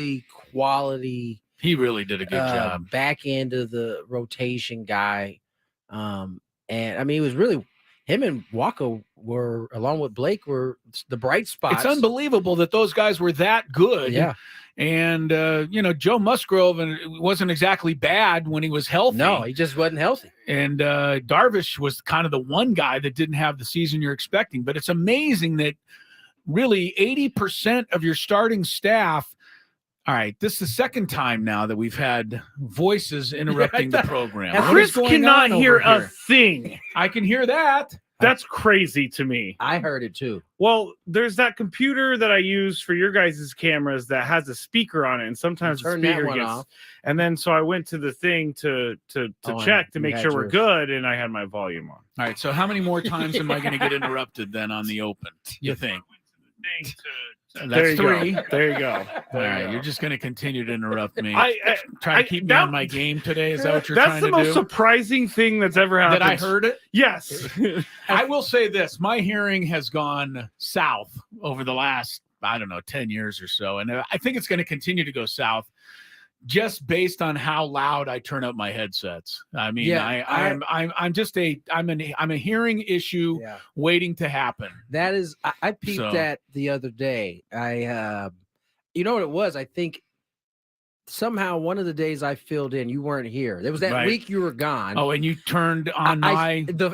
really quality. He really did a good job. Back end of the rotation guy. And I mean, it was really him and Walker were, along with Blake, were the bright spots. It's unbelievable that those guys were that good. Yeah. And, Joe Musgrove wasn't exactly bad when he was healthy. No, he just wasn't healthy. And Darvish was kind of the one guy that didn't have the season you're expecting. But it's amazing that really 80% of your starting staff. All right, this is the second time now that we've had voices interrupting the program. Chris cannot hear a thing. I can hear that. That's crazy to me. I heard it too. Well, there's that computer that I use for your guys' cameras that has a speaker on it, and sometimes the speaker gets off. And then so I went to the thing to check to make sure we're good, and I had my volume on. All right, so how many more times am I going to get interrupted then on the open, you think? That's three. There you go. All right, you're just going to continue to interrupt me. Try to keep me on my game today. Is that what you're trying to do? That's the most surprising thing that's ever happened. That I heard it? Yes. I will say this. My hearing has gone south over the last, 10 years or so. And I think it's going to continue to go south just based on how loud I turn up my headsets. I mean, I'm a hearing issue waiting to happen. That is, I peeped that the other day. You know what it was? I think somehow one of the days I filled in, you weren't here. There was that week you were gone. Oh, and you turned on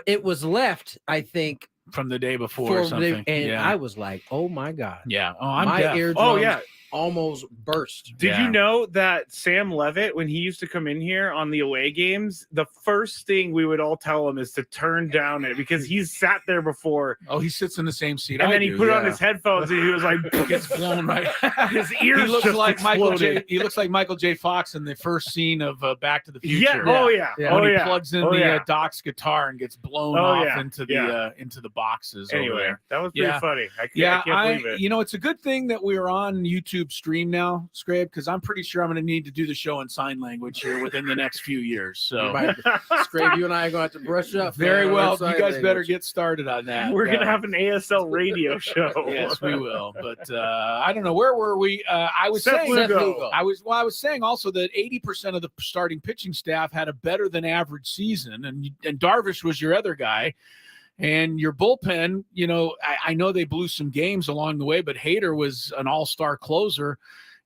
it was left, I think, from the day before or something. I was like, oh my God. Yeah. Oh, I'm my deaf. eardrums almost burst. Did you know that Sam Levitt, when he used to come in here on the away games, the first thing we would all tell him is to turn down it because he's sat there before. Oh, he sits in the same seat. And then he put on his headphones and he was like, gets blown right. His ears he looks just like exploded. He looks like Michael J. Fox in the first scene of Back to the Future. When he plugs in the Doc's guitar and gets blown off into the boxes. Anyway, over there. That was pretty funny. I can't believe it. It's a good thing that we're on YouTube stream now, Skrabe, because I'm pretty sure I'm going to need to do the show in sign language here within the next few years. So, Skrabe, you and I are going to have to brush up. Very well. You guys better get started on that. We're going to have an ASL radio show. Yes, we will. But I don't know. Where were we? I was Seth saying Lugo. I was saying also that 80% of the starting pitching staff had a better than average season, and Darvish was your other guy. And your bullpen, I know they blew some games along the way, but Hader was an all-star closer,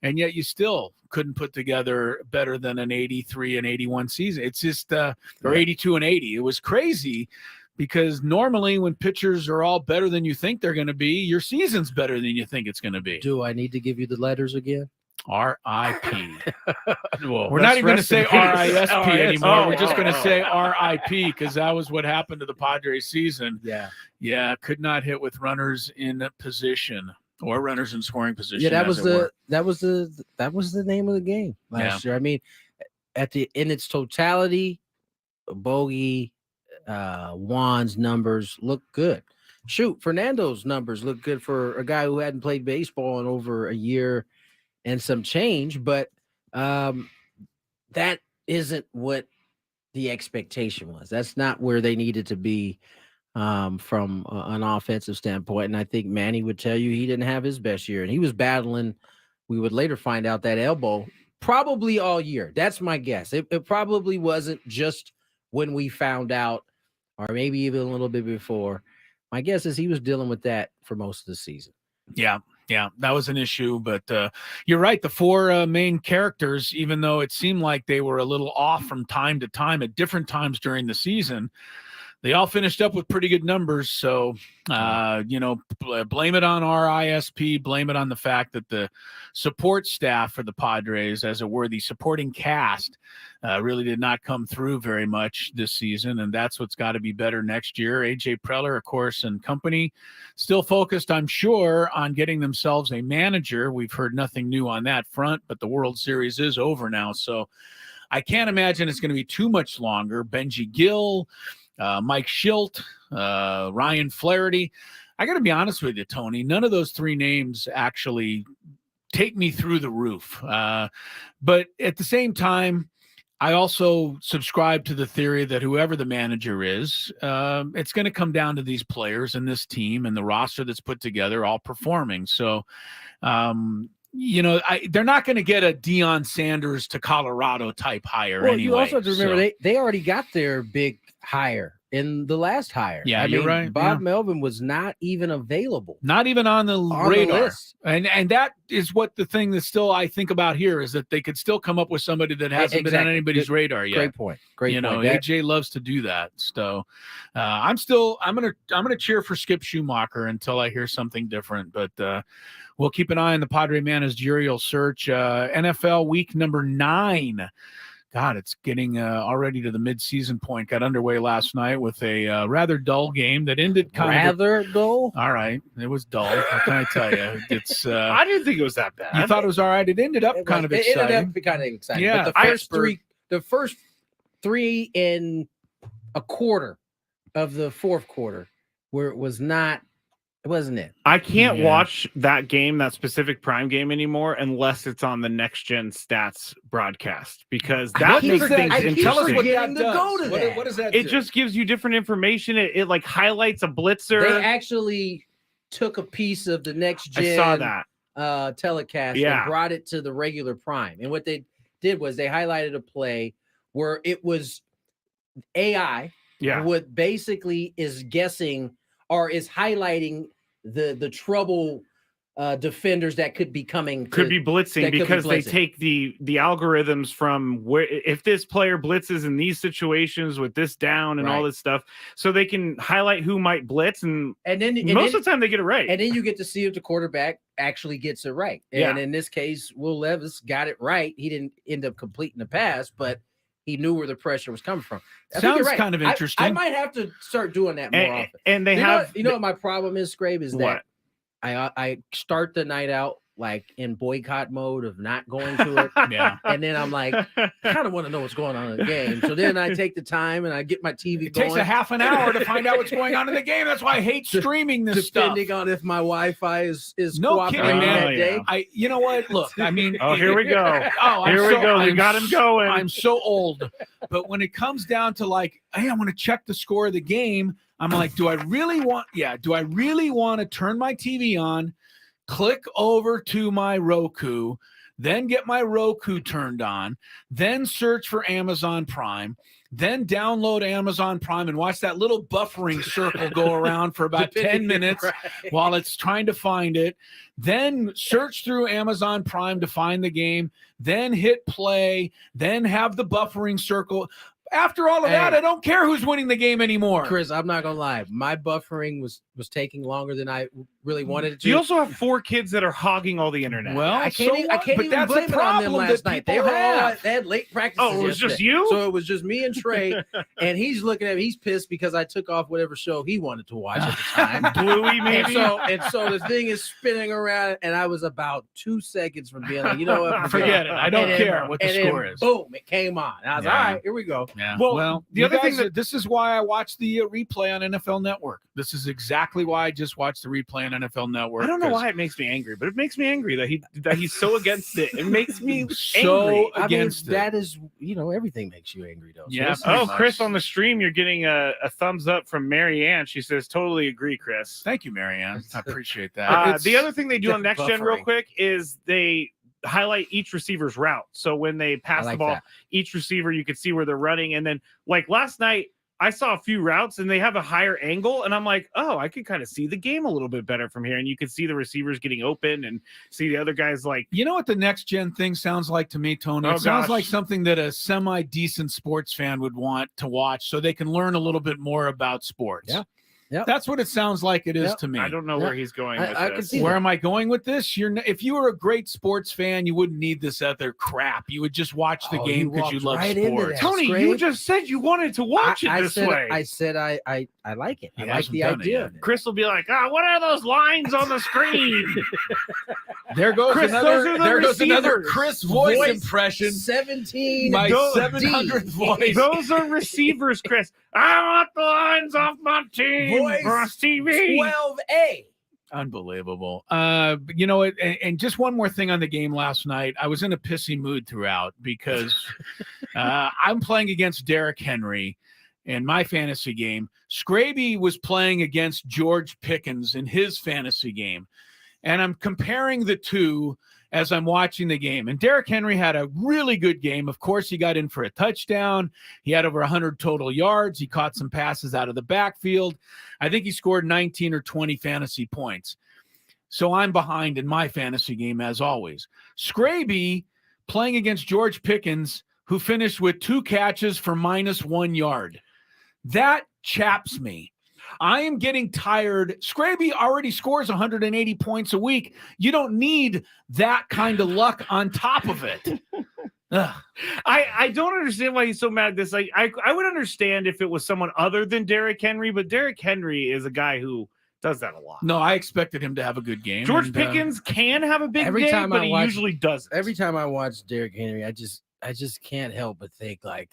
and yet you still couldn't put together better than an 83 and 81 season. It's just or 82 and 80. It was crazy because normally when pitchers are all better than you think they're going to be, your season's better than you think it's going to be. Do I need to give you the letters again? R.I.P. We're not even going to say R.I.S.P. anymore. We're just going to say R.I.P. because that was what happened to the Padres season. Yeah, could not hit with runners in position or runners in scoring position. Yeah, that was the name of the game last year. I mean, in its totality, Bogey, Juan's numbers look good. Shoot, Fernando's numbers look good for a guy who hadn't played baseball in over a year and some change, but that isn't what the expectation was. That's not where they needed to be from an offensive standpoint. And I think Manny would tell you he didn't have his best year, and he was battling. We would later find out that elbow probably all year. That's my guess. It probably wasn't just when we found out, or maybe even a little bit before. My guess is he was dealing with that for most of the season. Yeah, that was an issue, but you're right. The four main characters, even though it seemed like they were a little off from time to time at different times during the season, they all finished up with pretty good numbers. So, blame it on RISP, blame it on the fact that the support staff for the Padres, as it were, the supporting cast, really did not come through very much this season. And that's what's got to be better next year. AJ Preller, of course, and company still focused, I'm sure, on getting themselves a manager. We've heard nothing new on that front, but the World Series is over now. So I can't imagine it's going to be too much longer. Benji Gill, Mike Schilt, Ryan Flaherty. I got to be honest with you, Tony. None of those three names actually take me through the roof. But at the same time, I also subscribe to the theory that whoever the manager is, it's going to come down to these players and this team and the roster that's put together all performing. So, they're not going to get a Deion Sanders to Colorado type hire well, anyway. You also have to remember they already got their big hire in the last hire. Yeah, you're right. Bob Melvin was not even available. Not even on the radar. The list. And that is what the thing that still I think about here is that they could still come up with somebody that hasn't been on anybody's radar yet. Great point. Great point. AJ loves to do that. So I'm gonna cheer for Skip Schumacher until I hear something different. But we'll keep an eye on the Padre managerial search. NFL week number 9. God, it's getting already to the mid-season point. Got underway last night with a rather dull game that ended dull. All right, it was dull. What can I tell you? It's. I didn't think it was that bad. You thought it was all right. It ended up kind of exciting. It ended up kind of exciting. Yeah, but the first three and a quarter of the fourth quarter, where it wasn't it. I can't watch that game, that specific prime game anymore, unless it's on the Next Gen Stats broadcast, because that makes things interesting. Tell us what that does. What does that do? It just gives you different information. It like highlights a blitzer. They actually took a piece of the Next Gen. I saw that telecast and brought it to the regular prime. And what they did was they highlighted a play where it was AI. Yeah. What basically is guessing or is highlighting the trouble defenders that could be coming. Could be blitzing because they take the algorithms from where if this player blitzes in these situations with this down and all this stuff, so they can highlight who might blitz and most of the time they get it right. And then you get to see if the quarterback actually gets it right. And in this case, Will Levis got it right. He didn't end up completing the pass, but he knew where the pressure was coming from. Sounds kind of interesting. I might have to start doing that more often. And they know what my problem is, Skraby, is that I start the night out like in boycott mode of not going to it. And then I'm like, I kind of want to know what's going on in the game. So then I take the time and I get my TV going. It takes a half an hour to find out what's going on in the game. That's why I hate streaming this stuff. Depending on if my Wi-Fi is no cooperating kidding, man. that day. You know what? Look, I mean. Here we go. Here we go. We got him going. I'm so old. But when it comes down to like, hey, I want to check the score of the game. I'm like, do I really want to turn my TV on, click over to my Roku, then get my Roku turned on, then search for Amazon Prime, then download Amazon Prime and watch that little buffering circle go around for about 10 minutes while it's trying to find it, then search through Amazon Prime to find the game, then hit play, then have the buffering circle. After all of that, I don't care who's winning the game anymore. Chris, I'm not gonna lie. My buffering was taking longer than I really wanted it to. You also have 4 kids that are hogging all the internet. Well, I can't even blame it on them last night. They had late practices. Oh, it was just you? So it was just me and Trey, and he's looking at me. He's pissed because I took off whatever show he wanted to watch at the time. Bluey, maybe. And so the thing is spinning around, and I was about 2 seconds from being like, you know what? Forget it. I don't care what the score is. Boom, it came on. And I was like, all right, here we go. Yeah. Well, the other thing this is why I watch the replay on NFL Network. This is exactly why I just watched the replay on NFL Network. I don't know why it makes me angry, but it makes me angry that he's so against it. It makes me so angry. against it. That is, everything makes you angry, though. Yeah. So Chris, on the stream, you're getting a thumbs up from Mary Ann. She says, "Totally agree, Chris." Thank you, Mary Ann. I appreciate that. The other thing they do on Next Gen, real quick, is they highlight each receiver's route. So when they pass the ball, each receiver, you can see where they're running. And then, like last night, I saw a few routes and they have a higher angle. And I'm like, oh, I could kind of see the game a little bit better from here. And you can see the receivers getting open and see the other guys like. You know what the Next Gen thing sounds like to me, Tony? It sounds like something that a semi-decent sports fan would want to watch so they can learn a little bit more about sports. Yeah. Yep. That's what it sounds like it is to me. I don't know where he's going with this. Where am I going with this? If you were a great sports fan, you wouldn't need this other crap. You would just watch the game because you love sports. Tony, you just said you wanted to watch it this way. I said I like it. I like the idea. Chris will be like, what are those lines on the screen? There goes another Chris voice impression. 17. My 700th voice. Those are receivers, Chris. I want the lines off my team. Voice TV 12A. Unbelievable. And just one more thing on the game last night. I was in a pissy mood throughout because I'm playing against Derrick Henry in my fantasy game. Skraby was playing against George Pickens in his fantasy game. And I'm comparing the two, as I'm watching the game. And Derrick Henry had a really good game. Of course, he got in for a touchdown. He had over 100 total yards. He caught some passes out of the backfield. I think he scored 19 or 20 fantasy points. So I'm behind in my fantasy game as always. Skraby playing against George Pickens, who finished with 2 catches for -1 yard. That chaps me. I am getting tired. Skraby already scores 180 points a week. You don't need that kind of luck on top of it. I don't understand why he's so mad at this. Like, I would understand if it was someone other than Derrick Henry, but Derrick Henry is a guy who does that a lot. No, I expected him to have a good game. George Pickens can have a big game, but he usually doesn't. Every time I watch Derrick Henry, I just can't help but think like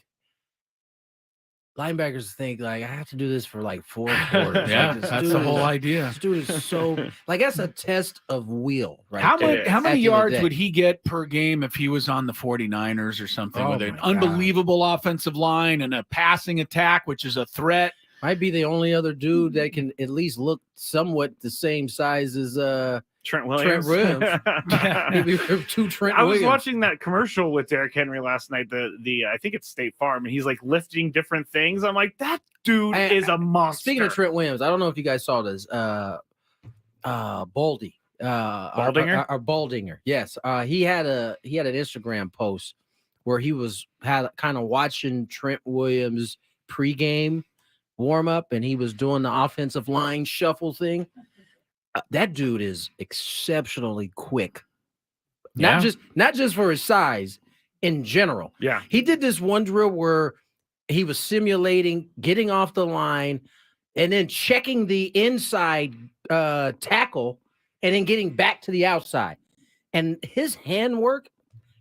linebackers think like I have to do this for like 4 quarters. Yeah, like, that's the whole idea. This dude is so like that's a test of will, right? How many yards would he get per game if he was on the 49ers or something with an unbelievable offensive line and a passing attack, which is a threat? Might be the only other dude that can at least look somewhat the same size as Trent Williams. Maybe 2 Trent I was Williams. watching that commercial with Derrick Henry last night. The I think it's State Farm, and he's like lifting different things. I'm like, that dude is a monster. Speaking of Trent Williams, I don't know if you guys saw this. Baldy. Baldinger? Yes. He had an Instagram post where he had kind of watching Trent Williams pregame warm up, and he was doing the offensive line shuffle thing. That dude is exceptionally quick. Not just for his size, in general. Yeah. He did this one drill where he was simulating getting off the line and then checking the inside tackle and then getting back to the outside. And his hand work,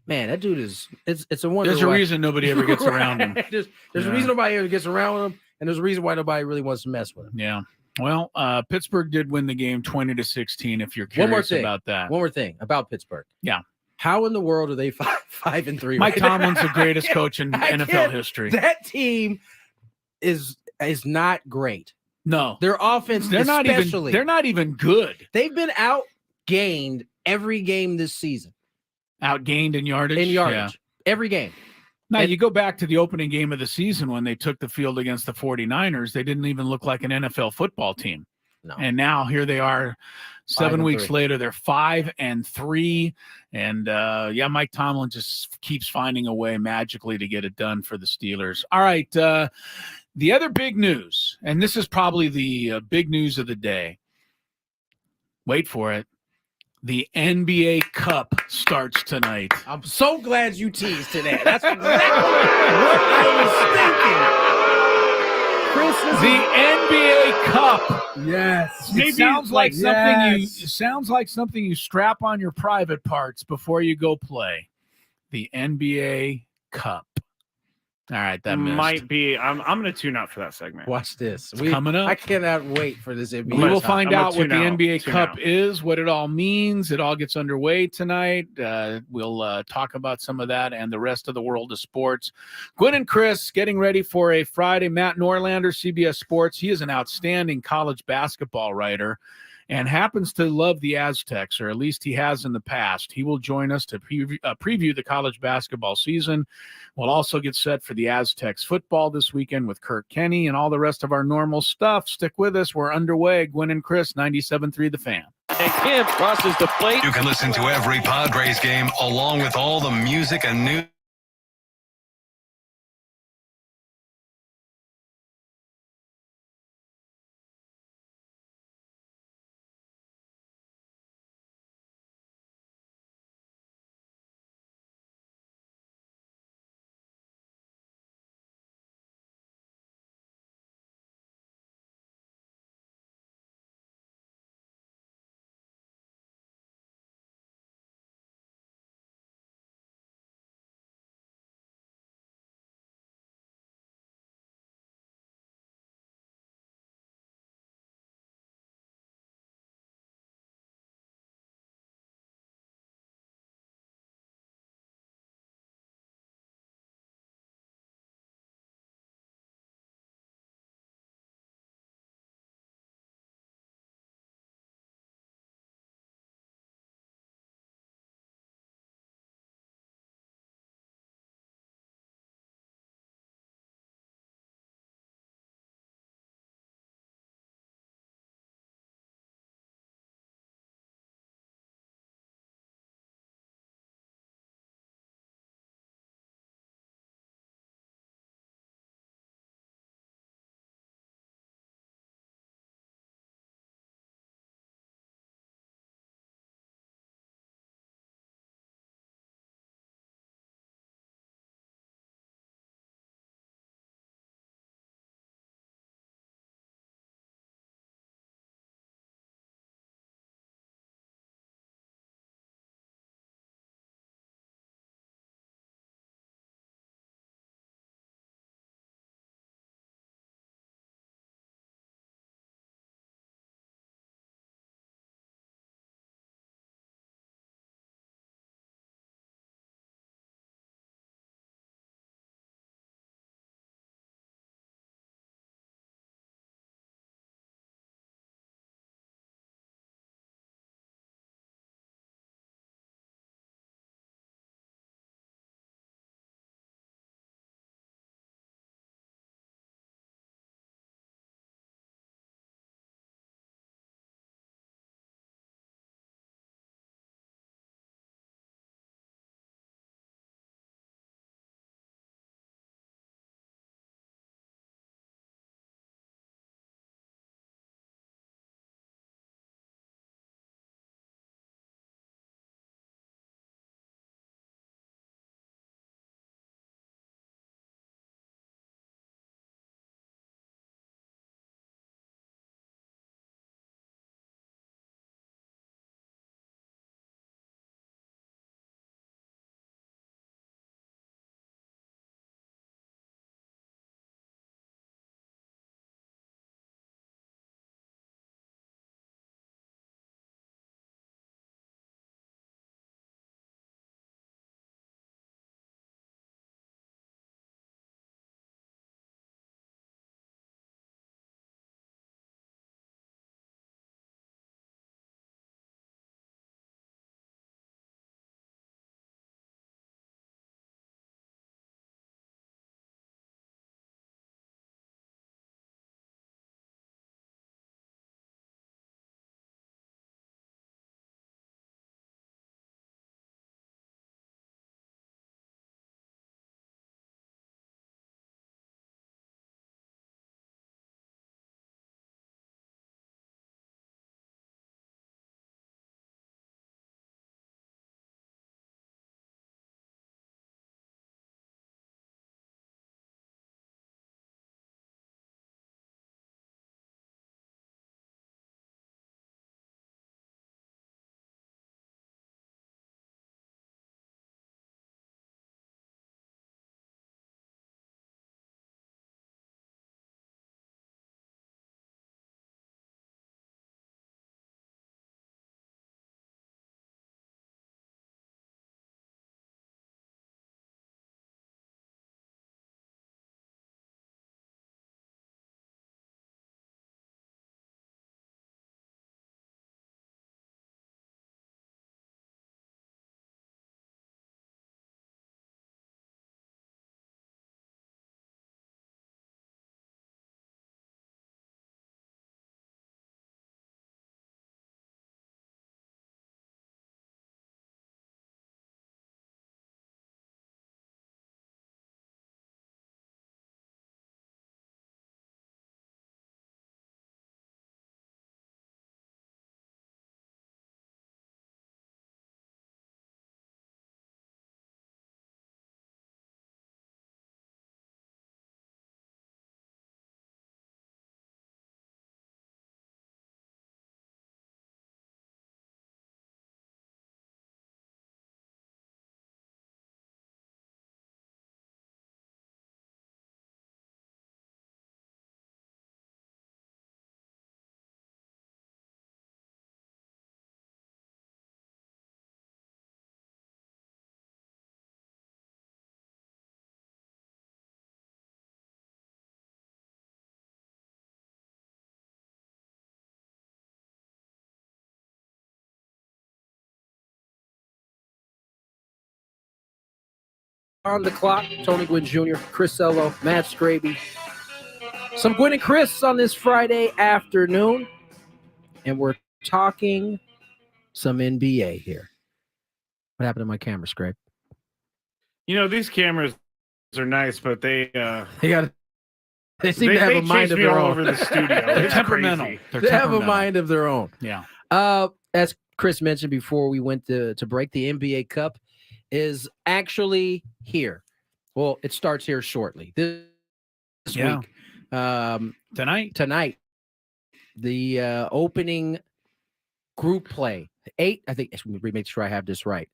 man, that dude it's a wonder. There's a reason nobody ever gets around him. There's a reason nobody ever gets around him, and there's a reason why nobody really wants to mess with him. Yeah. Well, Pittsburgh did win the game 20-16. If you're curious about that. One more thing about Pittsburgh. Yeah. How in the world are they 5-3? Mike Tomlin's the greatest coach in NFL history. That team is not great. No, their offense, they're not even good. They've been outgained every game this season. Outgained in yardage? Yeah. Every game. Now, you go back to the opening game of the season when they took the field against the 49ers, they didn't even look like an NFL football team. No. And now here they are 7 weeks later, they're 5-3. And Mike Tomlin just keeps finding a way magically to get it done for the Steelers. All right. The other big news, and this is probably the big news of the day. Wait for it. The NBA Cup starts tonight. I'm so glad you teased to that. That's exactly what I was thinking. Chris, the NBA Cup. Yes. It sounds like something you strap on your private parts before you go play. The NBA Cup. All right, that might be. I'm going to tune out for that segment. Watch this. Coming up. I cannot wait for this NBA. We will find out what the NBA Cup is, what it all means. It all gets underway tonight. We'll talk about some of that and the rest of the world of sports. Gwynn and Chris getting ready for a Friday. Matt Norlander, CBS Sports. He is an outstanding college basketball writer and happens to love the Aztecs, or at least he has in the past. He will join us to preview the college basketball season. We'll also get set for the Aztecs football this weekend with Kirk Kenney and all the rest of our normal stuff. Stick with us. We're underway. Gwynn and Chris, 97.3 The Fan. And Kim crosses the plate. You can listen to every Padres game along with all the music and news. on the clock. Tony Gwynn Jr., Chris Ello, Matt Skraby. Some Gwynn and Chris on this Friday afternoon. And we're talking some NBA here. What happened to my camera, Scrape? These cameras are nice, but they seem to have a mind of their own. All over the studio. They're temperamental. They have a mind of their own. Yeah. As Chris mentioned before we went to break, the NBA Cup is actually here. Well, it starts here shortly. This week. Tonight. The opening group play. 8, I think, let me make sure I have this right.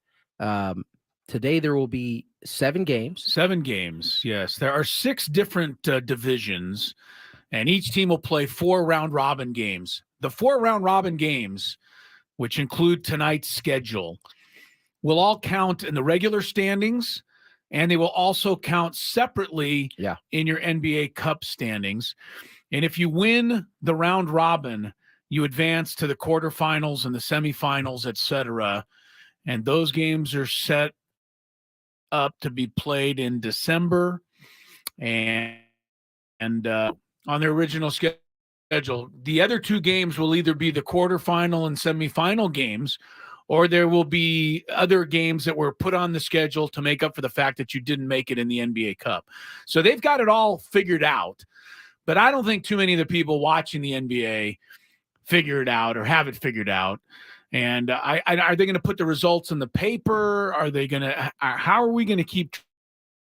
Today there will be 7 games. 7 games, yes. There are 6 different divisions, and each team will play 4 round-robin games. The 4 round-robin games, which include tonight's schedule, will all count in the regular standings, and they will also count separately in your NBA Cup standings. And if you win the round-robin, you advance to the quarterfinals and the semifinals, etc. And those games are set up to be played in December and on their original schedule. The other 2 games will either be the quarterfinal and semifinal games, or there will be other games that were put on the schedule to make up for the fact that you didn't make it in the NBA Cup. So they've got it all figured out, but I don't think too many of the people watching the NBA figure it out or have it figured out. And are they going to put the results in the paper? Are they going to? How are we going to keep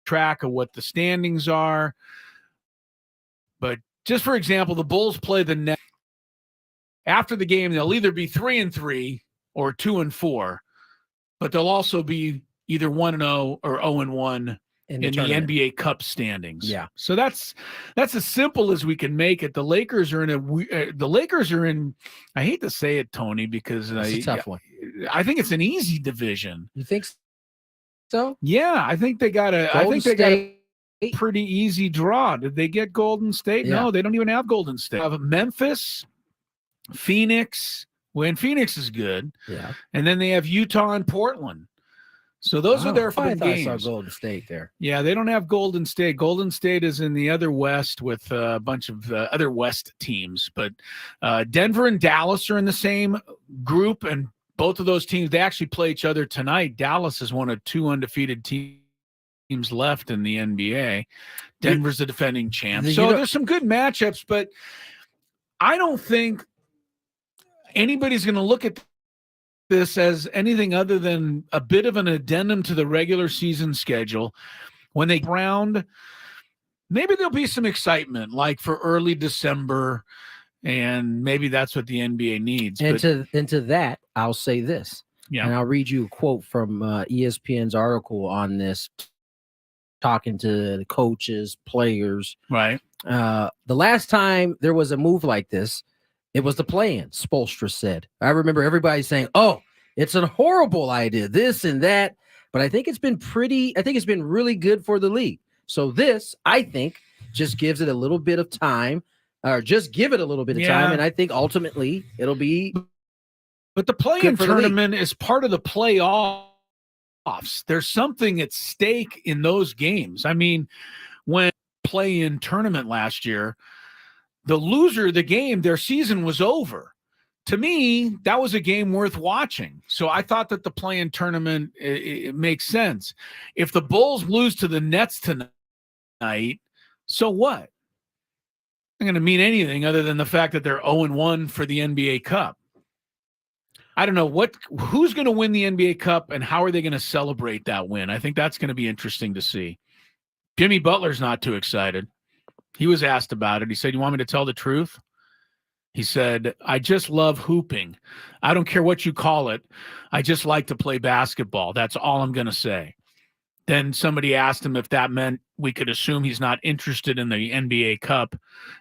track of what the standings are? But just for example, the Bulls play the Nets. After the game, they'll either be 3-3 or 2-4, but they'll also be either 1-0 or 0-1 in the NBA Cup standings. Yeah. So that's as simple as we can make it. The Lakers are in. I hate to say it, Tony, because it's a tough one. I think it's an easy division. You think so? Yeah, I think they got a pretty easy draw. Did they get Golden State? Yeah. No, they don't even have Golden State. They have Memphis, Phoenix. When Phoenix is good. Yeah. And then they have Utah and Portland. So those are their 5 games. I saw Golden State there. Yeah, they don't have Golden State. Golden State is in the other West with a bunch of other West teams. But Denver and Dallas are in the same group, and both of those teams, they actually play each other tonight. Dallas is one of 2 undefeated teams left in the NBA. Denver's the defending champ. So there's some good matchups, but I don't think anybody's going to look at this as anything other than a bit of an addendum to the regular season schedule. When they round, maybe there'll be some excitement, like for early December, and maybe that's what the NBA needs. And to that, I'll say this. Yeah. And I'll read you a quote from ESPN's article on this, talking to the coaches, players. Right. The last time there was a move like this, it was the play-in, Spoelstra said. I remember everybody saying, oh, it's a horrible idea, this and that. But I think it's been really good for the league. So this, I think, just gives it a little bit of time, or just give it a little bit of time. And I think ultimately it'll be. But the play-in tournament is part of the playoffs. There's something at stake in those games. I mean, when play-in tournament last year, the loser of the game, their season was over. To me, that was a game worth watching. So I thought that the play-in tournament, it makes sense. If the Bulls lose to the Nets tonight, so what? Not going to mean anything other than the fact that they're 0-1 for the NBA Cup. I don't know who's going to win the NBA Cup and how are they going to celebrate that win. I think that's going to be interesting to see. Jimmy Butler's not too excited. He was asked about it. He said, "You want me to tell the truth?" He said, "I just love hooping. I don't care what you call it. I just like to play basketball. That's all I'm going to say." Then somebody asked him if that meant we could assume he's not interested in the NBA Cup.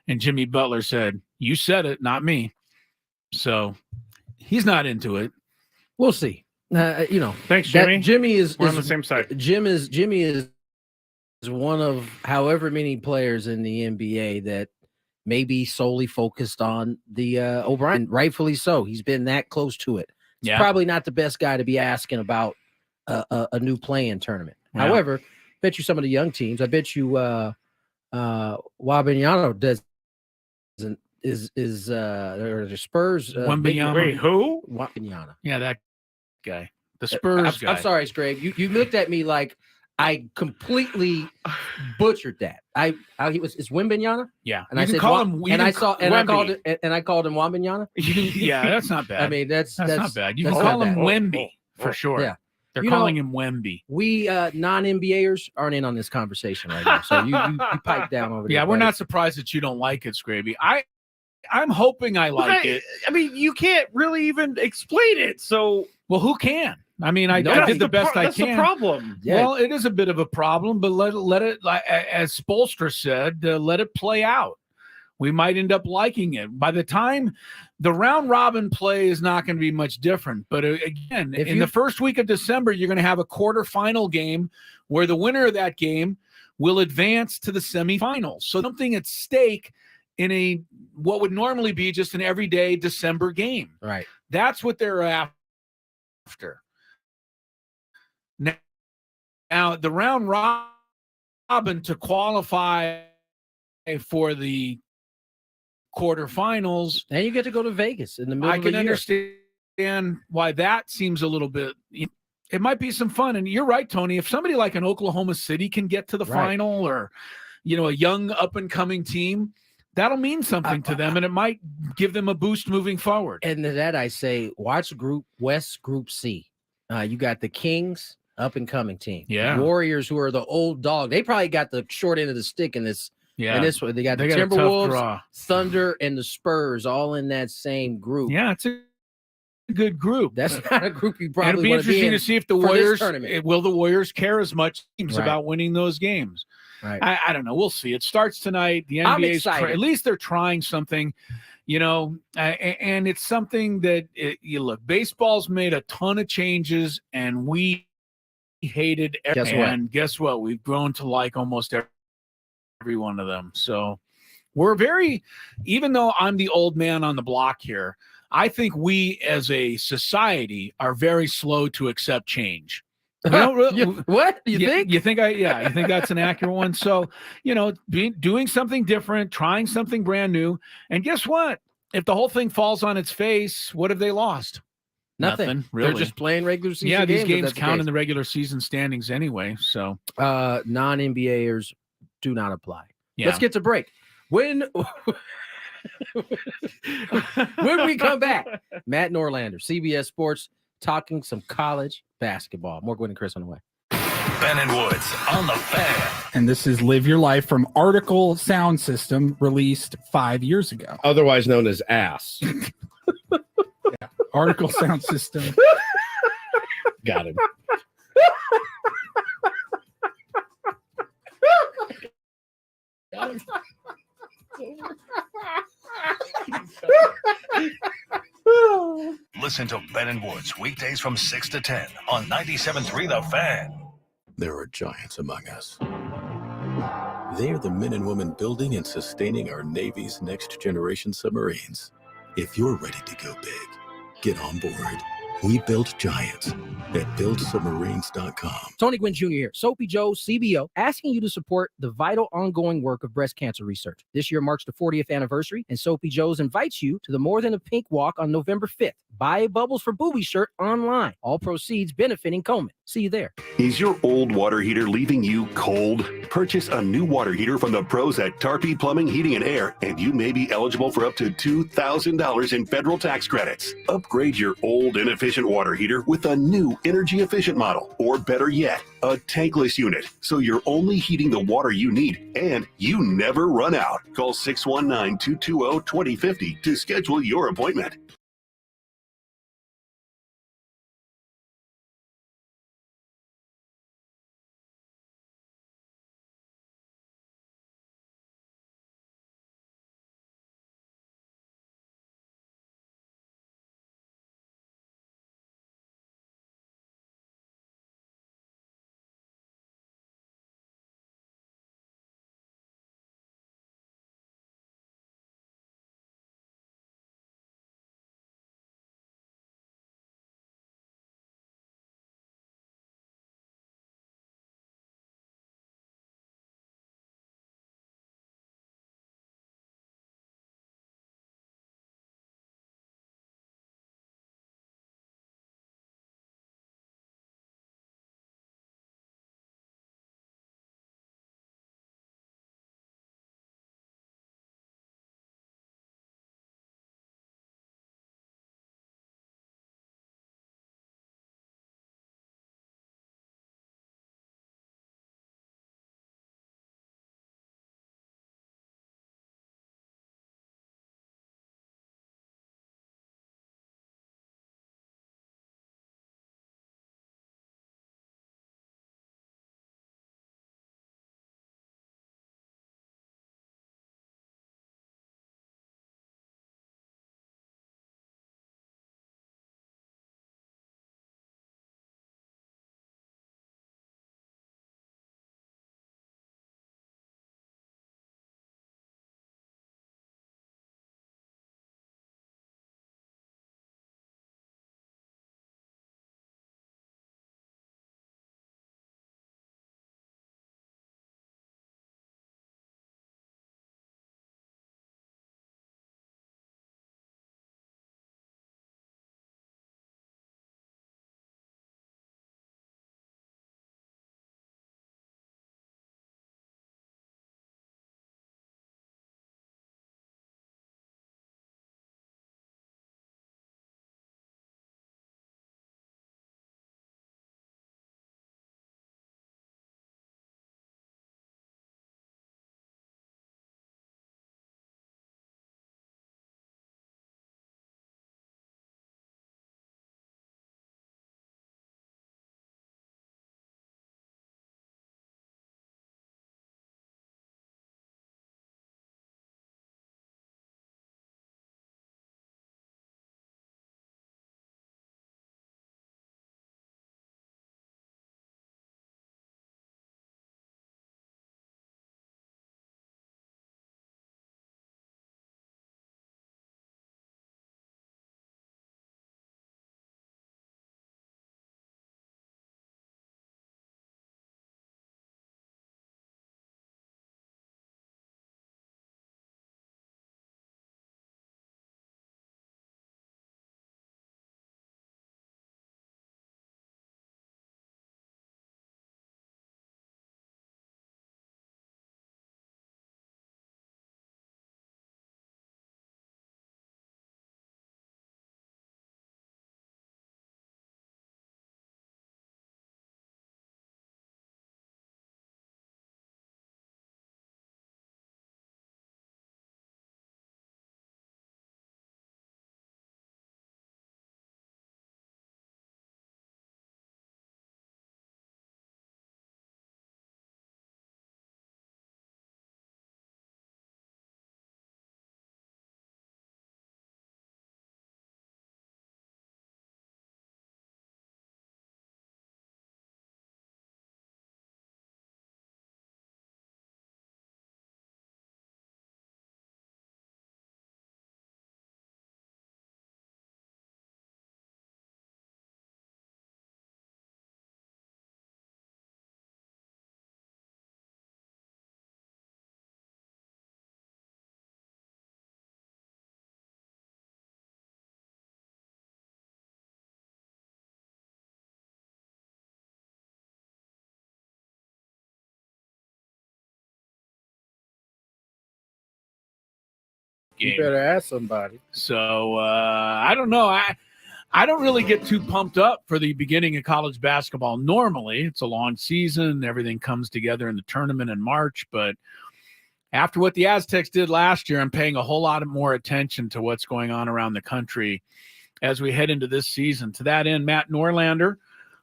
And Jimmy Butler said, "You said it, not me." So he's not into it. We'll see. Thanks, Jimmy. Jimmy is on the same side. Jimmy is one of however many players in the NBA that may be solely focused on the O'Brien. Rightfully so. He's been that close to it. He's probably not the best guy to be asking about a new play-in tournament. Yeah. However, Bet you some of the young teams. I bet you Wabanyano is or the Spurs. Wait, who? Wabanyana. Yeah, that guy. The Spurs guy. I'm sorry, Skraby. You looked at me like I completely butchered that. It's Wembanyama? Yeah. And I said call him I called him Wembanyama. Yeah, that's not bad. I mean, that's not bad. You can call him Wemby for sure. Yeah. They're calling him Wemby. We non-NBAers aren't in on this conversation right now. So you pipe down over there. Yeah, we're not surprised that you don't like it, Skraby. I'm hoping I like it. I mean, you can't really even explain it. So, well, who can? I mean, I did the best I can. That's the problem. Yeah. Well, it is a bit of a problem, but let it, as Spolstra said, let it play out. We might end up liking it. By the time the round robin play is not going to be much different. But again, in the first week of December, you're going to have a quarterfinal game where the winner of that game will advance to the semifinals. So something at stake in what would normally be just an everyday December game. Right. That's what they're after. Now, the round robin to qualify for the quarterfinals, and you get to go to Vegas in the middle of the year. I can understand why that seems a little bit. It might be some fun, and you're right, Tony. If somebody like an Oklahoma City can get to the final, or a young up and coming team, that'll mean something to them, and it might give them a boost moving forward. And to that, I say, watch Group C. You got the Kings, up and coming team. Yeah. Warriors, who are the old dog. They probably got the short end of the stick in this. Yeah. And this one, they got the Timberwolves, Thunder, and the Spurs all in that same group. Yeah, it's a good group. That's not a group you probably It'll be interesting to see if the Warriors will the Warriors care as much about winning those games. Right. I don't know. We'll see. It starts tonight. The NBA's at least they're trying something, and it's something that you look. Baseball's made a ton of changes, and we hated. Guess what? We've grown to like almost every one of them. So we're even though I'm the old man on the block here, I think we as a society are very slow to accept change. What do you think? You think that's an accurate one. So, doing something different, trying something brand new. And guess what? If the whole thing falls on its face, what have they lost? Nothing. Really. They're just playing regular season games. Yeah, these games count in the regular season standings anyway. So non-NBAers do not apply. Yeah. Let's get to break. When we come back, Matt Norlander, CBS Sports, talking some college basketball. More Gwynn and Chris on the way. Ben and Woods on the Fan. And this is Live Your Life from Article Sound System, released 5 years ago. Otherwise known as ass. Yeah. Article Sound System. Got him. Got him. Listen to Ben and Woods weekdays from 6 to 10 on 97.3 The Fan. There are giants among us. They are the men and women building and sustaining our Navy's next generation submarines. If you're ready to go big, get on board. We built giants at buildsubmarines.com. Tony Gwynn Jr. here, Soapy Joe, CBO, asking you to support the vital ongoing work of breast cancer research. This year marks the 40th anniversary, and Soapy Joe's invites you to the More Than a Pink Walk on November 5th. Buy a Bubbles for Booby shirt online. All proceeds benefiting Komen. See you there. Is your old water heater leaving you cold? Purchase a new water heater from the pros at Tarpey Plumbing, Heating, and Air, and you may be eligible for up to $2,000 in federal tax credits. Upgrade your old inefficient water heater with a new energy-efficient model, or better yet, a tankless unit, so you're only heating the water you need, and you never run out. Call 619-220-2050 to schedule your appointment. game. You better ask somebody. So I don't know. I don't really get too pumped up for the beginning of college basketball. Normally, it's a long season. Everything comes together in the tournament in March. But after what the Aztecs did last year, I'm paying a whole lot more attention to what's going on around the country as we head into this season. To that end, Matt Norlander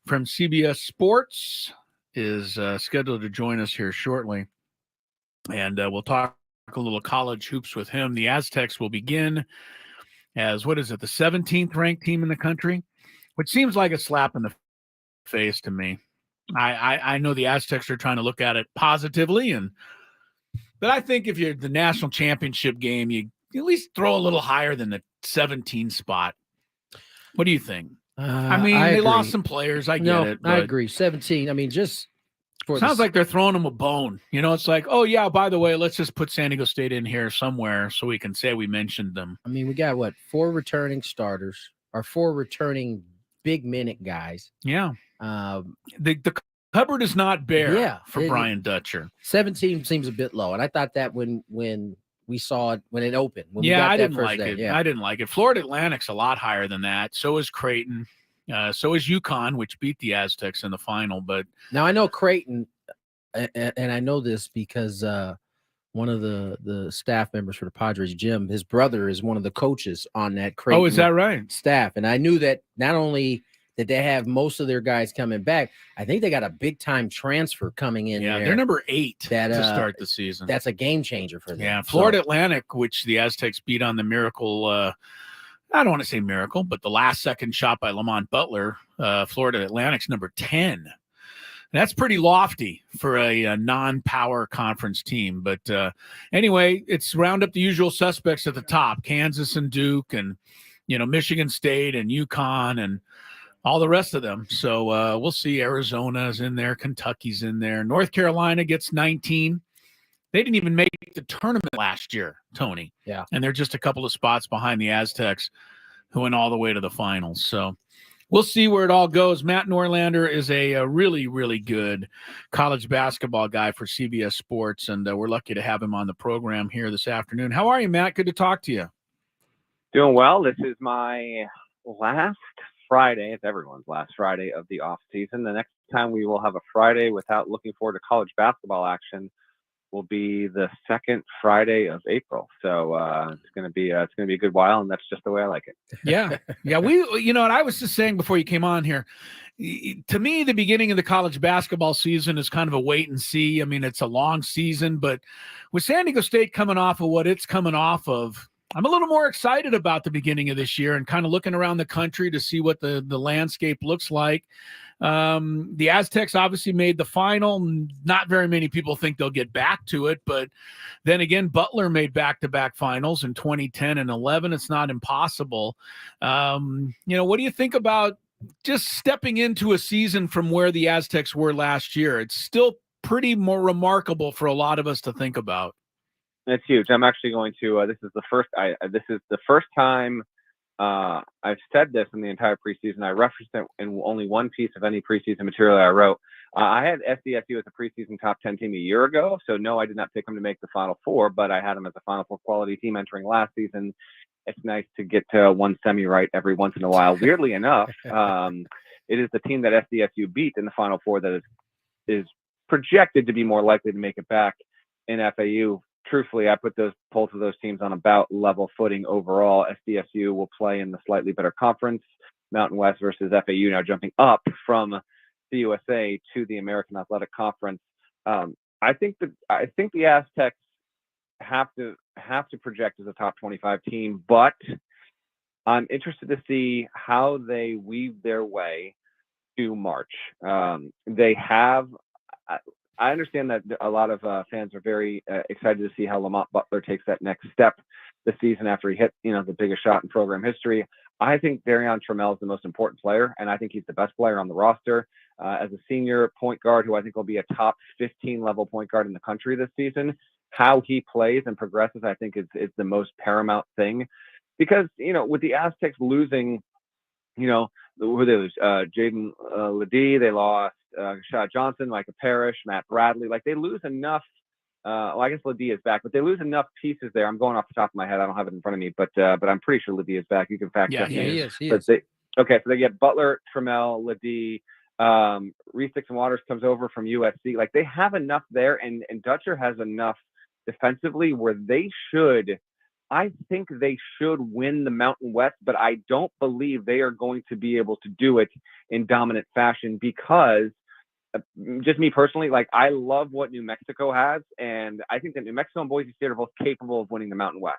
from CBS Sports is scheduled to join us here shortly. And we'll talk a little college hoops with him. The Aztecs will begin as, the 17th ranked team in the country, which seems like a slap in the face to me. I know the Aztecs are trying to look at it positively, but I think if you're the national championship game, you at least throw a little higher than the 17 spot. What do you think? They lost some players. I get it. I agree. 17. Just sounds like they're throwing them a bone. It's like, oh yeah, by the way, let's just put San Diego State in here somewhere so we can say we mentioned them. We got 4 returning starters or 4 returning big minute guys. Yeah. The cupboard is not bare for Brian Dutcher. 17 seems a bit low, and I thought that when we saw it when it opened. I didn't like it. Yeah. I didn't like it. Florida Atlantic's a lot higher than that. So is Creighton. So is UConn, which beat the Aztecs in the final. But now I know Creighton, and I know this because one of the staff members for the Padres, Jim, his brother is one of the coaches on that Creighton. Oh, is that right? Staff. And I knew that not only did they have most of their guys coming back, I think they got a big time transfer coming in. Yeah, they're number 8 to start the season. That's a game changer for them. Yeah, Florida Atlantic, which the Aztecs beat on the miracle. I don't want to say miracle, but the last second shot by Lamont Butler, Florida Atlantic's number 10. That's pretty lofty for a non-power conference team. But anyway, it's round up the usual suspects at the top, Kansas and Duke and, Michigan State and UConn and all the rest of them. So we'll see. Arizona's in there. Kentucky's in there. North Carolina gets 19. They didn't even make the tournament last year, Tony. Yeah. And they're just a couple of spots behind the Aztecs, who went all the way to the finals. So we'll see where it all goes. Matt Norlander is a really, really good college basketball guy for CBS Sports, and we're lucky to have him on the program here this afternoon. How are you, Matt? Good to talk to you. Doing well. This is my last Friday. It's everyone's last Friday of the off season. The next time we will have a Friday without looking forward to college basketball action will be the second Friday of April. So it's going to be a good while, and that's just the way I like it. Yeah. And I was just saying before you came on here, to me, the beginning of the college basketball season is kind of a wait and see. It's a long season, but with San Diego State coming off of what it's coming off of, I'm a little more excited about the beginning of this year and kind of looking around the country to see what the landscape looks like. The Aztecs obviously made the final. Not very many people think they'll get back to it, but then again, Butler made back-to-back finals in 2010 and 11. It's not impossible. What do you think about just stepping into a season from where the Aztecs were last year? It's still pretty more remarkable for a lot of us to think about. It's huge. I'm actually going to. This is the first time I've said this in the entire preseason. I referenced it in only one piece of any preseason material I wrote. I had SDSU as a preseason top 10 team a year ago. So no, I did not pick them to make the Final Four, but I had them as a Final Four quality team entering last season. It's nice to get to one semi right every once in a while. Weirdly enough, it is the team that SDSU beat in the Final Four that is projected to be more likely to make it back in FAU. Truthfully, I put both of those teams on about level footing overall. SDSU will play in the slightly better conference, Mountain West versus FAU, now jumping up from the USA to the American Athletic Conference. I think the Aztecs have to project as a top 25 team, but I'm interested to see how they weave their way to March. I understand that a lot of fans are very excited to see how Lamont Butler takes that next step this season after he hit, the biggest shot in program history. I think Darion Trammell is the most important player, and I think he's the best player on the roster. As a senior point guard who I think will be a top 15 level point guard in the country this season, how he plays and progresses, I think is the most paramount thing. Because, with the Aztecs losing, who they lose? Jaden Ledee, they lost Shad Johnson, Micah Parrish, Matt Bradley. Like, they lose enough Well, I guess Ledee is back, but they lose enough pieces there. I'm going off the top of my head. I don't have it in front of me, but I'm pretty sure Ledee is back. You can fact check. Yeah, he is. He but is. Okay, so they get Butler, Trammell, Ledee, Reese Dixon Waters comes over from USC. Like, they have enough there, and Dutcher has enough defensively where I think they should win the Mountain West, but I don't believe they are going to be able to do it in dominant fashion because just me personally, like, I love what New Mexico has, and I think that New Mexico and Boise State are both capable of winning the Mountain West.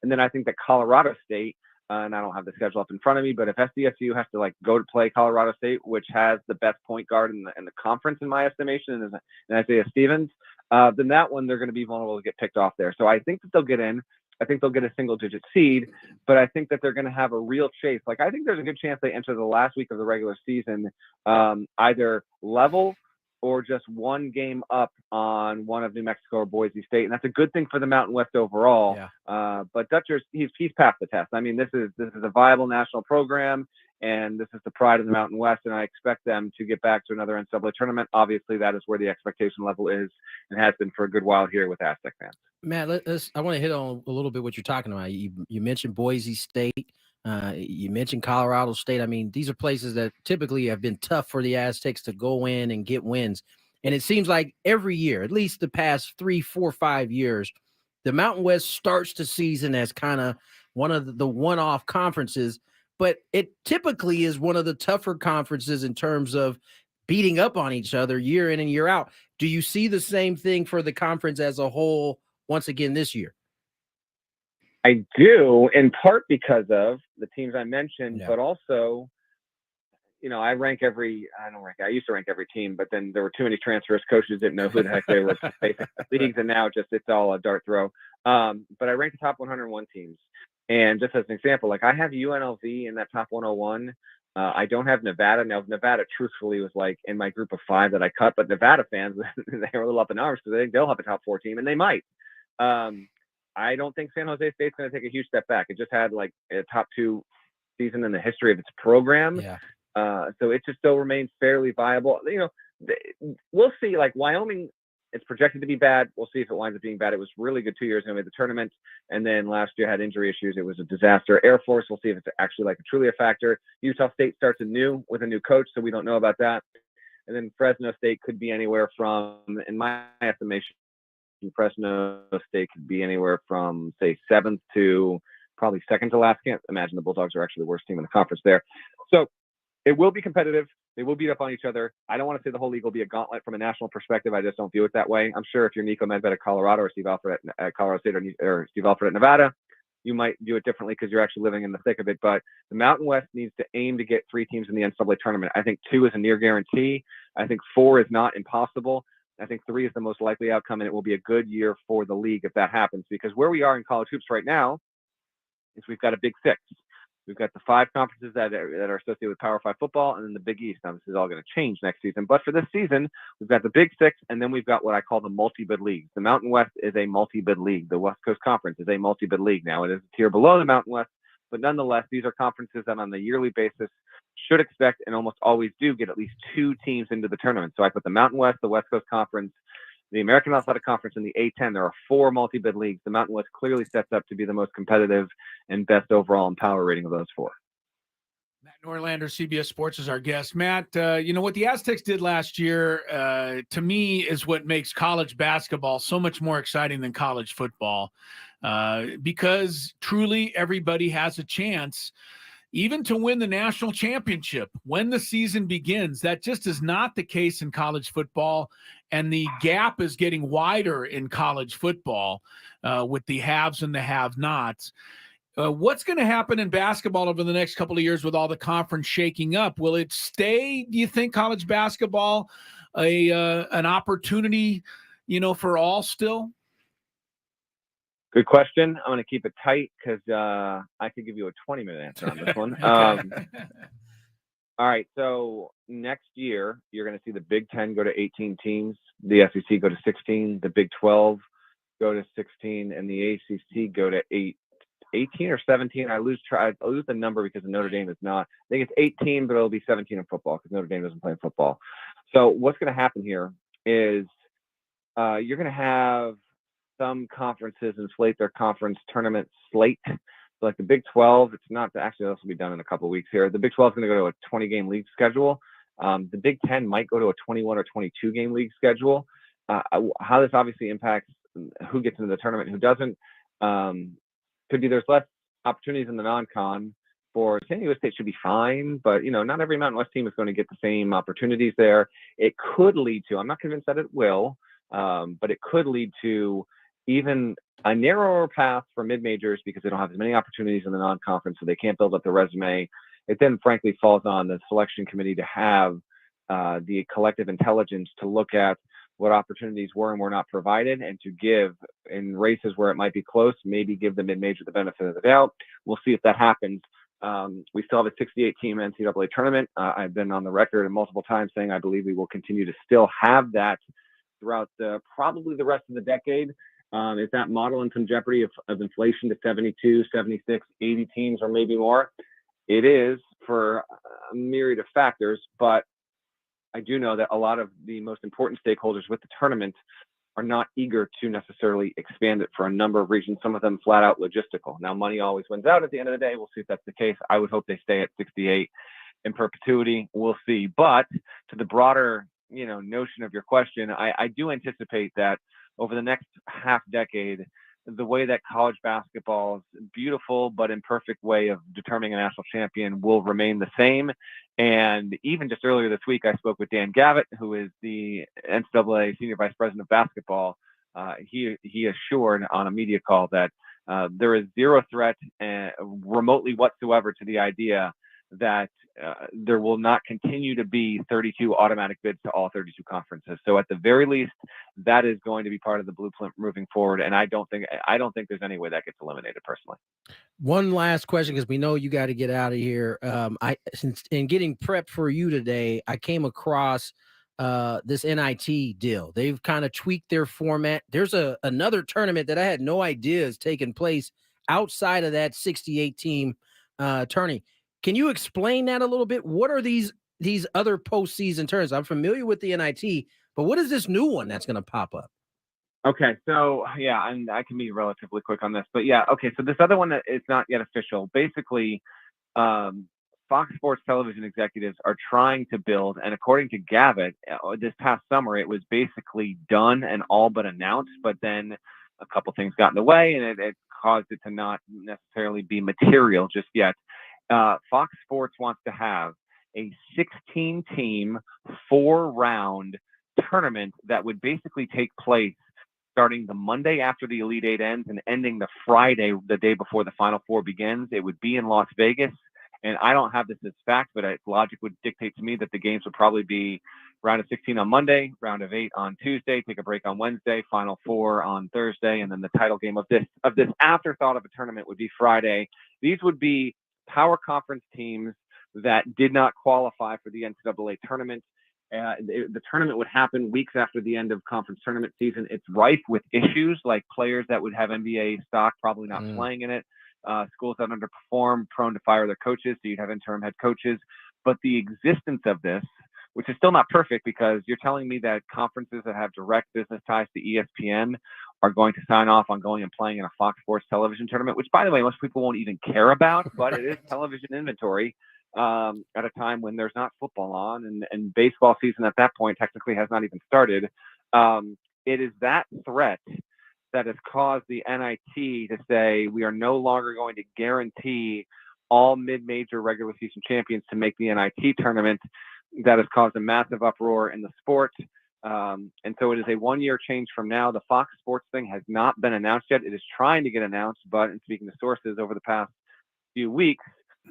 And then I think that Colorado State, and I don't have the schedule up in front of me, but if SDSU has to like go to play Colorado State, which has the best point guard in the conference in my estimation, and Isaiah Stevens, then that one they're going to be vulnerable to get picked off there. So I think that they'll get in. I think they'll get a single-digit seed, but I think that they're going to have a real chase. Like, I think there's a good chance they enter the last week of the regular season either level or just one game up on one of New Mexico or Boise State, and that's a good thing for the Mountain West overall. Yeah. But Dutcher's he's passed the test. I mean, this is a viable national program, and this is the pride of the Mountain West, and I expect them to get back to another NCAA tournament. Obviously, that is where the expectation level is and has been for a good while here with Aztec fans. Matt, I want to hit on a little bit what you're talking about. You mentioned Boise State. You mentioned Colorado State. I mean, these are places that typically have been tough for the Aztecs to go in and get wins. And it seems like every year, at least the past 3, 4, 5 years, the Mountain West starts the season as kind of one of the one-off conferences, but it typically is one of the tougher conferences in terms of beating up on each other year in and year out. Do you see the same thing for the conference as a whole once again this year? I do, in part because of the teams I mentioned, but also, I used to rank every team, but then there were too many transfers. Coaches didn't know who the heck they were facing leagues, and now it's all a dart throw. But I ranked the top 101 teams. And just as an example, like, I have UNLV in that top 101. I don't have Nevada. Now, Nevada, truthfully, was like in my group of 5 that I cut, but Nevada fans, they were a little up in arms because they think they'll have a top 4 team, and they might. I don't think San Jose State's going to take a huge step back. It just had like a top 2 season in the history of its program. Yeah. So it just still remains fairly viable. We'll see. Like, Wyoming, it's projected to be bad. We'll see if it winds up being bad. It was really good 2 years ago, made the tournament, and then last year had injury issues. It was a disaster. Air Force, we'll see if it's actually like truly a factor. Utah State starts anew with a new coach, so we don't know about that. And then Fresno State could be anywhere from, in my estimation, Fresno State could be anywhere from, say, 7th to probably 2nd to last. Can't imagine the Bulldogs are actually the worst team in the conference there. So it will be competitive. They will beat up on each other. I don't want to say the whole league will be a gauntlet from a national perspective. I just don't view it that way. I'm sure if you're Nico Medved at Colorado or Steve Alford at Colorado State or Steve Alford at Nevada, you might view it differently because you're actually living in the thick of it. But the Mountain West needs to aim to get 3 teams in the NCAA tournament. I think 2 is a near guarantee. I think 4 is not impossible. I think 3 is the most likely outcome, and it will be a good year for the league if that happens, because where we are in college hoops right now is we've got a Big 6. We've got the 5 conferences that are associated with Power 5 football, and then the Big East. Now, this is all going to change next season. But for this season, we've got the Big 6, and then we've got what I call the multi-bid leagues. The Mountain West is a multi-bid league. The West Coast Conference is a multi-bid league. Now, it is a tier below the Mountain West, but nonetheless, these are conferences that on a yearly basis should expect and almost always do get at least 2 teams into the tournament. So I put the Mountain West, the West Coast Conference, the American Athletic Conference, and the A10. There are 4 multi-bid leagues. The Mountain West clearly sets up to be the most competitive and best overall in power rating of those 4. Matt Norlander, CBS Sports, is our guest. Matt, what the Aztecs did last year, to me, is what makes college basketball so much more exciting than college football, because truly everybody has a chance even to win the national championship when the season begins. That just is not the case in college football, and the gap is getting wider in college football with the haves and the have-nots. What's going to happen in basketball over the next couple of years with all the conference shaking up? Will it stay, do you think, college basketball an opportunity, for all still? Good question. I'm going to keep it tight because I could give you a 20-minute answer on this one. All right. So next year, you're going to see the Big 10 go to 18 teams, the SEC go to 16, the Big 12 go to 16, and the ACC go to 18 or 17. I lose the number because Notre Dame is not. I think it's 18, but it'll be 17 in football because Notre Dame doesn't play in football. So what's going to happen here is you're going to have some conferences inflate their conference tournament slate. So like the Big 12, it's not actually, this will be done in a couple of weeks here. The Big 12 is going to go to a 20-game league schedule. The Big 10 might go to a 21 or 22-game league schedule. How this obviously impacts who gets into the tournament and who doesn't could be there's less opportunities in the non-con. For San Diego State should be fine, but not every Mountain West team is going to get the same opportunities there. It could lead to, I'm not convinced that it will, but it could lead to even a narrower path for mid-majors because they don't have as many opportunities in the non-conference, so they can't build up the resume. It then frankly falls on the selection committee to have the collective intelligence to look at what opportunities were and were not provided, and to give in races where it might be close, maybe give the mid-major the benefit of the doubt. We'll see if that happens. We still have a 68-team NCAA tournament. I've been on the record multiple times saying I believe we will continue to still have that throughout probably the rest of the decade. Is that model in some jeopardy of inflation to 72, 76, 80 teams or maybe more? It is for a myriad of factors, but I do know that a lot of the most important stakeholders with the tournament are not eager to necessarily expand it for a number of reasons, some of them flat out logistical. Now, money always wins out at the end of the day. We'll see if that's the case. I would hope they stay at 68 in perpetuity. We'll see. But to the broader, notion of your question, I do anticipate that over the next half decade, the way that college basketball's beautiful but imperfect way of determining a national champion will remain the same. And even just earlier this week, I spoke with Dan Gambit, who is the NCAA Senior Vice President of Basketball. He assured on a media call that there is zero threat remotely whatsoever to the idea that there will not continue to be 32 automatic bids to all 32 conferences. So at the very least, that is going to be part of the blueprint moving forward. And I don't think there's any way that gets eliminated personally. One last question, because we know you got to get out of here. Since in getting prepped for you today, I came across this NIT deal. They've kind of tweaked their format. There's another tournament that I had no idea is taking place outside of that 68 team tourney. Can you explain that a little bit? What are these other postseason tournaments? I'm familiar with the NIT, but what is this new one that's going to pop up? Okay, so yeah, and I can be relatively quick on this, but yeah, okay, so this other one that is not yet official. Basically, Fox Sports television executives are trying to build, and according to Gambit, this past summer it was basically done and all but announced, but then a couple things got in the way, and it caused it to not necessarily be material just yet. Fox Sports wants to have a 16-team, 4-round tournament that would basically take place starting the Monday after the Elite Eight ends and ending the Friday, the day before the Final Four begins. It would be in Las Vegas. And I don't have this as fact, but logic would dictate to me that the games would probably be round of 16 on Monday, round of 8 on Tuesday, take a break on Wednesday, Final Four on Thursday, and then the title game of this afterthought of a tournament would be Friday. These would be power conference teams that did not qualify for the NCAA tournament. The tournament would happen weeks after the end of conference tournament season. It's rife with issues like players that would have NBA stock probably not playing in it, schools that underperform, prone to fire their coaches, so you'd have interim head coaches. But the existence of this, which is still not perfect, because you're telling me that conferences that have direct business ties to ESPN are going to sign off on going and playing in a Fox Sports television tournament, which, by the way, most people won't even care about, but it is television inventory at a time when there's not football on, and baseball season at that point technically has not even started. It is that threat that has caused the NIT to say we are no longer going to guarantee all mid-major regular season champions to make the NIT tournament. That has caused a massive uproar in the sport. And so it is a one-year change from now. The Fox Sports thing has not been announced yet. It is trying to get announced, but in speaking to sources over the past few weeks,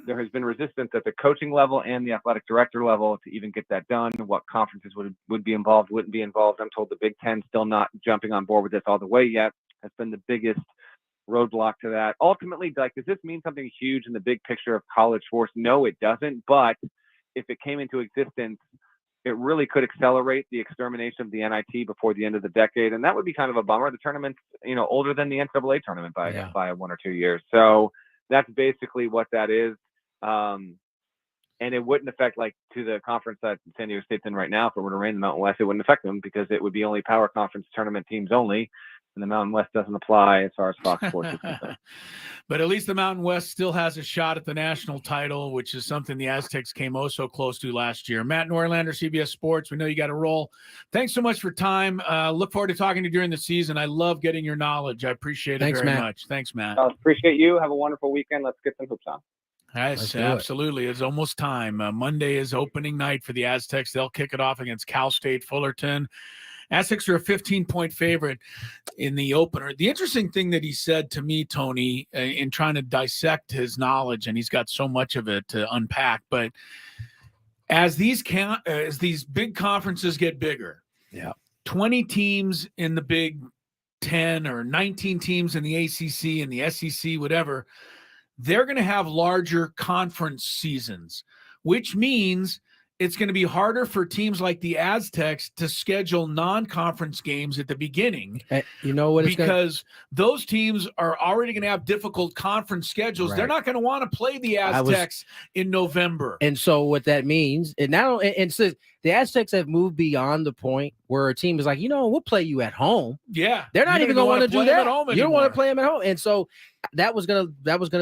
there has been resistance at the coaching level and the athletic director level to even get that done. What conferences would be involved, wouldn't be involved. I'm told the Big Ten still not jumping on board with this all the way yet. Has been the biggest roadblock to that. Ultimately, does this mean something huge in the big picture of college sports? No, it doesn't. But if it came into existence, it really could accelerate the extermination of the NIT before the end of the decade. And that would be kind of a bummer. The tournament's, older than the NCAA tournament by 1 or 2 years. So that's basically what that is. And it wouldn't affect, like, to the conference that San Diego State's in right now. If it were to rain in the Mountain West, it wouldn't affect them because it would be only power conference tournament teams only. And the Mountain West doesn't apply as far as Fox Sports is concerned. But at least the Mountain West still has a shot at the national title, which is something the Aztecs came so close to last year. Matt Norlander, CBS Sports. We know you got to roll. Thanks so much for time. Look forward to talking to you during the season. I love getting your knowledge. I appreciate it very much. Thanks, Matt. Appreciate you. Have a wonderful weekend. Let's get some hoops on. Yes, absolutely. It's almost time. Monday is opening night for the Aztecs. They'll kick it off against Cal State Fullerton. Aztecs are a 15-point favorite in the opener. The interesting thing that he said to me, Tony, in trying to dissect his knowledge, and he's got so much of it to unpack, but as these big conferences get bigger, 20 teams in the Big 10 or 19 teams in the ACC and the SEC, whatever, they're going to have larger conference seasons, which means it's going to be harder for teams like the Aztecs to schedule non-conference games at the beginning. You know what? Because those teams are already going to have difficult conference schedules. Right. They're not going to want to play the Aztecs in November. And so what that means, so the Aztecs have moved beyond the point where a team is like, we'll play you at home. Yeah, they're not even going to want to do that. You don't want to play them at home, and so that was gonna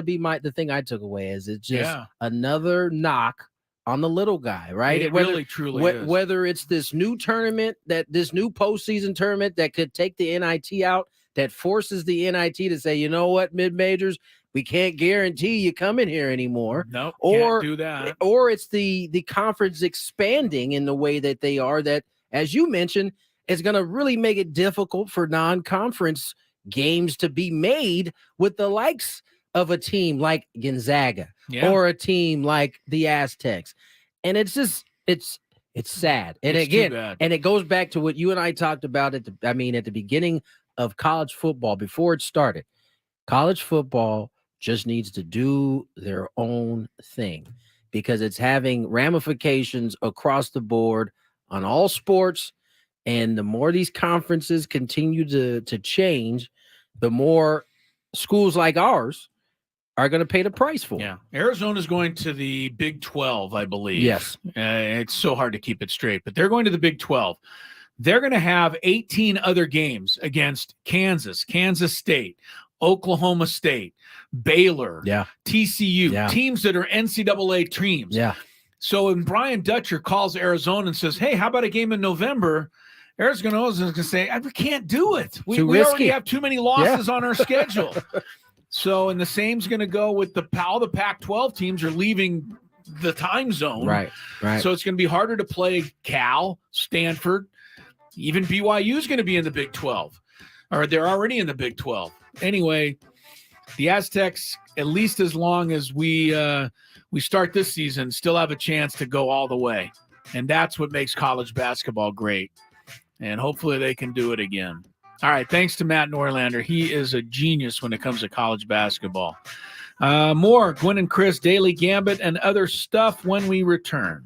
be the thing I took away is it's just another knock on the little guy, right? It really truly is. Whether it's this new tournament, this new postseason tournament that could take the NIT out, that forces the NIT to say, you know what, mid-majors, we can't guarantee you come in here anymore. No, can't do that. Or it's the conference expanding in the way that they are, that, as you mentioned, is going to really make it difficult for non-conference games to be made with the likes of a team like Gonzaga or a team like the Aztecs. And it's just, it's sad. And again, and it goes back to what you and I talked about at the beginning of college football, before it started. College football just needs to do their own thing because it's having ramifications across the board on all sports. And the more these conferences continue to change, the more schools like ours are going to pay the price for. Yeah. Arizona's going to the Big 12, I believe. Yes. It's so hard to keep it straight, but they're going to the Big 12. They're going to have 18 other games against Kansas, Kansas State, Oklahoma State, Baylor, TCU, teams that are NCAA teams. Yeah. So when Brian Dutcher calls Arizona and says, hey, how about a game in November? Arizona is going to say, we can't do it. We already have too many losses on our schedule. So, and the same's going to go with all the Pac-12 teams are leaving the time zone. Right. So it's going to be harder to play Cal, Stanford, even BYU is going to be in the Big 12, or they're already in the Big 12. Anyway, the Aztecs, at least as long as we start this season, still have a chance to go all the way. And that's what makes college basketball great. And hopefully they can do it again. All right, thanks to Matt Norlander. He is a genius when it comes to college basketball. More Gwynn and Chris, Daily Gambit, and other stuff when we return.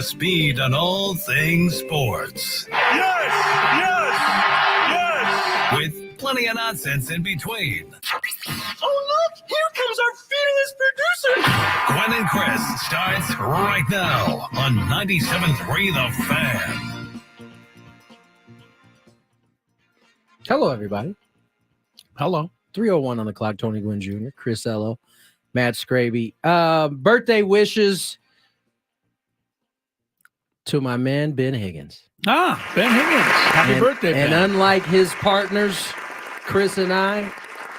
Speed on all things sports. Yes! With plenty of nonsense in between. Oh, look! Here comes our fearless producer! Gwynn and Chris starts right now on 97.3 The Fan. Hello, everybody. Hello. 3:01 on the clock. Tony Gwynn Jr., Chris Ello, Matt Skraby. Birthday wishes to my man, Ben Higgins. Ben Higgins. Happy birthday, Ben. And unlike his partners, Chris and I,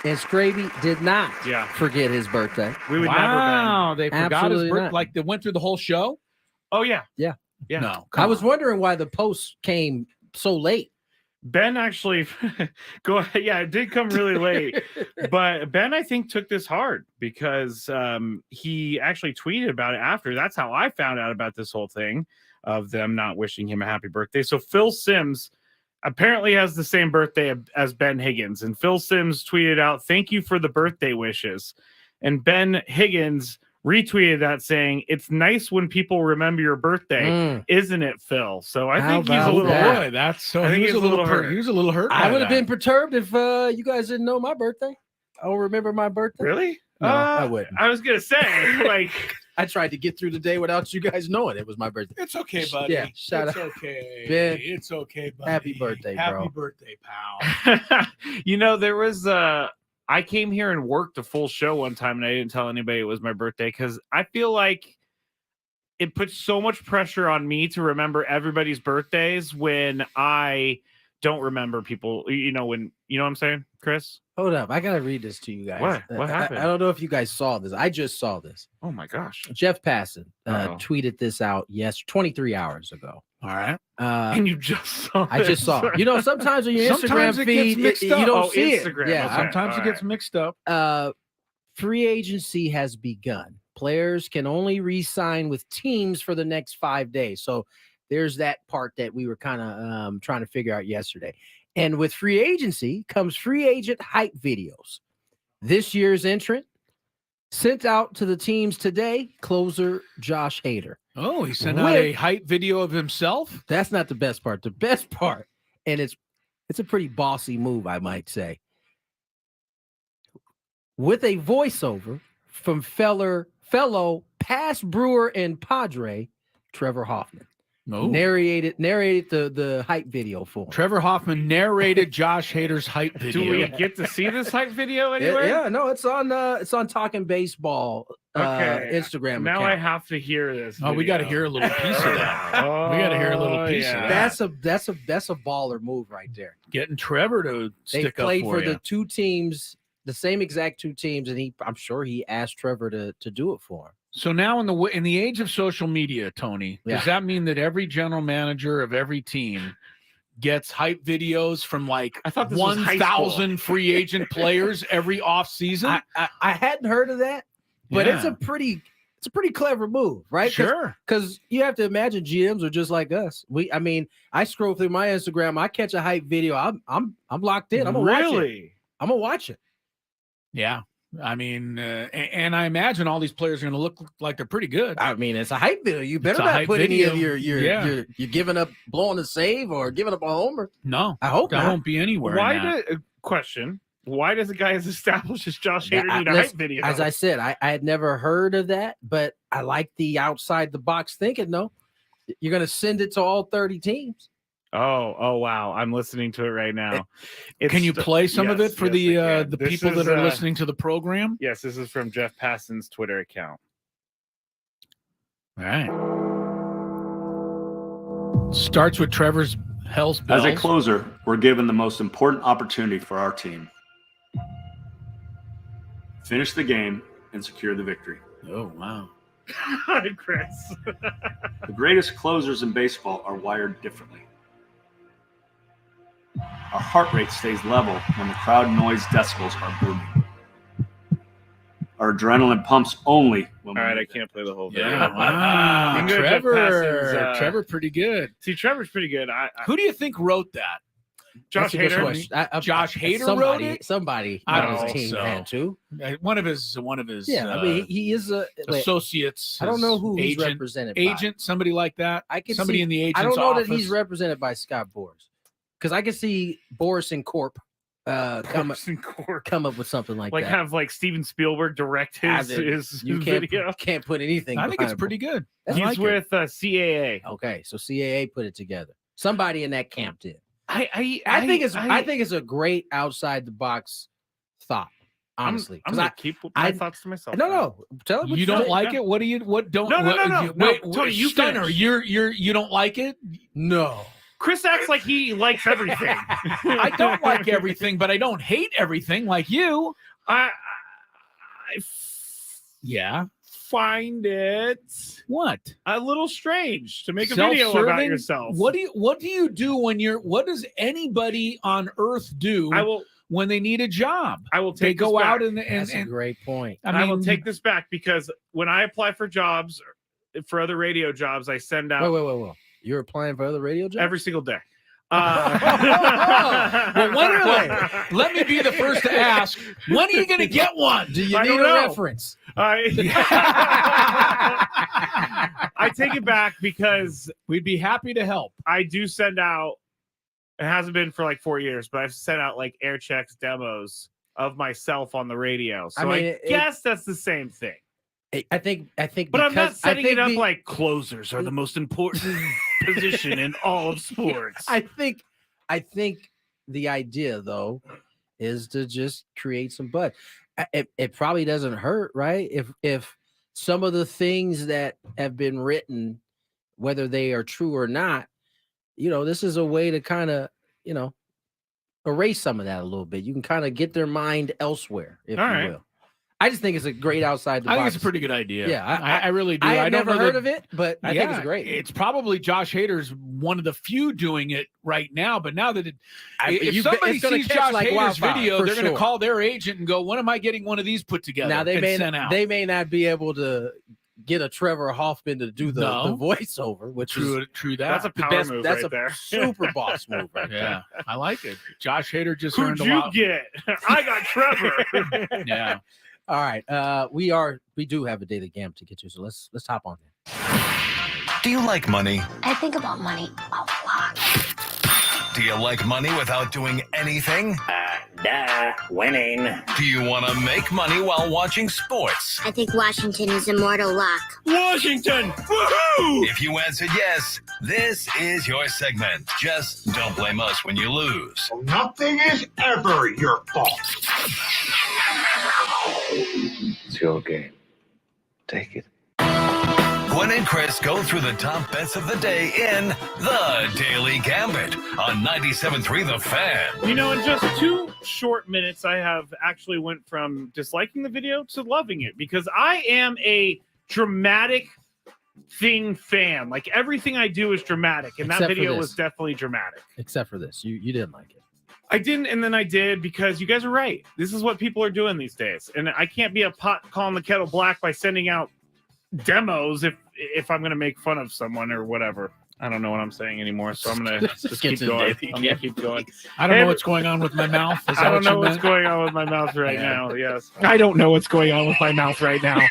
and Skraby did not forget his birthday. We would never, they forgot Absolutely his birthday. not. Like they went through the whole show? Oh, yeah. Yeah. No. I was wondering why the post came so late. Ben actually, it did come really late. But Ben, I think, took this hard because he actually tweeted about it after. That's how I found out about this whole thing of them not wishing him a happy birthday. So Phil Simms apparently has the same birthday as Ben Higgins. And Phil Simms tweeted out, "Thank you for the birthday wishes." And Ben Higgins retweeted that saying, "It's nice when people remember your birthday, isn't it, Phil?" So I think he's a little boy. That's so. I think he's a little hurt. He was a little hurt. I would have been perturbed if you guys didn't know my birthday. I don't remember my birthday. Really? No, I wouldn't. I was gonna say, like, I tried to get through the day without you guys knowing it was my birthday. It's okay, buddy. Yeah, shout it's out. Okay. Ben, it's okay, buddy. Happy birthday, bro. Happy birthday, pal. There was I came here and worked a full show one time and I didn't tell anybody it was my birthday because I feel like it puts so much pressure on me to remember everybody's birthdays when I don't remember people, when you know what I'm saying, Chris? Hold up. I got to read this to you guys. What happened? I don't know if you guys saw this. I just saw this. Oh my gosh. Jeff Passan tweeted this out 23 hours ago. All right. And you just saw I just saw it. Sometimes on your Instagram feed, you don't see Instagram. it. Yeah. Okay. Sometimes it gets mixed up. Free agency has begun. Players can only re-sign with teams for the next 5 days. So there's that part that we were kind of trying to figure out yesterday. And with free agency comes free agent hype videos. This year's entrant sent out to the teams today, closer Josh Hader. Oh, he sent out a hype video of himself? That's not the best part. The best part, and it's a pretty bossy move, I might say. With a voiceover from fellow past Brewer and Padre, Trevor Hoffman. No. Narrated the hype video for him. Trevor Hoffman narrated Josh Hader's hype video. Do we get to see this hype video anywhere? Yeah, no, it's on Talking Baseball Instagram Now account. I have to hear this. Oh, we got to hear a little piece of that. We got to hear a little piece of that. That's a baller move right there. Getting Trevor to They stick up played for you. the two teams, the same exact two teams, and I'm sure he asked Trevor to do it for him. So now in the age of social media, Tony, does that mean that every general manager of every team gets hype videos from like 1,000 free agent players every offseason? I hadn't heard of that, but it's a pretty clever move, right? Sure. Because you have to imagine GMs are just like us. I scroll through my Instagram, I catch a hype video, I'm locked in. I'm gonna watch it. I'm gonna watch it. Yeah. And I imagine all these players are going to look like they're pretty good. It's a hype video. You better not put any of you're giving up blowing a save or giving up a homer. No, I hope that not. won't be anywhere. Question: why does a guy as established as Josh Hader need a hype video? As I said, I had never heard of that, but I like the outside the box thinking. No, you're going to send it to all 30 teams. Oh wow! I'm listening to it right now. Can you play some of it for the people that are listening to the program? Yes, this is from Jeff Passan's Twitter account. All right. Starts with Trevor's Hell's Bells. As a closer, we're given the most important opportunity for our team. Finish the game and secure the victory. Oh, wow. God, Chris. The greatest closers in baseball are wired differently. Our heart rate stays level when the crowd noise decibels are booming. Our adrenaline pumps only when All right, I can't play the whole video. Yeah, wow. Trevor pretty good. See, Trevor's pretty good. Who do you think wrote that? Josh Hader. Josh Hader wrote it. Somebody on his team had to. One of his. Yeah, I mean, he is a associates. I don't know who he's agent, represented. Agent, somebody like that. I can somebody see, in the agent's I don't know office. that he's represented by Scott Boras, because I can see Boris and Corp come up with something like that. Have like Steven Spielberg direct his video. Can't put anything. I think it's pretty good. He's with CAA. Okay, so CAA put it together. Somebody in that camp did. I think it's a great outside the box thought. Honestly, I'm gonna keep my thoughts to myself. No. Tell me you don't like it. What do you? What don't? No. Wait, Tony, you Stunner. You don't like it? No. Chris acts like he likes everything. I don't like everything, but I don't hate everything like you. Yeah. Find it a little strange to make a video about yourself. What do you do when what does anybody on earth do when they need a job? I will take they go back. out and that's a great point. I will take this back, because when I apply for jobs, for other radio jobs, I send out wait. You're applying for other radio jobs every single day. Well, let me be the first to ask. When are you going to get one? Do you need a reference? I take it back, because we'd be happy to help. I do send out. It hasn't been for like 4 years, but I've sent out like air checks demos of myself on the radio. So I guess that's the same thing. I think, but I'm not setting it up like closers are the most important position in all of sports. I think the idea, though, is to just create some buzz. It probably doesn't hurt, right? If some of the things that have been written, whether they are true or not, this is a way to kind of, erase some of that a little bit. You can kind of get their mind elsewhere, if you will. I just think it's a great outside the box. I think it's a pretty good idea. Yeah, I really do. I never heard of it, but I think it's great. It's probably Josh Hader's one of the few doing it right now. But now that if somebody sees Josh Hader's video, they're going to call their agent and go, "When am I getting one of these put together?" Now they may not be able to get a Trevor Hoffman to do the voiceover, which true. That's a power move. That's a super boss move. Right there. I like it. Josh Hader just earned a lot. Who'd you get? I got Trevor. Yeah. All right, we do have a daily Gambit to get to, so let's hop on there. Do you like money? I think about money a lot. Do you like money without doing anything? Winning. Do you want to make money while watching sports? I think Washington is immortal luck. Washington! Woohoo! If you answered yes, this is your segment. Just don't blame us when you lose. Nothing is ever your fault. It's your game. Take it. Gwynn and Chris go through the top bets of the day in the Daily Gambit on 97.3 The Fan. In just 2 short minutes, I have actually went from disliking the video to loving it, because I am a dramatic thing fan. Like, everything I do is dramatic, and that video was definitely dramatic. Except for this. You didn't like it. I didn't, and then I did, because you guys are right. This is what people are doing these days. And I can't be a pot calling the kettle black by sending out demos if I'm going to make fun of someone or whatever. I don't know what I'm saying anymore, so I'm going to just keep going. I'm going to keep going. I don't know what's going on with my mouth. I don't know what's going on with my mouth right now. Yes. I don't know what's going on with my mouth right now.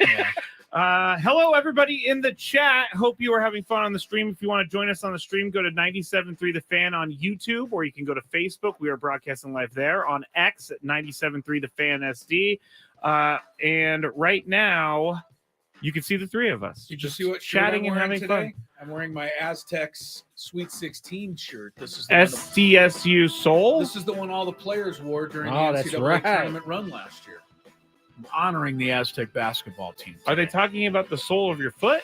Hello, everybody in the chat. Hope you are having fun on the stream. If you want to join us on the stream, go to 97.3 The Fan on YouTube, or you can go to Facebook. We are broadcasting live there. On X at 97.3 The Fan SD. And right now, you can see the three of us. You just see what chatting and having fun. I'm wearing my Aztecs Sweet 16 shirt. This is SDSU Soul. This is the one all the players wore during the NCAA tournament run last year. I'm honoring the Aztec basketball team today. Are they talking about the sole of your foot?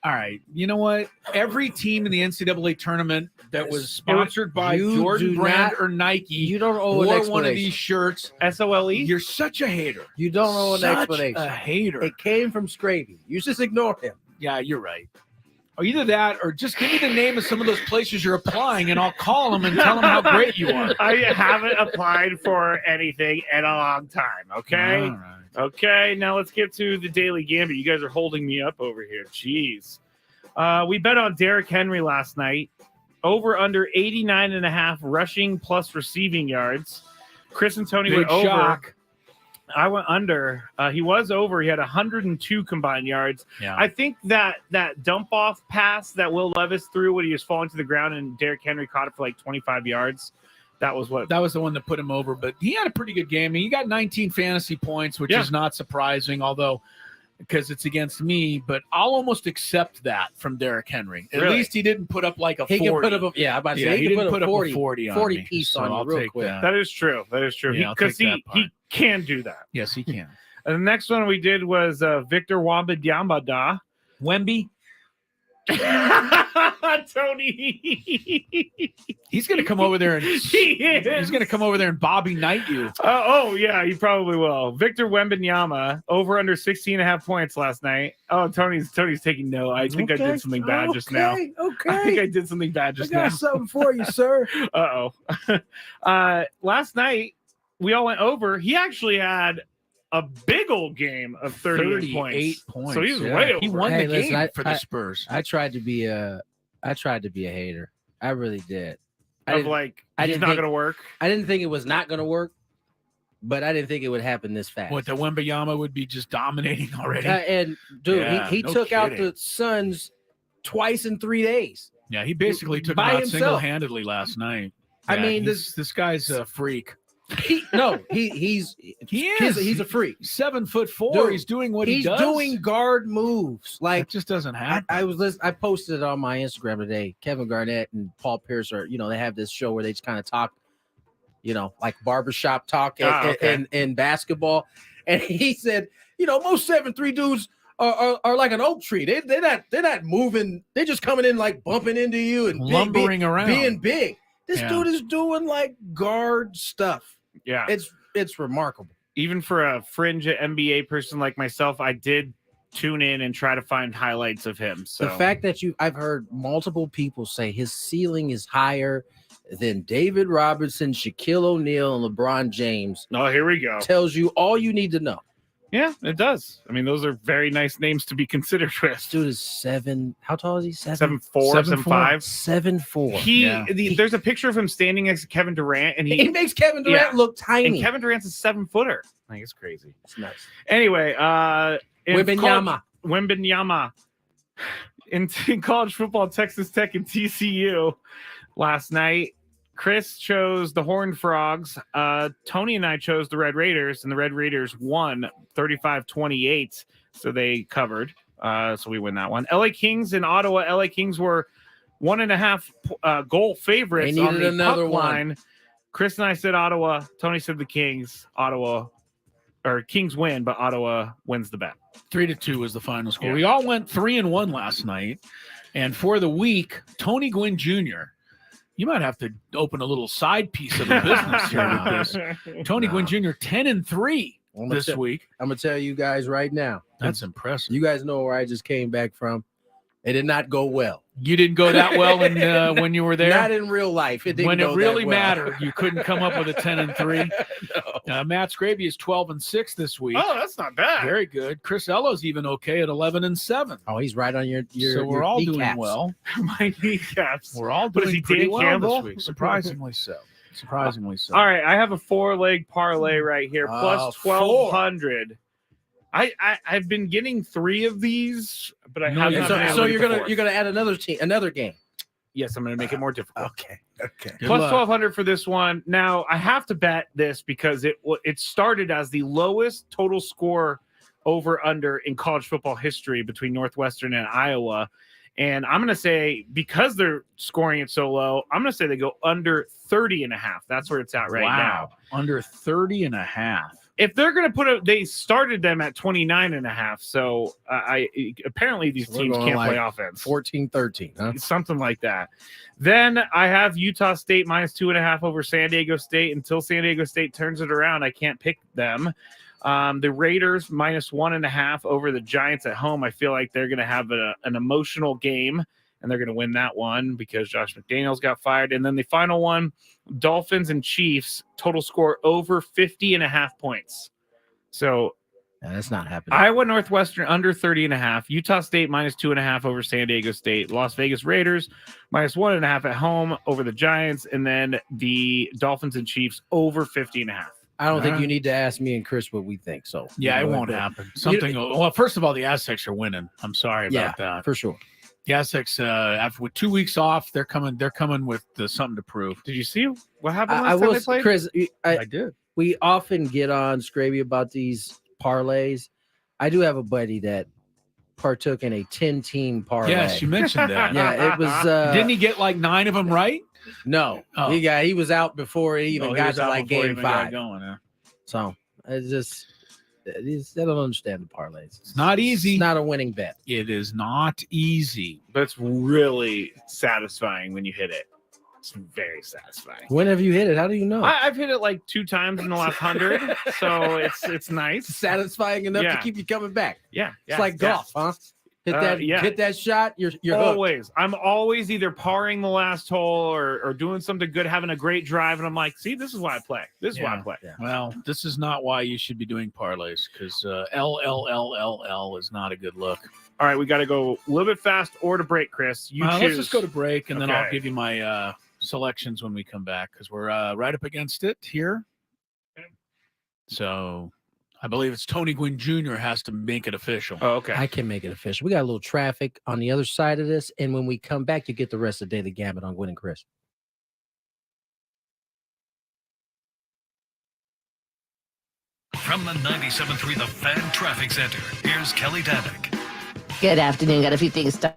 All right. You know what? Every team in the NCAA tournament that was sponsored by Jordan Brand or Nike, you don't owe wore one of these shirts. SOLE? You're such a hater. You don't owe an explanation. A hater. It came from Skraby. You just ignore him. Yeah, you're right. Or either that, or just give me the name of some of those places you're applying, and I'll call them and tell them how great you are. I haven't applied for anything in a long time. Okay. All right. Okay, now let's get to the Daily Gambit. You guys are holding me up over here. Jeez. We bet on Derrick Henry last night. over under 89.5 rushing plus receiving yards. Chris and Tony went over. Shock. I went under. He was over. He had 102 combined yards. Yeah. I think that dump off pass that Will Levis threw when he was falling to the ground and Derrick Henry caught it for like 25 yards. That was the one that put him over. But he had a pretty good game. I mean, he got 19 fantasy points, which is not surprising, although because it's against me. But I'll almost accept that from Derrick Henry. At least he didn't put up like a 40. He can put up he didn't put up a 40 piece on you real quick. That is true. Because he can do that. Yes, he can. And the next one we did was Victor Wembanyama. Wemby. Tony. He's going to come over there and he's going to come over there and Bobby Knight you. Yeah, he probably will. Victor Wembanyama over under 16.5 points last night. Oh, Tony's taking no. I think I did something bad just now. Okay. I think I did something bad just now. I got something for you, sir. Last night we all went over. He actually had a big old game of 38 points. So he was way over. He won the game for the Spurs. I tried to be a hater. I really did. It's not going to work. I didn't think it was not going to work, but I didn't think it would happen this fast. What, the Wembanyama would be just dominating already? And dude, he took out the Suns twice in 3 days. Yeah, he basically took them out single-handedly last night. I mean, this guy's a freak. He's a freak. 7'4". Dude, he's doing what he does. He's doing guard moves. Like, it just doesn't happen. I posted it on my Instagram today. Kevin Garnett and Paul Pierce are, they have this show where they just kind of talk, like barbershop talk in basketball. And he said, most 7'3" dudes are like an oak tree. They're not moving. They're just coming in like bumping into you and lumbering around, being big. This dude is doing like guard stuff. Yeah, it's remarkable. Even for a fringe NBA person like myself, I did tune in and try to find highlights of him. So the fact that I've heard multiple people say his ceiling is higher than David Robinson, Shaquille O'Neal, and LeBron James. Oh, here we go. Tells you all you need to know. Yeah, it does. I mean, those are very nice names to be considered with. This dude is 7. How tall is he? 7'4", 7'5". 7'4". There's a picture of him standing next to Kevin Durant, and he makes Kevin Durant look tiny. And Kevin Durant's a 7-footer. Like, it's crazy. It's nice. Anyway, Wembanyama. In college football, Texas Tech and TCU last night. Chris chose the Horned Frogs. Tony and I chose the Red Raiders, and the Red Raiders won 35-28, so they covered. So we win that one. LA Kings and Ottawa. LA Kings were 1.5 goal favorites on the another line. Chris and I said Ottawa. Tony said the Kings. Kings win, but Ottawa wins the bet. 3-2 was the final score. Yeah. We all went 3-1 last night, and for the week, Tony Gwynn Jr. You might have to open a little side piece of the business here with this. Tony Gwynn Jr. 10-3 this week. I'm gonna tell you guys right now. That's impressive. You guys know where I just came back from. It did not go well. You didn't go that well when you were there? Not in real life. It didn't when go it really that well. mattered, you couldn't come up with a 10-3. No. Matt Skraby is 12-6 this week. Oh, that's not bad. Very good. Chris Ello's even okay at 11-7. Oh, he's right on your so we're all kneecaps. doing well. My kneecaps. We're all But is doing he pretty Dan well Campbell? this week. Surprisingly so. All right, I have a 4-leg parlay right here, plus 1,200. I've been getting 3 of these, but I haven't. So you're gonna add another game. Yes, I'm gonna make it more difficult. Okay. Plus 1,200 for this one. Now I have to bet this because it started as the lowest total score over under in college football history between Northwestern and Iowa. And I'm going to say, because they're scoring it so low, I'm going to say they go under 30.5. That's where it's at right now. Under 30.5. If they're going to they started them at 29.5. So apparently these teams can't play offense. 14-13, huh? Something like that. Then I have Utah State minus 2.5 over San Diego State. Until San Diego State turns it around, I can't pick them. The Raiders minus 1.5 over the Giants at home. I feel like they're going to have an emotional game, and they're going to win that one because Josh McDaniels got fired. And then the final one, Dolphins and Chiefs, total score over 50.5 points. So That's not happening. Iowa Northwestern under 30.5. Utah State -2.5 over San Diego State. Las Vegas Raiders -1.5 at home over the Giants, and then the Dolphins and Chiefs over 50.5. I don't think you need to ask me and Chris what we think. So yeah, it won't happen. Something. Well, first of all, the Aztecs are winning. I'm sorry about that. For sure. The Aztecs, after with 2 weeks off, they're coming. They're coming with something to prove. Did you see what happened I last time will, they played? Chris. I did. We often get on Skraby about these parlays. I do have a buddy that partook in a 10-team parlay. Yes, you mentioned that. Yeah, it was. Didn't he get like 9 of them right? No, he was out before it even got to like game 5. So it's I don't understand the parlays. It's not easy. It's not a winning bet. It is not easy, but it's really satisfying when you hit it. It's very satisfying. When have you hit it? How do you know? I've hit it like 2 times in the last 100, so it's nice, satisfying enough to keep you coming back. Yeah, it's like golf, huh? Hit that shot. You're always. hooked. I'm always either parring the last hole or doing something good, having a great drive, and I'm like, see, this is why I play. This is why I play. Yeah. Well, this is not why you should be doing parlays because LLLLL is not a good look. All right, we got to go a little bit fast or to break, Chris. You choose. Let's just go to break, and then I'll Okay. give you my selections when we come back because we're right up against it here. So I believe it's Tony Gwynn Jr. has to make it official. Oh, okay. I can make it official. We got a little traffic on the other side of this, and when we come back, you get the rest of Daily Gambit on Gwynn and Chris. From the 97.3 The Fan Traffic Center, here's Kelly Danick. Good afternoon. Got a few things to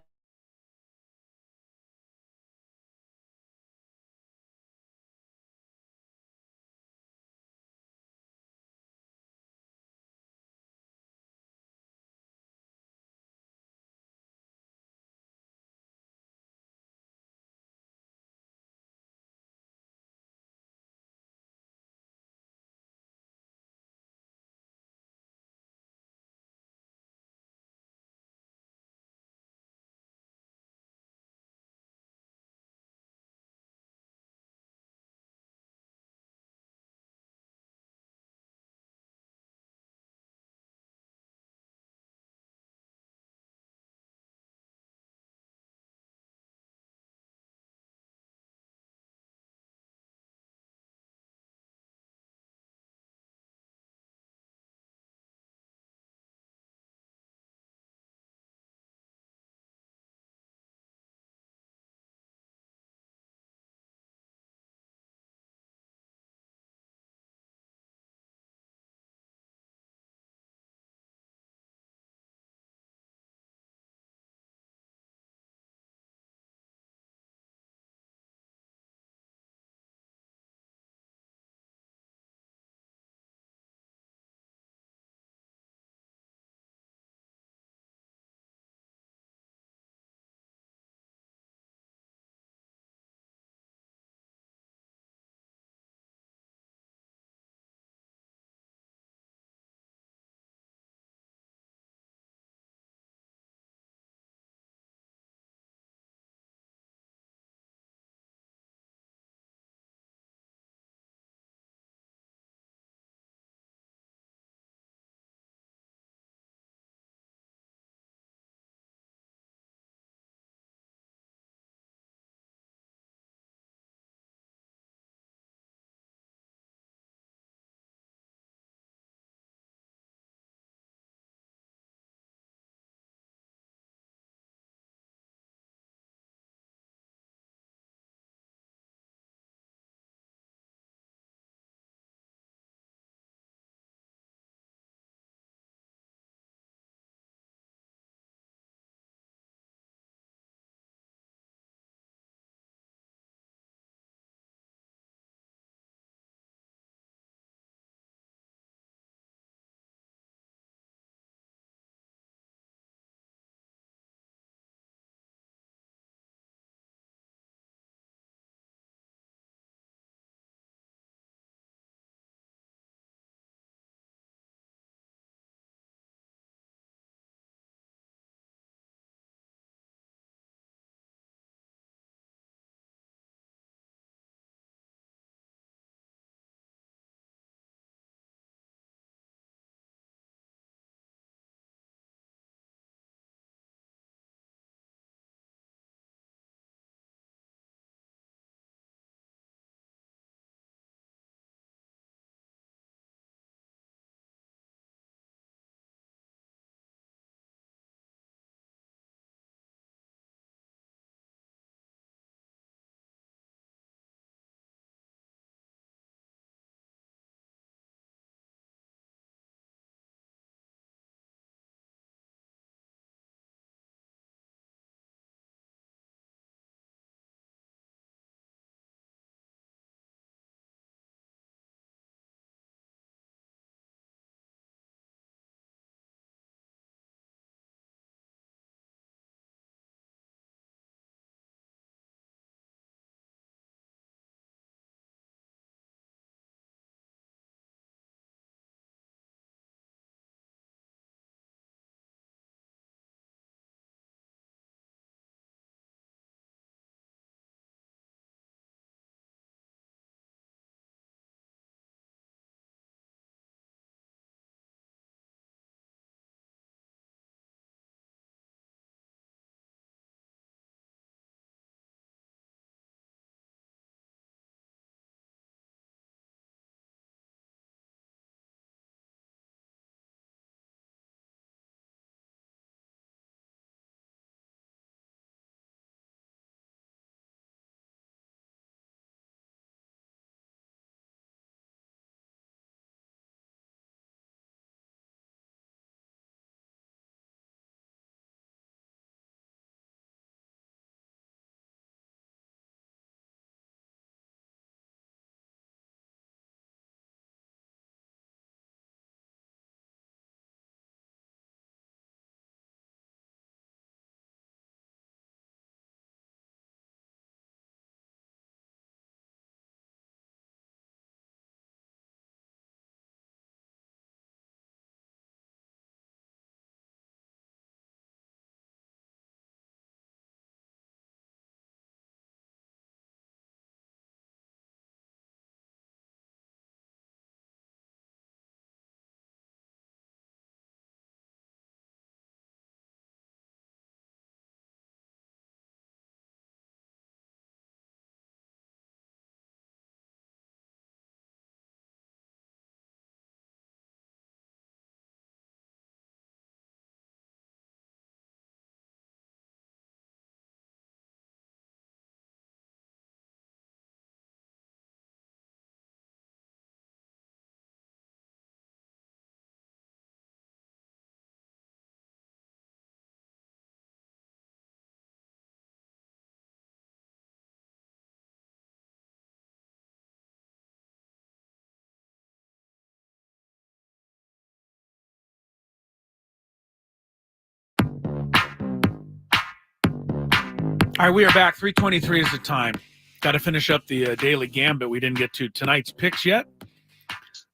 All right, we are back. 3:23 is the time. Got to finish up the Daily Gambit. We didn't get to tonight's picks yet.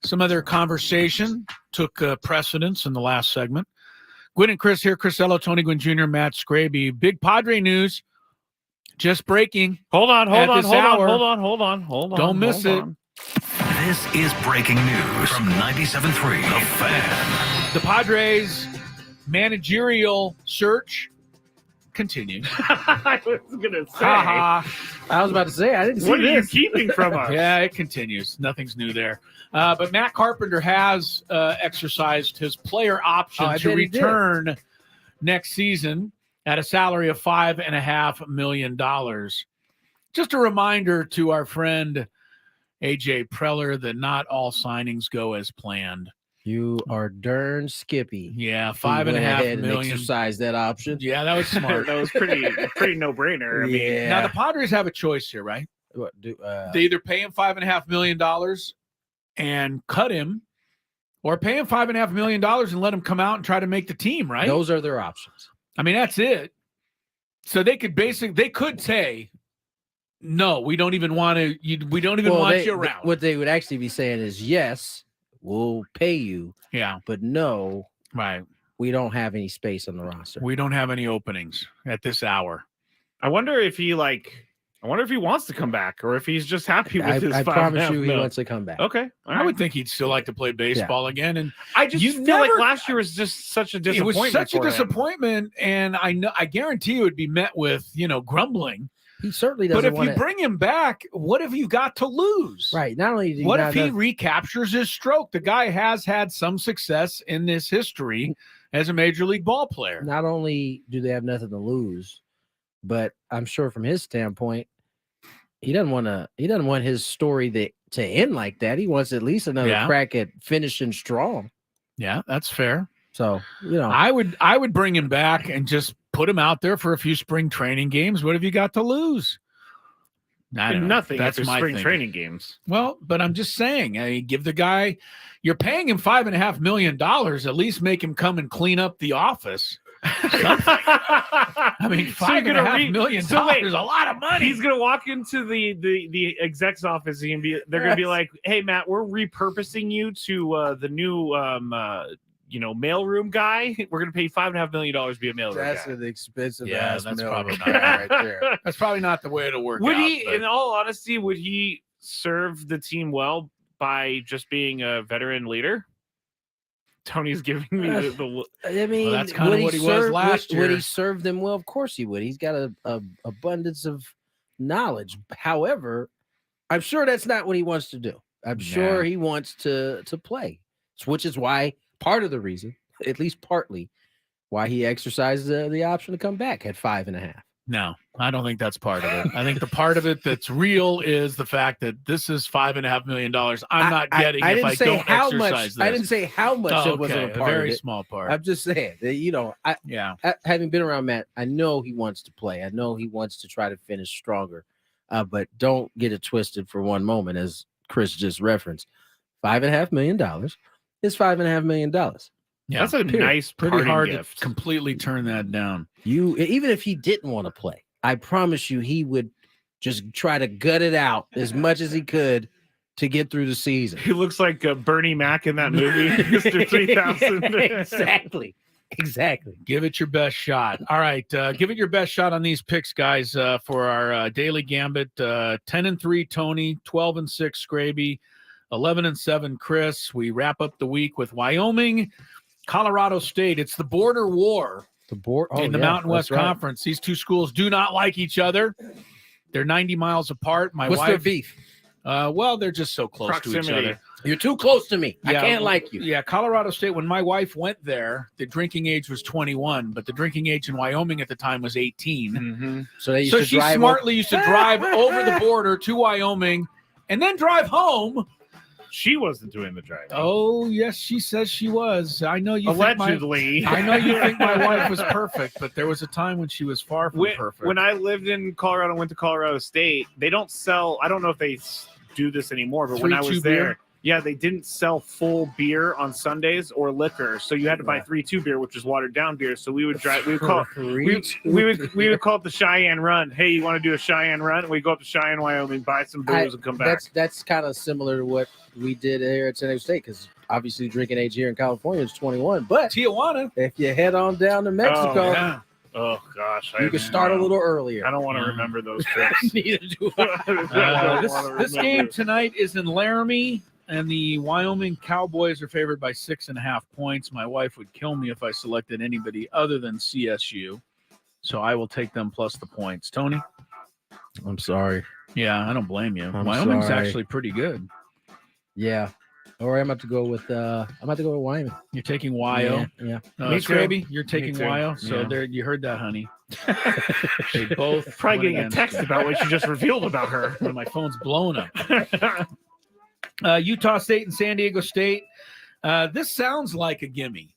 Some other conversation took precedence in the last segment. Gwynn and Chris here. Chris Ello, Tony Gwynn Jr., Matt Skraby. Big Padre news. Just breaking. Hold on. Don't miss it. This is breaking news from 97.3 The Fan. The Padres managerial search continues. I was going to say. I was about to say, I didn't see What are you this. keeping from us? Yeah, it continues. Nothing's new there. But Matt Carpenter has exercised his player option to return next season at a salary of $5.5 million. Just a reminder to our friend AJ Preller that not all signings go as planned. You are darn skippy. Yeah, $5.5 million. Exercise that option. Yeah, that was smart. That was pretty no-brainer. I mean, Now the Padres have a choice here, right? What They either pay him $5.5 million and cut him, or pay him $5.5 million and let him come out and try to make the team, right? Those are their options. I mean, that's it. So they could say, no, we don't even want to. We don't even want you around. What they would actually be saying is, yes, we'll pay you. Yeah, but no, right. We don't have any space on the roster. We don't have any openings at this hour. I wonder if he wants to come back, or if he's just happy with his. I promise you, he wants to come back. Okay, I would think he'd still like to play baseball again. And I just feel like last year was just such a disappointment. It was such a disappointment, and I guarantee you, it would be met with grumbling. He certainly doesn't. But if you bring him back, what have you got to lose? Right. Not only do you what if he recaptures his stroke? The guy has had some success in this history as a major league ball player. Not only do they have nothing to lose, but I'm sure from his standpoint, he doesn't want his story to end like that. He wants at least another crack at finishing strong. Yeah, that's fair. So, I would bring him back and just put him out there for a few spring training games. What have you got to lose? Nothing. That's after my spring thinking. training games. Well, but I'm just saying, give the guy, you're paying him $5.5 million. At least make him come and clean up the office. I mean, $5.5 million is a lot of money. He's gonna walk into the exec's office and they're gonna be like, "Hey, Matt, we're repurposing you to the new mailroom guy. We're gonna pay you $5.5 million to be a mailroom That's guy." an expensive. That's probably mailroom not right there. That's probably not the way it'll work. Would out, he, but- in all honesty, would he serve the team well by just being a veteran leader? Tony's giving me the I mean, that's kind of what he was last year. Would he serve them well? Of course he would. He's got a abundance of knowledge. However, I'm sure that's not what he wants to do. I'm sure he wants to play, which is why part of the reason, at least partly, why he exercised the option to come back at 5.5. No, I don't think that's part of it. I think the part of it that's real is the fact that this is $5.5 million. I'm not getting I if didn't I say don't how exercise much. this. I didn't say how much it was a part very of it. small part. I'm just saying that, having been around Matt, I know he wants to play. I know he wants to try to finish stronger. But don't get it twisted for one moment, as Chris just referenced. $5.5 million is $5.5 million. Yeah, that's a nice, pretty hard gift. to completely turn that down. Even if he didn't want to play, I promise you, he would just try to gut it out as much as he could to get through the season. He looks like Bernie Mac in that movie, Mr. 3000. Exactly. Give it your best shot. All right, give it your best shot on these picks, guys, for our daily gambit. 10-3 Tony, 12-6 Skraby, 11-7 Chris. We wrap up the week with Wyoming, Colorado State. It's the border war. In the Mountain West Conference. These two schools do not like each other. They're 90 miles apart. What's their beef? Well, they're just so close Proximity. to each other. You're too close to me. I can't like you. Yeah, Colorado State, when my wife went there, the drinking age was 21, but the drinking age in Wyoming at the time was 18. Mm-hmm. So she smartly used to drive over the border to Wyoming and then drive home. She wasn't doing the driving. Oh, yes, she says she was. I know you allegedly. I know you think my wife was perfect, but there was a time when she was far from perfect. When I lived in Colorado and went to Colorado State, they don't sell. I don't know if they do this anymore, but when I was there, Yeah, they didn't sell full beer on Sundays or liquor, so you had to buy 3-2 beer, which was watered down beer. So we would drive. We would call it the Cheyenne Run. Hey, you want to do a Cheyenne Run? We go up to Cheyenne, Wyoming, buy some booze, and come back. That's kind of similar to what we did here at San Diego State, because obviously drinking age here in California is 21. But Tijuana, if you head on down to Mexico, oh gosh, you can start a little earlier. I don't want to remember those trips. Neither do I. This game tonight is in Laramie. And the Wyoming Cowboys are favored by 6.5 points. My wife would kill me if I selected anybody other than CSU. So I will take them plus the points. Tony? I'm sorry. Yeah, I don't blame you. I'm Wyoming's sorry. actually pretty good. Yeah. All right, I'm about to go with Wyoming. You're taking Wyo. Yeah. Skraby, you're taking too. Wyo. So there, you heard that, honey. They both Probably went getting a against text her. about what you just revealed about her. My phone's blown up. Utah State and San Diego State. This sounds like a gimme,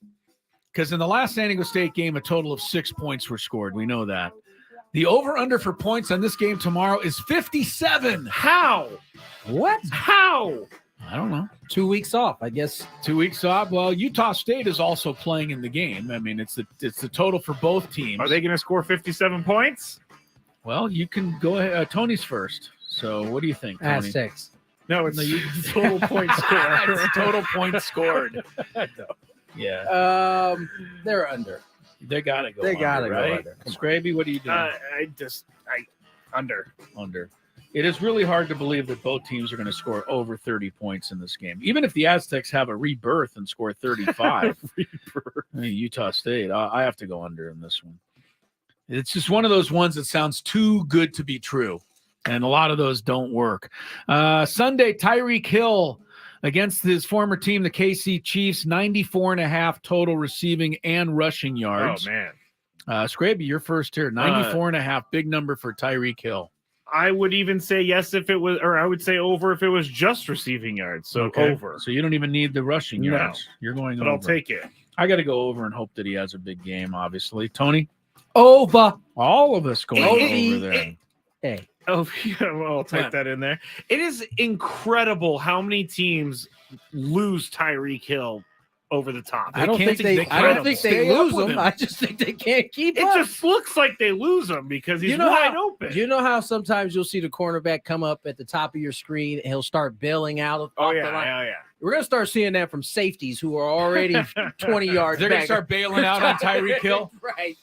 because in the last San Diego State game, a total of 6 points were scored. We know that. The over-under for points on this game tomorrow is 57. How? What? How? I don't know. 2 weeks off, I guess. 2 weeks off. Well, Utah State is also playing in the game. I mean, it's the total for both teams. Are they going to score 57 points? Well, you can go ahead. Tony's first. So what do you think, Tony? Aztecs. No, it's total points scored. It's total points scored. Yeah. They're under. They gotta go. They gotta under, go right? under. Skraby, what are you doing? Under. It is really hard to believe that both teams are going to score over 30 points in this game. Even if the Aztecs have a rebirth and score 35. I mean, Utah State, I have to go under in this one. It's just one of those ones that sounds too good to be true. And a lot of those don't work. Sunday, Tyreek Hill against his former team, the KC Chiefs, 94.5 total receiving and rushing yards. Oh, man. Skraby, you're first here. 94.5, big number for Tyreek Hill. I would even say yes if it was, or I would say over if it was just receiving yards. So over. So you don't even need the rushing No. yards. You're going But over. I'll take it. I got to go over and hope that he has a big game, obviously. Tony? Over. All of us going over there. Hey. Oh, yeah, well, I'll type that in there. It is incredible how many teams lose Tyreek Hill over the top. I don't think they lose him. I just think they can't keep it up. just looks like they lose him because he's wide open. You know how sometimes you'll see the cornerback come up at the top of your screen and he'll start bailing out off the line? Yeah. We're going to start seeing that from safeties who are already 20 yards They're back. going to start bailing out on Tyreek Hill? Right.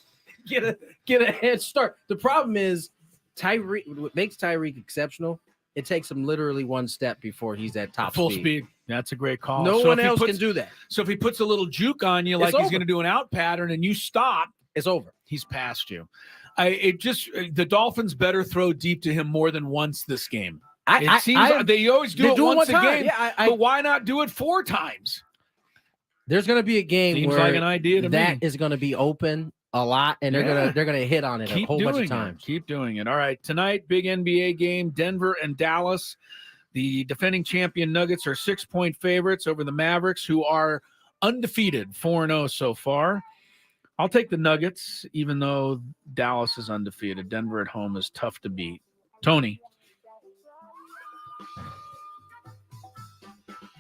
Get a head start. The problem is Tyreek, what makes Tyreek exceptional, it takes him literally one step before he's at top Full speed. That's a great call. No one else can do that. So if he puts a little juke on you, like he's going to do an out pattern, and you stop, it's over. He's past you. The Dolphins better throw deep to him more than once this game. It seems they always do it once a game. Yeah, but why not do it 4 times? There's going to be a game Seems where like an idea to that me. is going to be open a lot, and they're gonna hit on it a whole bunch of times. Keep doing it. All right, tonight, big NBA game, Denver and Dallas. The defending champion Nuggets are 6-point favorites over the Mavericks, who are undefeated, 4-0 so far. I'll take the Nuggets, even though Dallas is undefeated. Denver at home is tough to beat. Tony.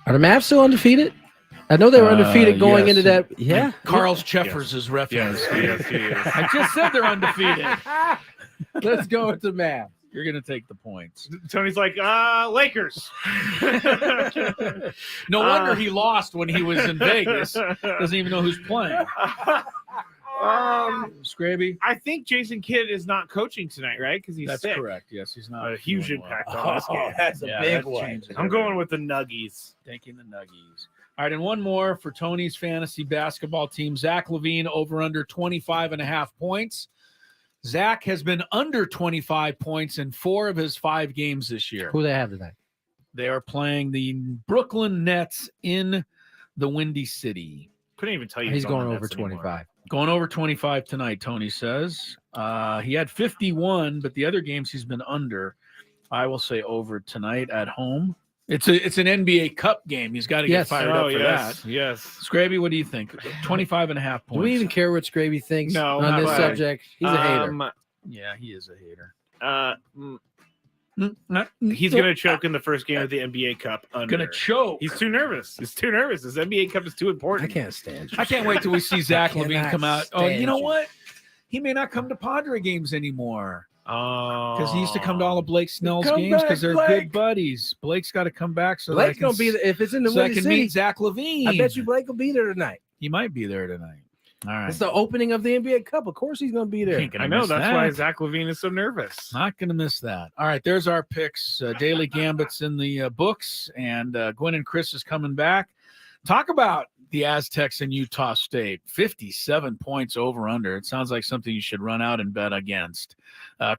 Are the Mavs still undefeated? I know they were undefeated going into that. Yeah. Carl's Cheffers is reference. Yes, he is. I just said they're undefeated. Let's go with the Mavs. You're going to take the points. Tony's like, Lakers. No wonder he lost when he was in Vegas. Doesn't even know who's playing. Skraby? I think Jason Kidd is not coaching tonight, right? Because he's sick. That's correct. Yes, he's not. A huge impact on this game. That's a big one. I'm going with the Nuggies. Taking the Nuggies. All right, and one more for Tony's fantasy basketball team. Zach LaVine over under 25.5 points. Zach has been under 25 points in 4 of his 5 games this year. Who they have tonight? They are playing the Brooklyn Nets in the Windy City. Couldn't even tell you. He's going over 25. Going over 25 tonight, Tony says. He had 51, but the other games he's been under. I will say over tonight at home. It's an NBA Cup game. He's got to get fired up for that. Yes. Skraby, what do you think? 25.5 points. Do we even care what Skraby thinks on not this quite. subject? He's a hater. Yeah, he is a hater. He's going to choke in the first game of the NBA Cup. Going to choke. He's too nervous. He's too nervous. This NBA Cup is too important. I can't stand you. I can't wait till we see Zach Levine come out. Oh, you know you. what? He may not come to Padre games anymore. Oh, because he used to come to all of Blake Snell's games because they're good buddies. Blake's got to come back so Blake's gonna be there if it's in the so I Windy can City. meet Zach Levine. I bet you Blake will be there tonight. He might be there tonight. All right, it's the opening of the NBA Cup. Of course, he's gonna be there. I know that's why Zach Levine is so nervous. Not gonna miss that. All right, there's our picks. Daily Gambit's in the books, and Gwynn and Chris is coming back. Talk about the Aztecs in Utah State, 57 points over under. It sounds like something you should run out and bet against.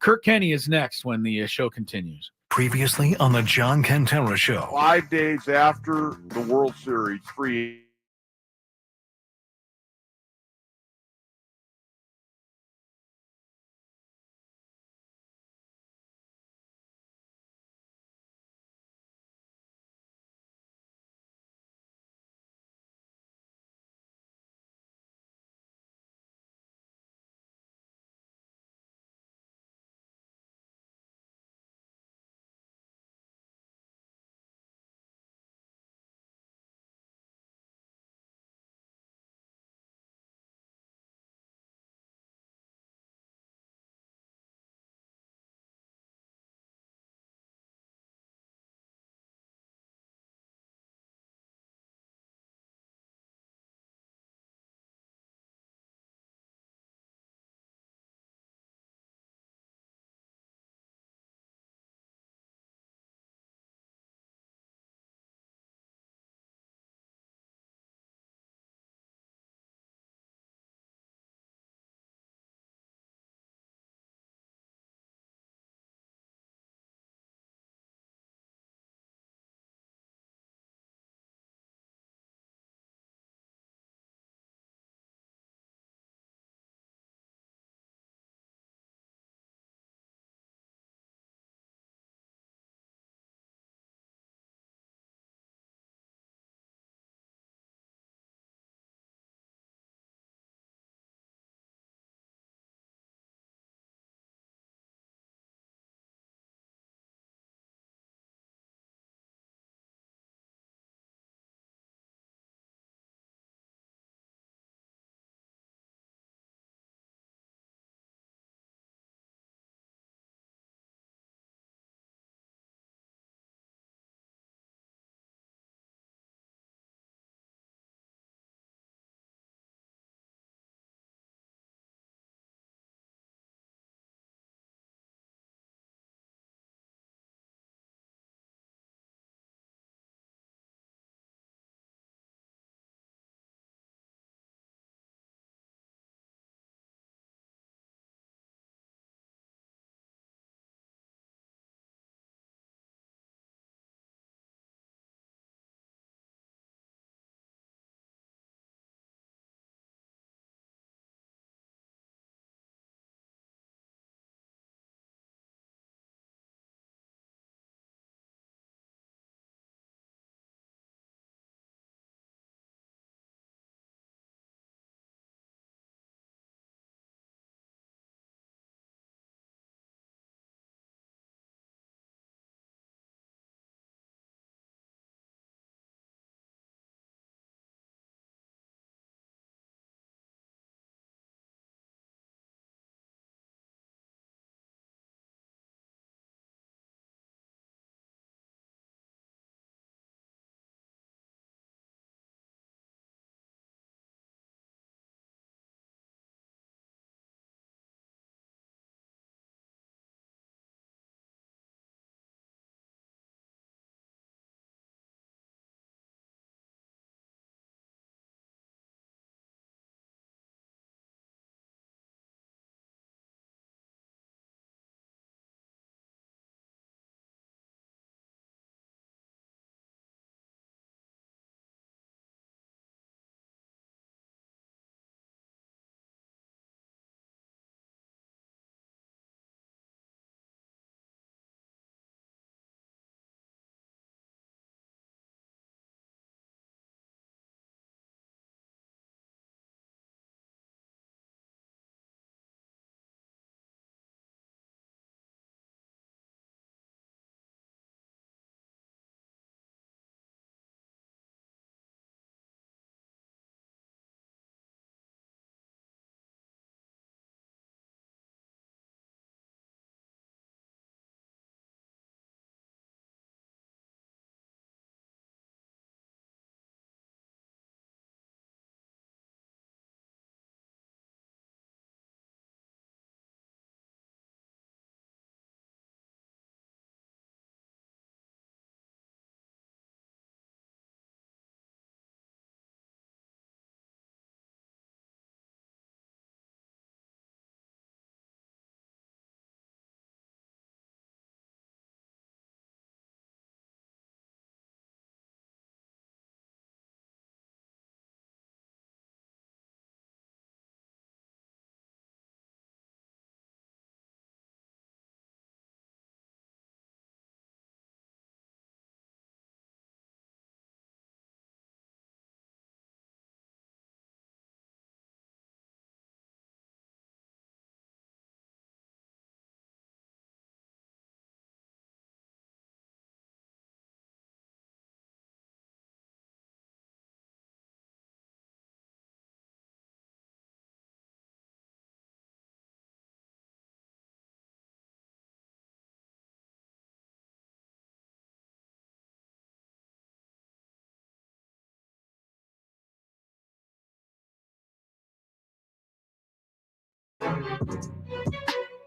Kirk Kenney is next when the show continues. Previously on the John Cantella Show. 5 days after the World Series, free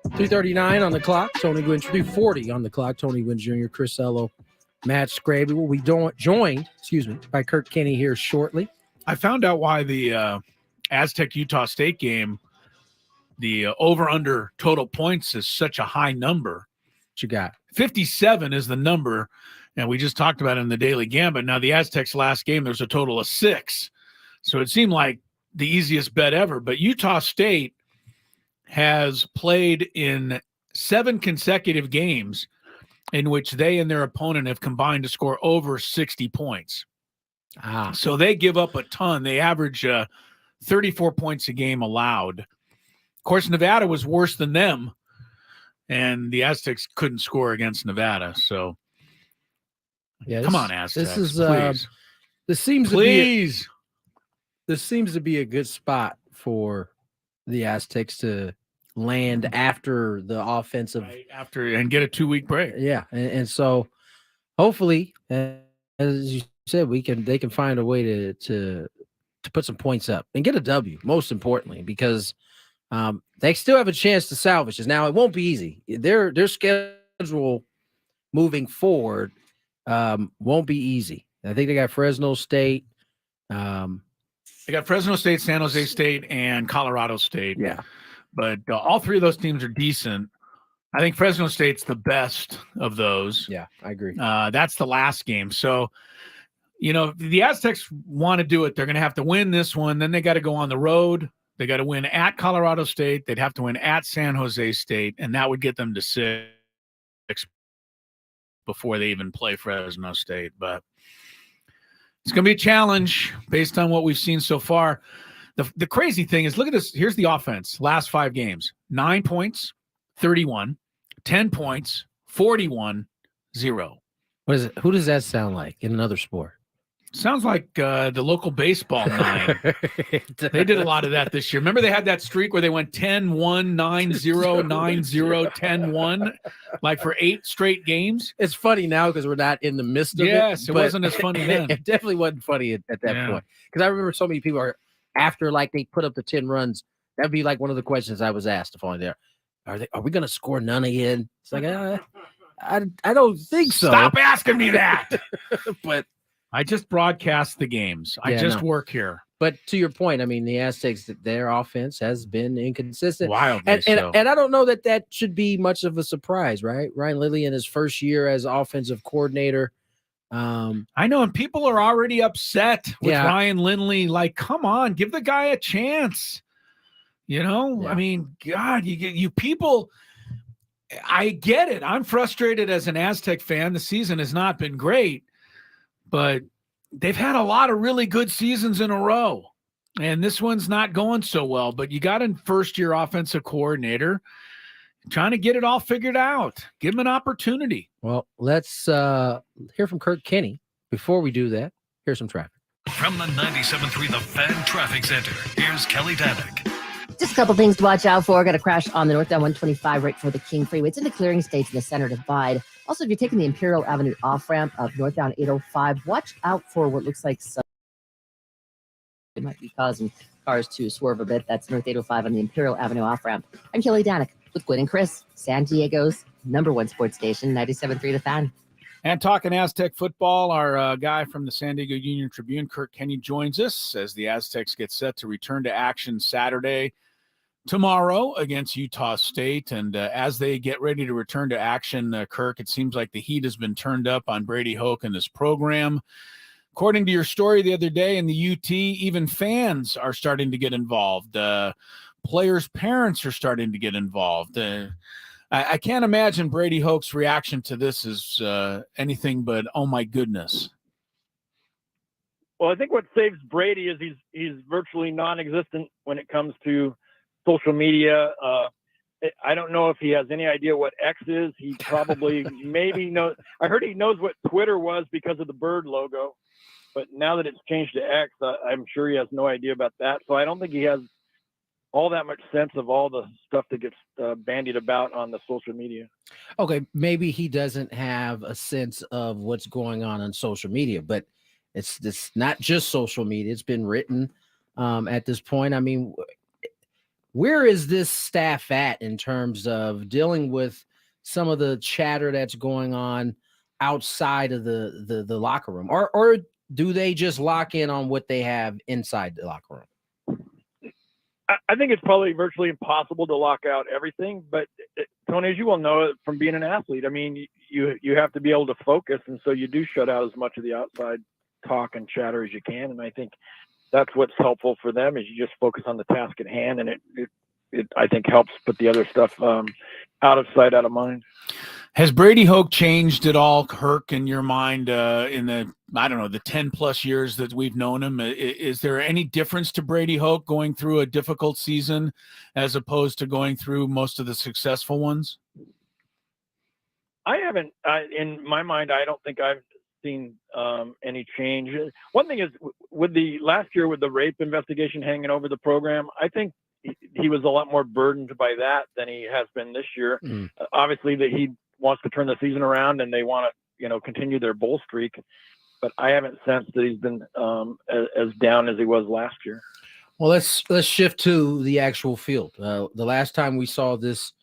3:39 on the clock. Tony Gwynn, 3:40 on the clock. Tony Gwynn Jr., Chris Ello, Matt Skraby will be joined, by Kirk Kenney here shortly. I found out why the Aztec Utah State game, the over-under total points is such a high number. What you got? 57 is the number, and we just talked about it in the Daily Gambit. Now, the Aztecs' last game, there's a total of 6. So it seemed like the easiest bet ever. But Utah State has played in 7 consecutive games in which they and their opponent have combined to score over 60 points. So they give up a ton. They average 34 points a game allowed. Of course, Nevada was worse than them, and the Aztecs couldn't score against Nevada. So, come on, Aztecs. This seems to be a good spot for the Aztecs to land after the offensive and get a 2-week break. Yeah, and so hopefully, as you said, they can find a way to put some points up and get a W. Most importantly, because they still have a chance to salvage this. Now, it won't be easy. Their schedule moving forward won't be easy. I think they got Fresno State. They got Fresno State, San Jose State, and Colorado State. Yeah. But all 3 of those teams are decent. I think Fresno State's the best of those. Yeah, I agree. That's the last game. So, the Aztecs want to do it. They're going to have to win this one. Then they got to go on the road. They got to win at Colorado State. They'd have to win at San Jose State, and that would get them to 6 before they even play Fresno State. But it's going to be a challenge based on what we've seen so far. The crazy thing is, look at this. Here's the offense. Last 5 games. 9 points, 31. 10 points, 41, 0. What is it? Who does that sound like in another sport? Sounds like the local baseball 9. They did a lot of that this year. Remember they had that streak where they went 10-1, 9-0, 9-0, 10-1, like for 8 straight games? It's funny now because we're not in the midst of it. Yes, it wasn't as funny then. It definitely wasn't funny at that point. Because I remember so many people after they put up the 10 runs, that'd be like one of the questions I was asked if only there. Are we going to score none again? It's like, I don't think so. Stop asking me that. But I just broadcast the games. I just work here. But to your point, I mean, the Aztecs, their offense has been inconsistent. Wildly so. And I don't know that should be much of a surprise, right? Ryan Lilly in his first year as offensive coordinator. I know, and people are already upset with Ryan Lindley. Like, come on, give the guy a chance. I mean, God, you people, I get it. I'm frustrated as an Aztec fan. The season has not been great, but they've had a lot of really good seasons in a row, and this one's not going so well. But you got a first-year offensive coordinator trying to get it all figured out. Give him an opportunity. Well, let's hear from Kirk Kenney. Before we do that, here's some traffic. From the 97.3 The Fan Traffic Center, here's Kelly Danick. Just a couple things to watch out for. Got a crash on the northbound 125 right before the King Freeway. It's in the clearing states in the center divide. Also, if you're taking the Imperial Avenue off-ramp of northbound 805, watch out for what looks like it might be causing cars to swerve a bit. That's North 805 on the Imperial Avenue off-ramp. I'm Kelly Danick with Gwynn and Chris, San Diego's #1 sports station, 97.3 The Fan. And talking Aztec football, our guy from the San Diego Union Tribune, Kirk Kenney, joins us as the Aztecs get set to return to action Saturday, tomorrow against Utah State. And as they get ready to return to action, Kirk, it seems like the heat has been turned up on Brady Hoke and this program. According to your story the other day in the UT, even fans are starting to get involved. Players' parents are starting to get involved. I can't imagine Brady Hoke's reaction to this is anything but, oh, my goodness. Well, I think what saves Brady is he's virtually non-existent when it comes to social media. I don't know if he has any idea what X is. He probably maybe knows. I heard he knows what Twitter was because of the bird logo. But now that it's changed to X, I'm sure he has no idea about that. So I don't think he has all that much sense of all the stuff that gets bandied about on the social media. Okay, maybe he doesn't have a sense of what's going on social media, but it's not just social media. It's been written at this point. I mean, Where is this staff at in terms of dealing with some of the chatter that's going on outside of the locker room, or do they just lock in on what they have inside the locker room? I think it's probably virtually impossible to lock out everything, but Tony, as you well know from being an athlete, I mean, you have to be able to focus, and so you do shut out as much of the outside talk and chatter as you can. And I think that's what's helpful for them is you just focus on the task at hand, and it I think helps put the other stuff out of sight, out of mind. Has Brady Hoke changed at all, Kirk, in your mind in the, I don't know, the 10 plus years that we've known him? Is there any difference to Brady Hoke going through a difficult season as opposed to going through most of the successful ones? I haven't, in my mind, I don't think I've seen any change. One thing is with the last year with the rape investigation hanging over the program, I think he was a lot more burdened by that than he has been this year. Obviously that he wants to turn the season around and they want to, continue their bowl streak, but I haven't sensed that he's been as down as he was last year. Well, let's shift to the actual field. The last time we saw this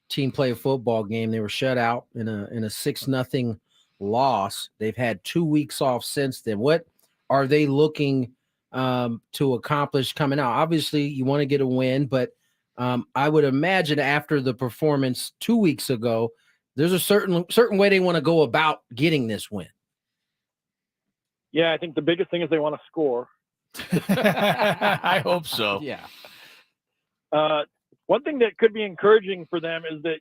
team play a football game, they were shut out in a 6-0 loss. They've had 2 weeks off since then. What are they looking to accomplish coming out? Obviously, you want to get a win, but I would imagine after the performance 2 weeks ago, there's a certain way they want to go about getting this win. Yeah, I think the biggest thing is they want to score. I hope so. Yeah. One thing that could be encouraging for them is that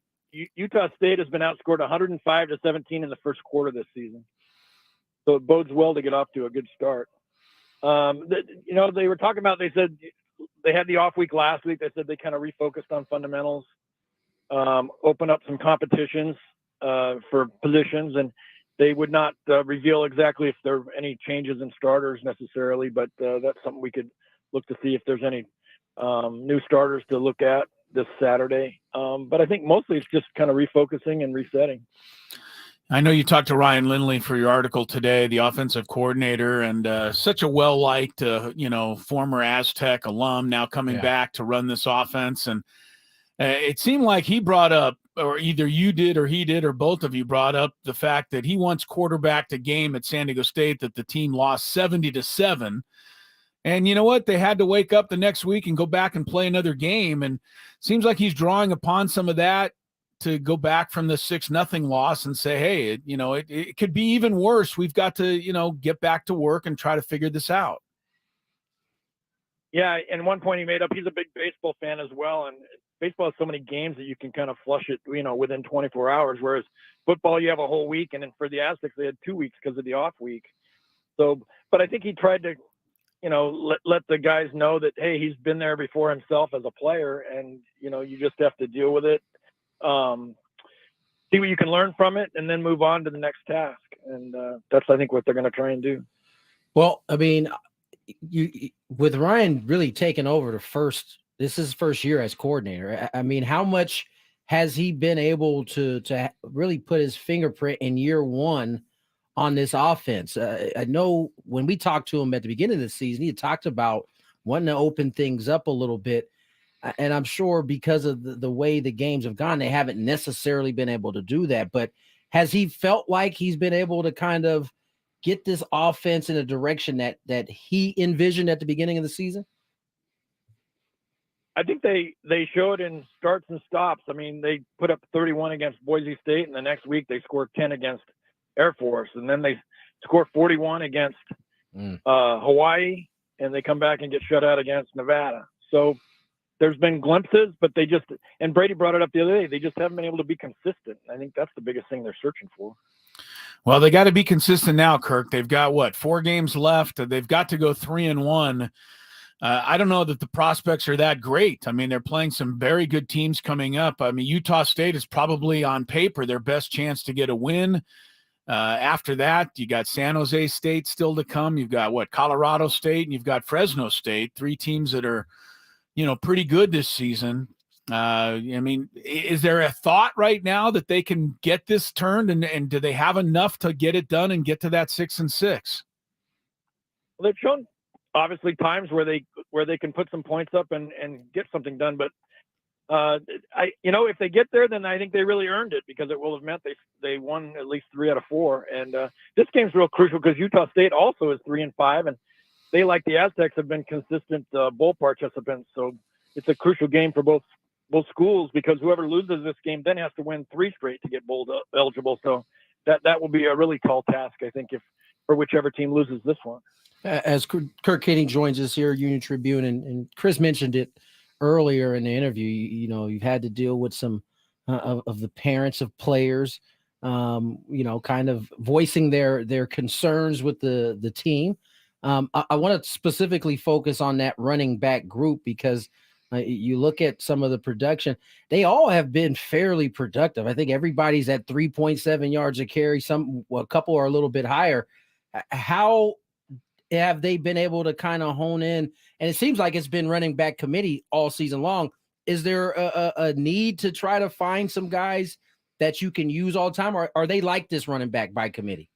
Utah State has been outscored 105-17 in the first quarter this season. So it bodes well to get off to a good start. They were talking about, they said they had the off week last week. They said they kind of refocused on fundamentals, open up some competitions for positions, and they would not reveal exactly if there are any changes in starters necessarily, but that's something we could look to see if there's any new starters to look at this Saturday. But I think mostly it's just kind of refocusing and resetting. I know you talked to Ryan Lindley for your article today, the offensive coordinator, and such a well-liked, former Aztec alum now coming back to run this offense. And it seemed like he brought up, or either you did or he did or both of you brought up the fact that he once quarterbacked a game at San Diego State that the team lost 70-7. And you know what? They had to wake up the next week and go back and play another game. And it seems like he's drawing upon some of that to go back from the 6-0 loss and say, hey, it could be even worse. We've got to, get back to work and try to figure this out. Yeah. And one point he made up, he's a big baseball fan as well. And baseball has so many games that you can kind of flush it, within 24 hours. Whereas football, you have a whole week. And then for the Aztecs, they had 2 weeks because of the off week. So, but I think he tried to, let the guys know that, hey, he's been there before himself as a player, and, you just have to deal with it. See what you can learn from it and then move on to the next task. And that's, I think, what they're going to try and do. Well, I mean, with Ryan really taking over this is his first year as coordinator. I mean, how much has he been able to really put his fingerprint in year one on this offense? I know when we talked to him at the beginning of the season, he had talked about wanting to open things up a little bit. And I'm sure because of the way the games have gone, they haven't necessarily been able to do that. But has he felt like he's been able to kind of get this offense in a direction that he envisioned at the beginning of the season? I think they showed in starts and stops. I mean, they put up 31 against Boise State, and the next week they scored 10 against Air Force, and then they scored 41 against Hawaii, and they come back and get shut out against Nevada. So there's been glimpses, but and Brady brought it up the other day, they just haven't been able to be consistent. I think that's the biggest thing they're searching for. Well, they got to be consistent now, Kirk. They've got 4 games left. They've got to go 3-1. I don't know that the prospects are that great. I mean, they're playing some very good teams coming up. I mean, Utah State is probably on paper their best chance to get a win. After that, you got San Jose State still to come. You've got Colorado State, and you've got Fresno State, 3 teams that are, pretty good this season. I mean, is there a thought right now that they can get this turned, and do they have enough to get it done and get to that 6-6? Well, they've shown obviously times where they can put some points up and get something done, but if they get there, then I think they really earned it, because it will have meant they won at least 3 out of 4. And this game's real crucial because Utah State also is 3-5, and they, like the Aztecs, have been consistent bowl participants. So it's a crucial game for both schools, because whoever loses this game then has to win 3 straight to get bowl eligible. So that will be a really tall task, I think, for whichever team loses this one. As Kirk Kenney joins us here, Union Tribune, and Chris mentioned it earlier in the interview, you've had to deal with some of the parents of players, kind of voicing their concerns with the team. I want to specifically focus on that running back group, because you look at some of the production, they all have been fairly productive. I think everybody's at 3.7 yards a carry. A couple are a little bit higher. How have they been able to kind of hone in? And it seems like it's been running back committee all season long. Is there a need to try to find some guys that you can use all the time, or are they like this running back by committee?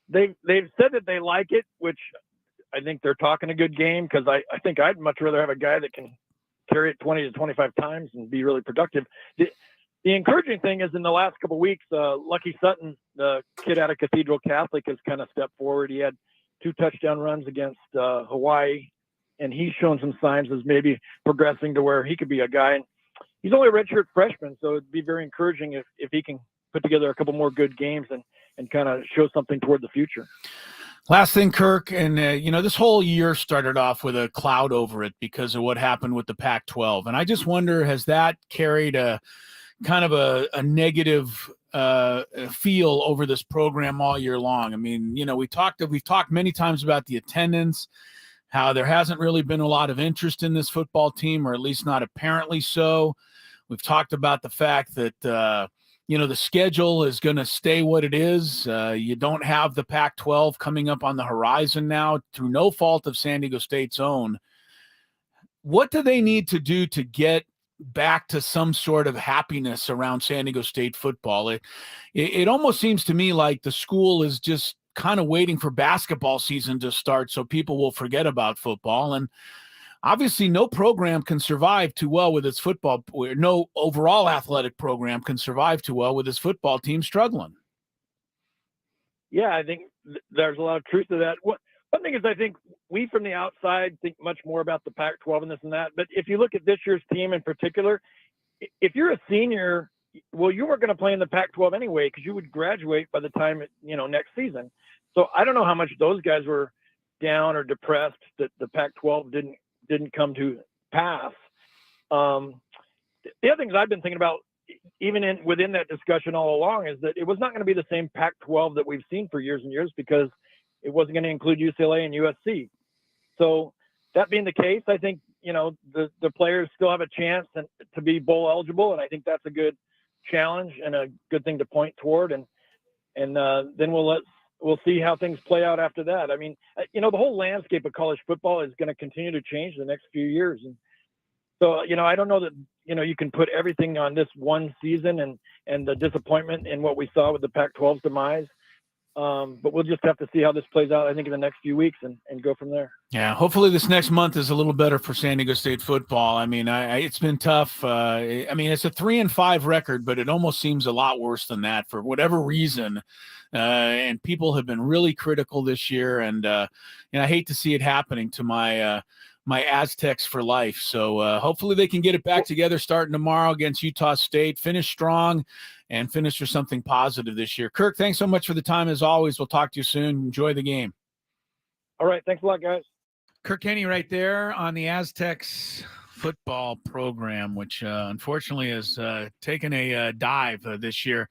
They've said that they like it, which I think they're talking a good game, because I think I'd much rather have a guy that can carry it 20 to 25 times and be really productive. The encouraging thing is, in the last couple of weeks, Lucky Sutton, the kid out of Cathedral Catholic, has kind of stepped forward. He had 2 touchdown runs against Hawaii, and he's shown some signs as maybe progressing to where he could be a guy. And he's only a redshirt freshman, so it'd be very encouraging if he can put together a couple more good games and kind of show something toward the future. Last thing, Kirk, and this whole year started off with a cloud over it because of what happened with the Pac-12, and I just wonder, has that carried a kind of a negative feel over this program all year long? I mean, we've talked many times about the attendance, how there hasn't really been a lot of interest in this football team, or at least not apparently so. We've talked about the fact that the schedule is going to stay what it is. You don't have the Pac-12 coming up on the horizon now, through no fault of San Diego State's own. What do they need to do to get back to some sort of happiness around San Diego State football? It almost seems to me like the school is just kind of waiting for basketball season to start so people will forget about football. And obviously no program can survive too well with its football. No overall athletic program can survive too well with its football team struggling. Yeah, I think there's a lot of truth to that. One thing is, I think we from the outside think much more about the Pac-12 and this and that. But if you look at this year's team in particular, if you're a senior, well, you weren't going to play in the Pac-12 anyway, because you would graduate by the time, next season. So I don't know how much those guys were down or depressed that the Pac-12 didn't come to pass. The other things I've been thinking about, even within that discussion all along, is that it was not going to be the same Pac-12 that we've seen for years and years, because it wasn't going to include UCLA and USC. So that being the case, I think, the players still have a chance to be bowl eligible. And I think that's a good challenge and a good thing to point toward. And then we'll see how things play out after that. I mean, the whole landscape of college football is going to continue to change the next few years. And so, I don't know that, you can put everything on this one season and the disappointment in what we saw with the Pac-12's demise. But we'll just have to see how this plays out, I think, in the next few weeks and go from there. Yeah, hopefully this next month is a little better for San Diego State football. I mean, it's been tough. It's a 3-5 record, but it almost seems a lot worse than that for whatever reason. And people have been really critical this year, and I hate to see it happening to my Aztecs for life. So hopefully they can get it back together starting tomorrow against Utah State, finish strong, and finish for something positive this year. Kirk, thanks so much for the time as always. We'll talk to you soon. Enjoy the game. All right. Thanks a lot, guys. Kirk Kenney right there on the Aztecs football program, which unfortunately has taken a dive this year.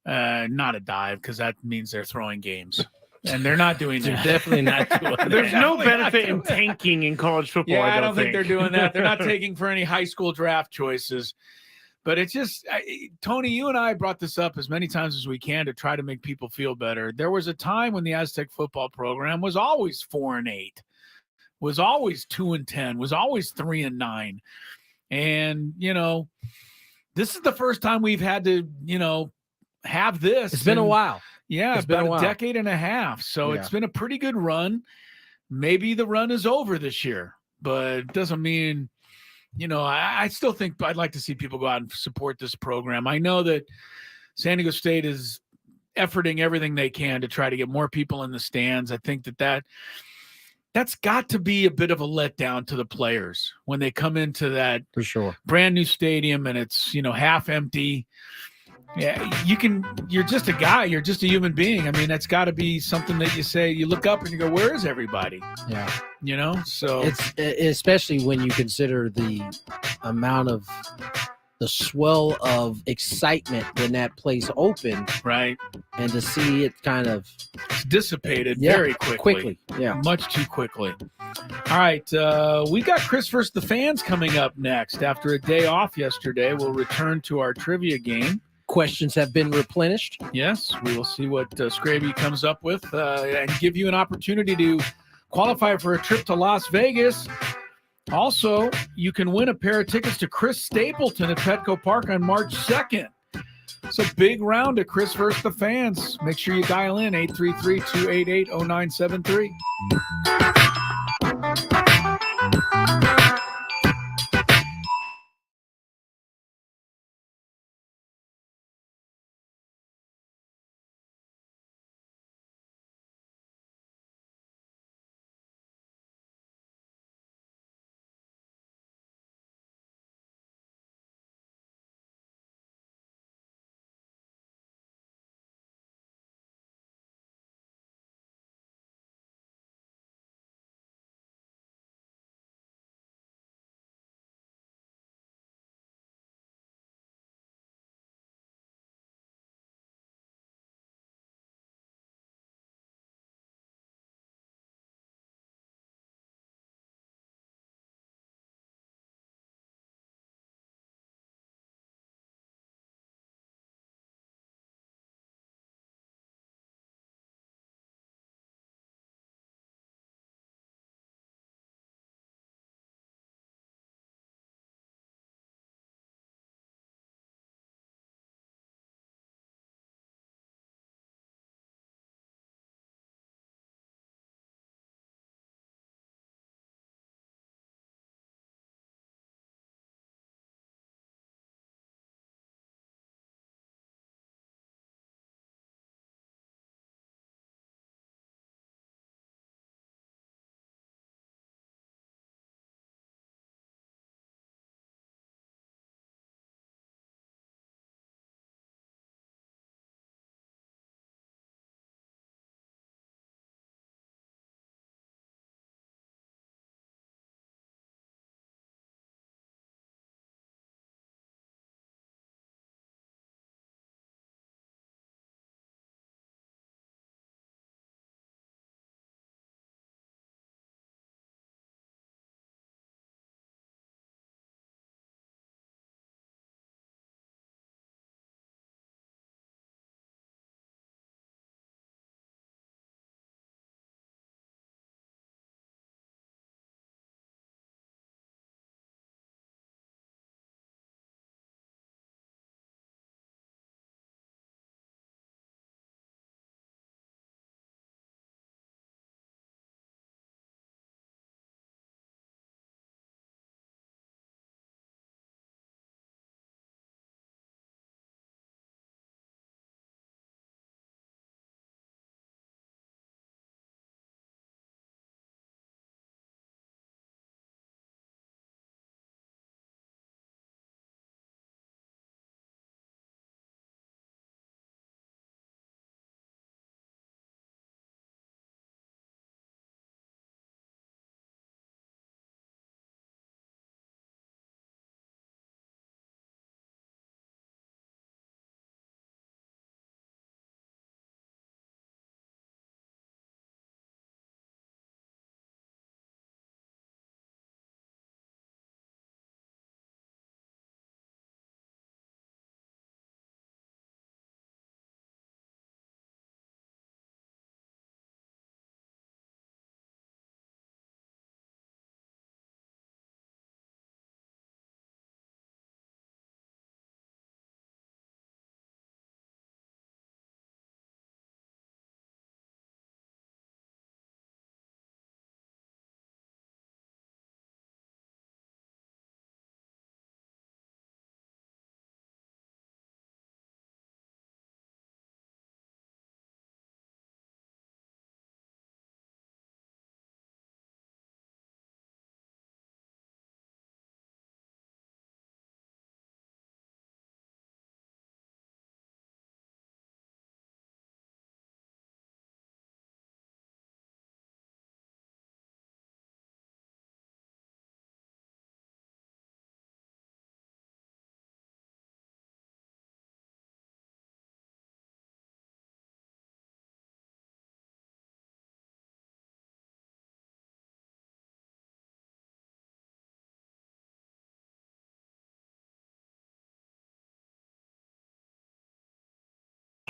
Not a dive, because that means they're throwing games. And they're not doing that. They're definitely not doing that. There's no benefit in tanking in college football. Yeah, I don't think they're doing that. They're not taking for any high school draft choices. But it's just, Tony, you and I brought this up as many times as we can to try to make people feel better. There was a time when the Aztec football program was always 4-8, was always 2-10, was always 3-9. And, this is the first time we've had to, have this. It's been a while. Yeah, it's been about a decade and a half. So It's been a pretty good run. Maybe the run is over this year, but it doesn't mean I still think I'd like to see people go out and support this program. I know that San Diego State is efforting everything they can to try to get more people in the stands. I think that's got to be a bit of a letdown to the players when they come into that for sure brand new stadium and it's, half empty. Yeah, you're just a guy. You're just a human being. I mean, that's got to be something that you look up and you go, where is everybody? Yeah. So it's especially when you consider the amount of the swell of excitement when that place opened, right? And to see it kind of dissipated very quickly. Yeah, much too quickly. All right, we got Chris vs. the Fans coming up next. After a day off yesterday, we'll return to our trivia game. Questions have been replenished. Yes, we will see what Skraby comes up with and give you an opportunity to qualify for a trip to Las Vegas. Also, you can win a pair of tickets to Chris Stapleton at Petco Park on March 2nd. It's a big round of Chris vs. the Fans. Make sure you dial in 833-288-0973.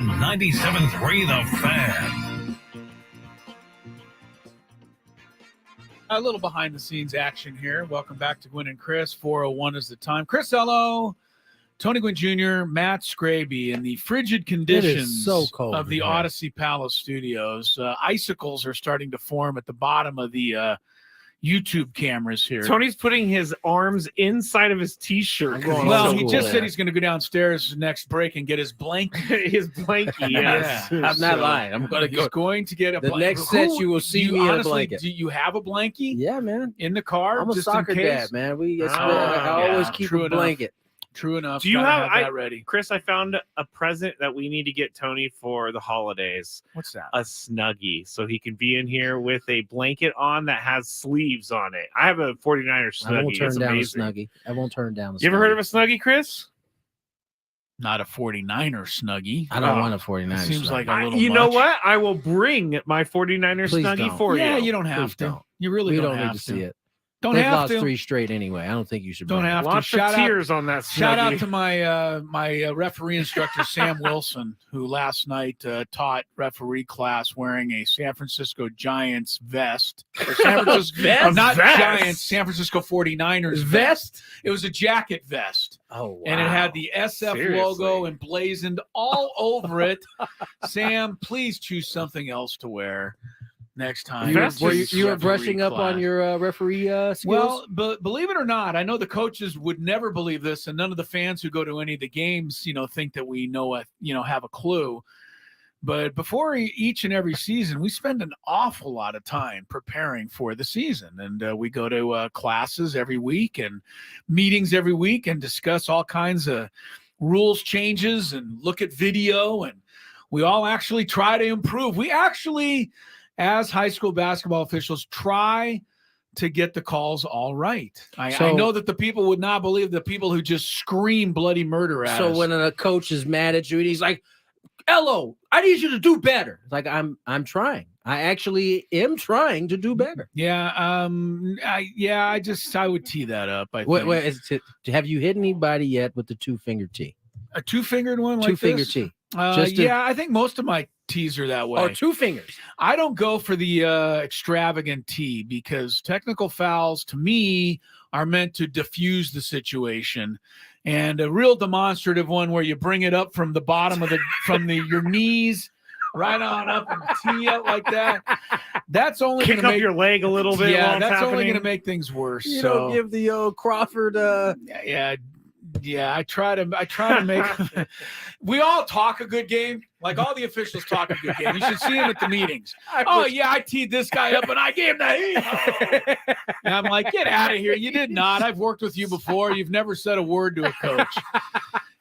97.3 The Fan. A little behind-the-scenes action here. Welcome back to Gwynn and Chris. 4:01 is the time. Chris Ello, Tony Gwynn Jr., Matt Skraby in the frigid conditions of the Odyssey Palace Studios. Icicles are starting to form at the bottom of the YouTube cameras here. Tony's putting his arms inside of his T-shirt. Well, he just said he's going to go downstairs next break and get his blanket. His blankie, yes. Yeah, I'm not lying. I'm going to go. He's going to get a the next set you will see me in a blanket. Do you have a blankie? Yeah, man. In the car? I'm a soccer dad, man. I always keep a blanket. True enough. Do you have that ready? Chris, I found a present that we need to get Tony for the holidays. What's that? A Snuggie. So he can be in here with a blanket on that has sleeves on it. I have a 49er Snuggie. I won't turn it's down amazing. a Snuggie. I won't turn down a Snuggie. You ever heard of a Snuggie, Chris? Not a 49er Snuggie. I don't want a 49er Seems Snuggie. like a little You much. know what? I will bring my 49er Please Snuggie don't. for Yeah, you. you don't have to. Don't. You really we don't need have to see it. Don't They've have lost to. 3 straight anyway. I don't think you should. Don't have Lots to. of tears on that Snuggie. Shout out to my my referee instructor Sam Wilson, who last night taught referee class wearing a San Francisco Giants vest. Or San Francisco, not vest? Giants, San Francisco 49ers vest. It was a jacket vest. Oh, wow. And it had the SF logo emblazoned all over it. Sam, please choose something else to wear next time. You were brushing up on your referee skills? Well, but believe it or not, I know the coaches would never believe this, and none of the fans who go to any of the games, think that we have a clue. But before each and every season, we spend an awful lot of time preparing for the season, and we go to classes every week and meetings every week and discuss all kinds of rules changes and look at video, and we all actually try to improve. We actually, as high school basketball officials, try to get the calls all right. I know that the people would not believe the people who just scream bloody murder at us. So when a coach is mad at you and he's like, "Ello, I need you to do better." It's like, I'm trying. I actually am trying to do better. Yeah, I would tee that up. I think. Have you hit anybody yet with the 2-finger T? A 2-fingered one like 2-finger this? T. I think most of my tees are that way. Oh, 2 fingers. I don't go for the extravagant tee because technical fouls to me are meant to diffuse the situation. And a real demonstrative one where you bring it up from the bottom of your knees right on up and tee up like that. That's only kick gonna up your leg a little bit. Yeah, while that's happening. only going to make things worse. You don't give the old Crawford. Yeah, I try to make. We all talk a good game. Like all the officials talk a good game. You should see them at the meetings. I teed this guy up and I gave the heat. And I'm like, get out of here. You did not. I've worked with you before. You've never said a word to a coach.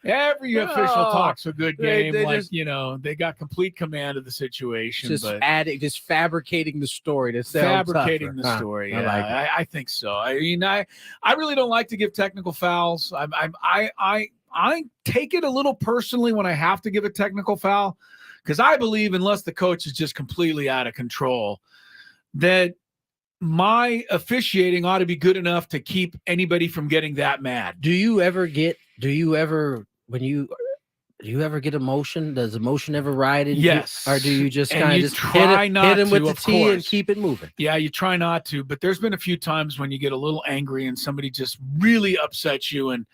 Every official talks a good game. They got complete command of the situation. Just fabricating the story to sound fabricating tougher. the story. I like it. I think so. I mean, I really don't like to give technical fouls. I take it a little personally when I have to give a technical foul, because I believe unless the coach is just completely out of control, that my officiating ought to be good enough to keep anybody from getting that mad. Do you ever get emotion? Does emotion ever ride in? Yes. Or do you just kind of just try hit him with the of tee and course. keep it moving? Yeah, you try not to, but there's been a few times when you get a little angry and somebody just really upsets you and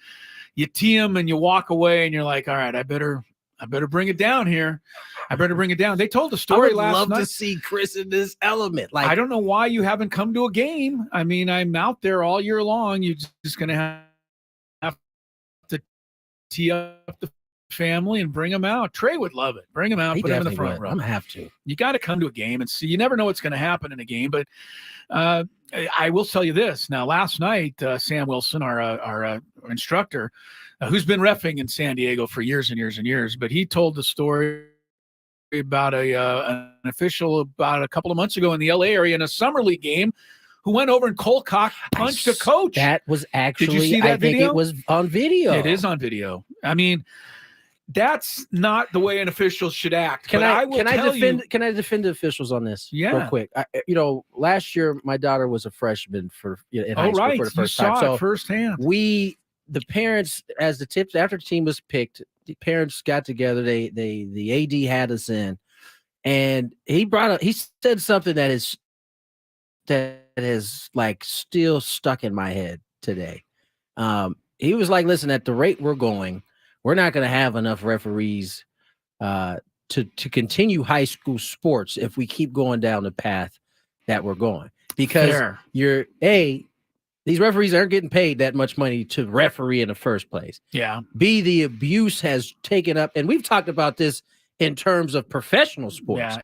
you tee them and you walk away and you're like, all right, I better bring it down here. I better bring it down. They told the story last night. I would love to see Chris in this element. Like, I don't know why you haven't come to a game. I mean, I'm out there all year long. You're just going to have to tee up the family and bring them out. Trey would love it. Bring them out, put them in the front row. I'm gonna have to. You got to come to a game and see. You never know what's going to happen in a game, but I will tell you this. Now, last night, Sam Wilson, our instructor, who's been reffing in San Diego for years and years and years, but he told the story about an official about a couple of months ago in the LA area in a summer league game who went over and cold cock punched a coach. That was actually, Did you see that think video? it was on video. It is on video. I mean, that's not the way an official should act. Can I defend the officials on this? Yeah. Real quick. Last year my daughter was a freshman in high school for the first time. You saw it firsthand. The parents, as after the team was picked, parents got together. The AD had us in, and he said something that is like still stuck in my head today. He was like, listen, at the rate we're going, we're not going to have enough referees to continue high school sports if we keep going down the path that we're going. Because these referees aren't getting paid that much money to referee in the first place. Yeah. B, the abuse has taken up, and we've talked about this in terms of professional sports.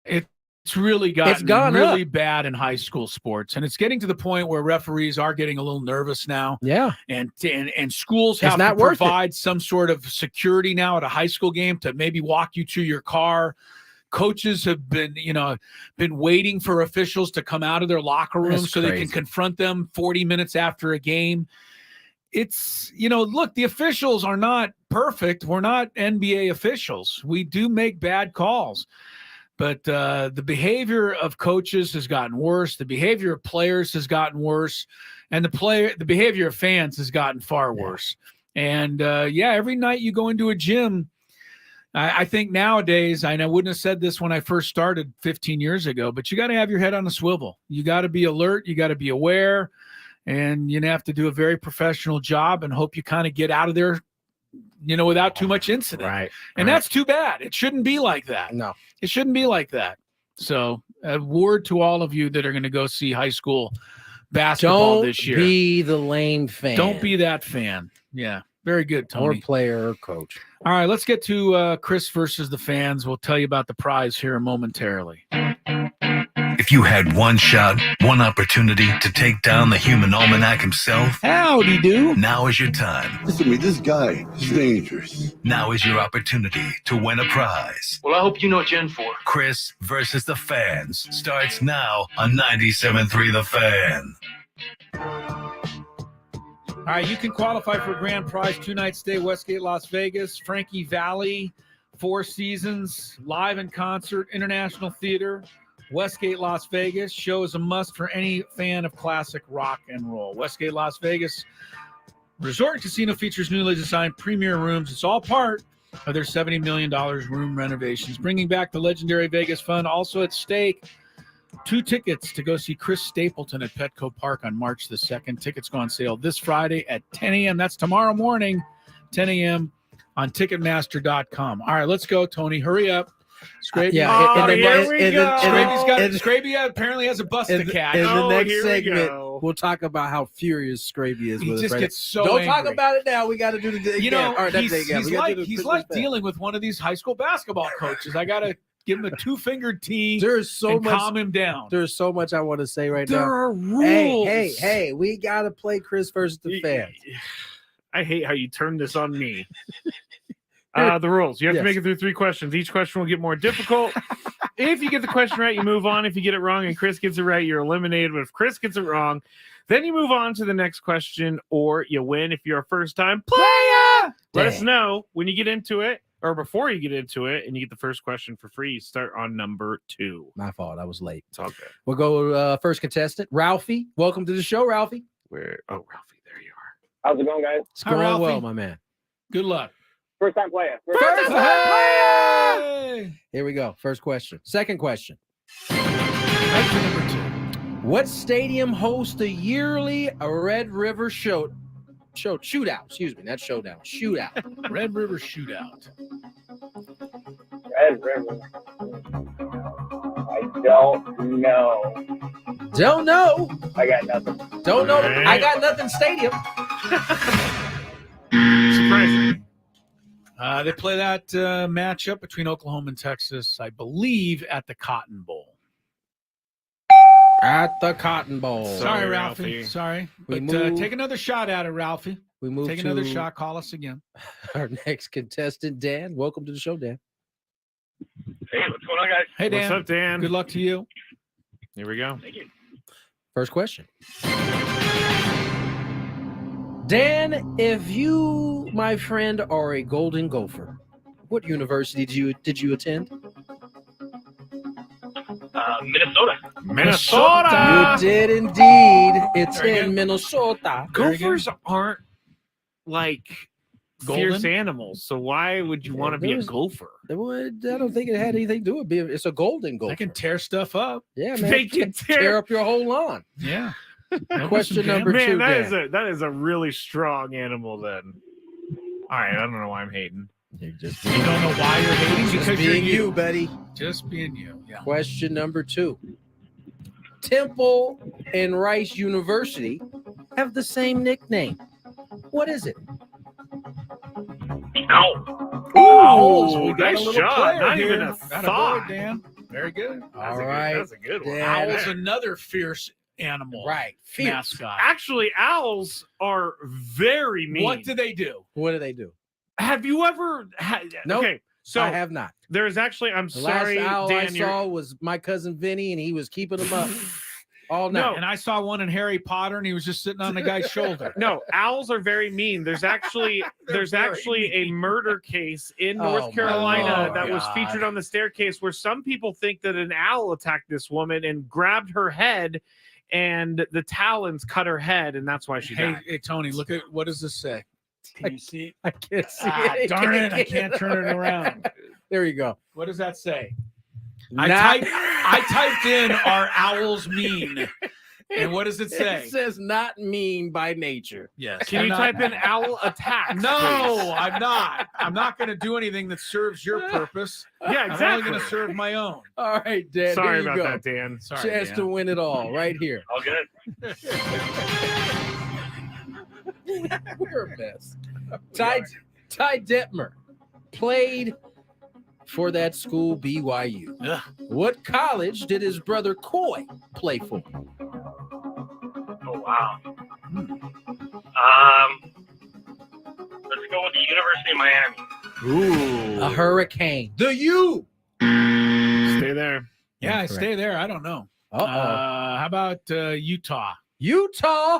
Yeah. It's really gone really bad in high school sports, and it's getting to the point where referees are getting a little nervous now. Yeah, and schools have to provide some sort of security now at a high school game to maybe walk you to your car. Coaches have been waiting for officials to come out of their locker room they can confront them 40 minutes after a game. It's, look, the officials are not perfect. We're not NBA officials. We do make bad calls. But the behavior of coaches has gotten worse. The behavior of players has gotten worse. And the behavior of fans has gotten far worse. And, every night you go into a gym, I think nowadays, I wouldn't have said this when I first started 15 years ago, but you got to have your head on a swivel. You got to be alert. You got to be aware. And you have to do a very professional job and hope you kind of get out of there without too much incident. Right. And that's too bad. It shouldn't be like that. No. It shouldn't be like that. So a word to all of you that are going to go see high school basketball this year. Don't be the lame fan. Don't be that fan. Yeah. Very good, Tony. Or player or coach. All right, let's get to Chris versus the fans. We'll tell you about the prize here momentarily. If you had one shot, one opportunity to take down the human almanac himself, howdy do. Now is your time. Listen to me, this guy is dangerous. Now is your opportunity to win a prize. Well, I hope you know what you're in for. Chris versus the fans starts now on 97.3 The Fan. All right, you can qualify for a grand prize, 2-night stay, Westgate, Las Vegas, Frankie Valli, 4 Seasons, live in concert, International Theater, Westgate, Las Vegas. Show is a must for any fan of classic rock and roll. Westgate, Las Vegas Resort and Casino features newly designed premier rooms. It's all part of their $70 million room renovations, bringing back the legendary Vegas fun. Also at stake, 2 tickets to go see Chris Stapleton at Petco Park on March the 2nd. Tickets go on sale this Friday at 10 a.m. That's tomorrow morning, 10 a.m. on Ticketmaster.com. All right, let's go, Tony. Hurry up. Skraby. Skraby apparently has a busted cat. In the next segment, we'll talk about how furious Skraby is. He with just us gets so Don't angry. talk about it now. We got to do the he's like dealing with one of these high school basketball coaches. I got to give him a 2-fingered T. There's so much. Calm him down. There's so much I want to say right now. There are rules. Hey, we got to play Chris versus the fans. I hate how you turned this on me. The rules. You have to make it through 3 questions. Each question will get more difficult. If you get the question right, you move on. If you get it wrong and Chris gets it right, you're eliminated. But if Chris gets it wrong, then you move on to the next question or you win if you're a first-time player. Let us know when you get into it or before you get into it and you get the first question for free. You start on number 2. My fault. I was late. It's all good. We'll go first contestant, Ralphie. Welcome to the show, Ralphie. Ralphie, there you are. How's it going, guys? It's going well, my man. Good luck. First time player. First time player. Here we go. First question. Second question. Number 2. What stadium hosts the yearly Red River shootout? Excuse me, not showdown. Shootout. Red River Shootout. Red River. I don't know. Don't know. I got nothing. Don't know. I got nothing. Stadium. Surprising. They play that matchup between Oklahoma and Texas, I believe, at the Cotton Bowl. At the Cotton Bowl. Sorry, Ralphie. Sorry. But take another shot at it, Ralphie. We move Take another shot. Call us again. Our next contestant, Dan. Welcome to the show, Dan. Hey, what's going on, guys? Hey, Dan. What's up, Dan? Good luck to you. Here we go. Thank you. First question. Dan, if you, my friend, are a Golden Gopher, what university did you attend? Minnesota. You did indeed. It's in Minnesota. Gophers aren't like fierce animals. So why would you want to be a gopher? I don't think it had anything to do with being. It's a golden gopher. They can tear stuff up. Yeah, man. They can tear up your whole lawn. Yeah. Question number two. Man, that is a really strong animal. Then, all right, I don't know why I'm hating. You don't know why you're hating Just because being you're you, buddy. Just being you. Yeah. Question number 2. Temple and Rice University have the same nickname. What is it? Oh, we got nice a little job. player Not here. even a Atta boy, thought. Dan. Very good. All right. That's a good one. Dan. Owl's another fierce animal. Right. Fierce. Mascot. Actually, owls are very mean. What do they do? What do they do? Have you ever had? Nope, Okay, so I have not. There's actually. I'm The sorry, last owl Dan. I saw was my cousin Vinny, and he was keeping them up all night. No. And I saw one in Harry Potter, and he was just sitting on the guy's shoulder. No, owls are very mean. There's actually a murder case in North Carolina that was featured on the staircase where some people think that an owl attacked this woman and grabbed her head, and the talons cut her head, and that's why she died. Hey, Tony, look at what does this say? Can you see? I can't see Ah, it. darn it! I can't turn it around. There you go. What does that say? Not- I typed in "Are owls mean?" and what does it say? It says not mean by nature. Yes. Can you type in owl attack? No, I'm not. I'm not going to do anything that serves your purpose. Yeah, I'm only exactly. going to serb my own. All right, Dan. Sorry there about you go. that, Dan. Sorry, Chance Dan. to win it all right here. All good. We're a mess. Ty Detmer played for that school, BYU. Ugh. What college did his brother Coy play for? Oh wow. Let's go with the University of Miami. Ooh. A hurricane. The U. Stay there. Yeah, I Correct. stay there. I don't know. Uh-oh. How about Utah? Utah.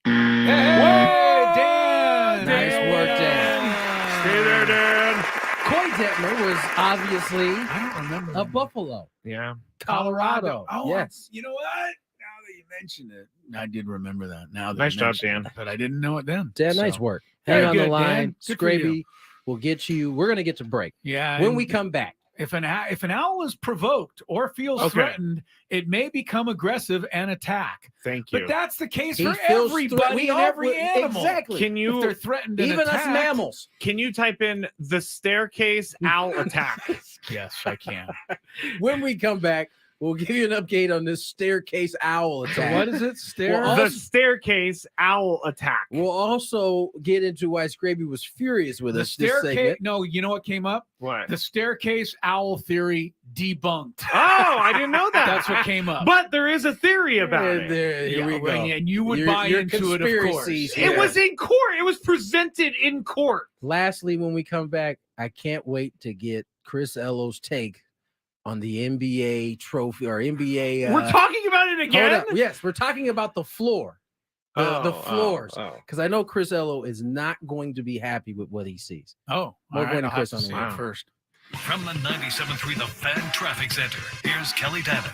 Hey, Dan! Nice work, Dan. Stay there, Dan. Coy Detmer was obviously I don't remember. a Buffalo, Yeah. Colorado. Oh, yes. You know what? Now that you mentioned it, I did remember that. Now that Nice you job, mentioned Dan. it, but I didn't know it then. Dan, So, nice work. Very Hang on the good, line. Dan. Good for you. Scraby will get you. We're going to get to break. Yeah. When and we come back. if an owl is provoked or feels Okay. threatened, it may become aggressive and attack. Thank you. But that's the case He for feels everybody we and all- every animal. Exactly. Can If you they're threatened and Even us attacked, mammals. can you type in the staircase owl attack? Yes, I can. When we come back, we'll give you an update on this staircase owl So attack. what is it? Stare? Well, The staircase owl attack. We'll also get into why Scraby was furious with The us this staircase. segment. No, you know what came up? What? The staircase owl theory debunked. Oh, I didn't know that. That's what came up. But there is a theory about And it. there, here we go. And you would Your- buy your into it, of course. conspiracies It here. was in court. It was presented in court. Lastly, when we come back, I can't wait to get Chris Ello's take on the NBA trophy or NBA. We're talking about it hold again. up. Yes, we're talking about the floor. The floors. oh. Because I know Chris Ello is not going to be happy with what he sees. Oh, More all right, Gwynn I'll Chris have to on see the it line. first. From the 97.3 The Fan Traffic Center, here's Kelly Danick.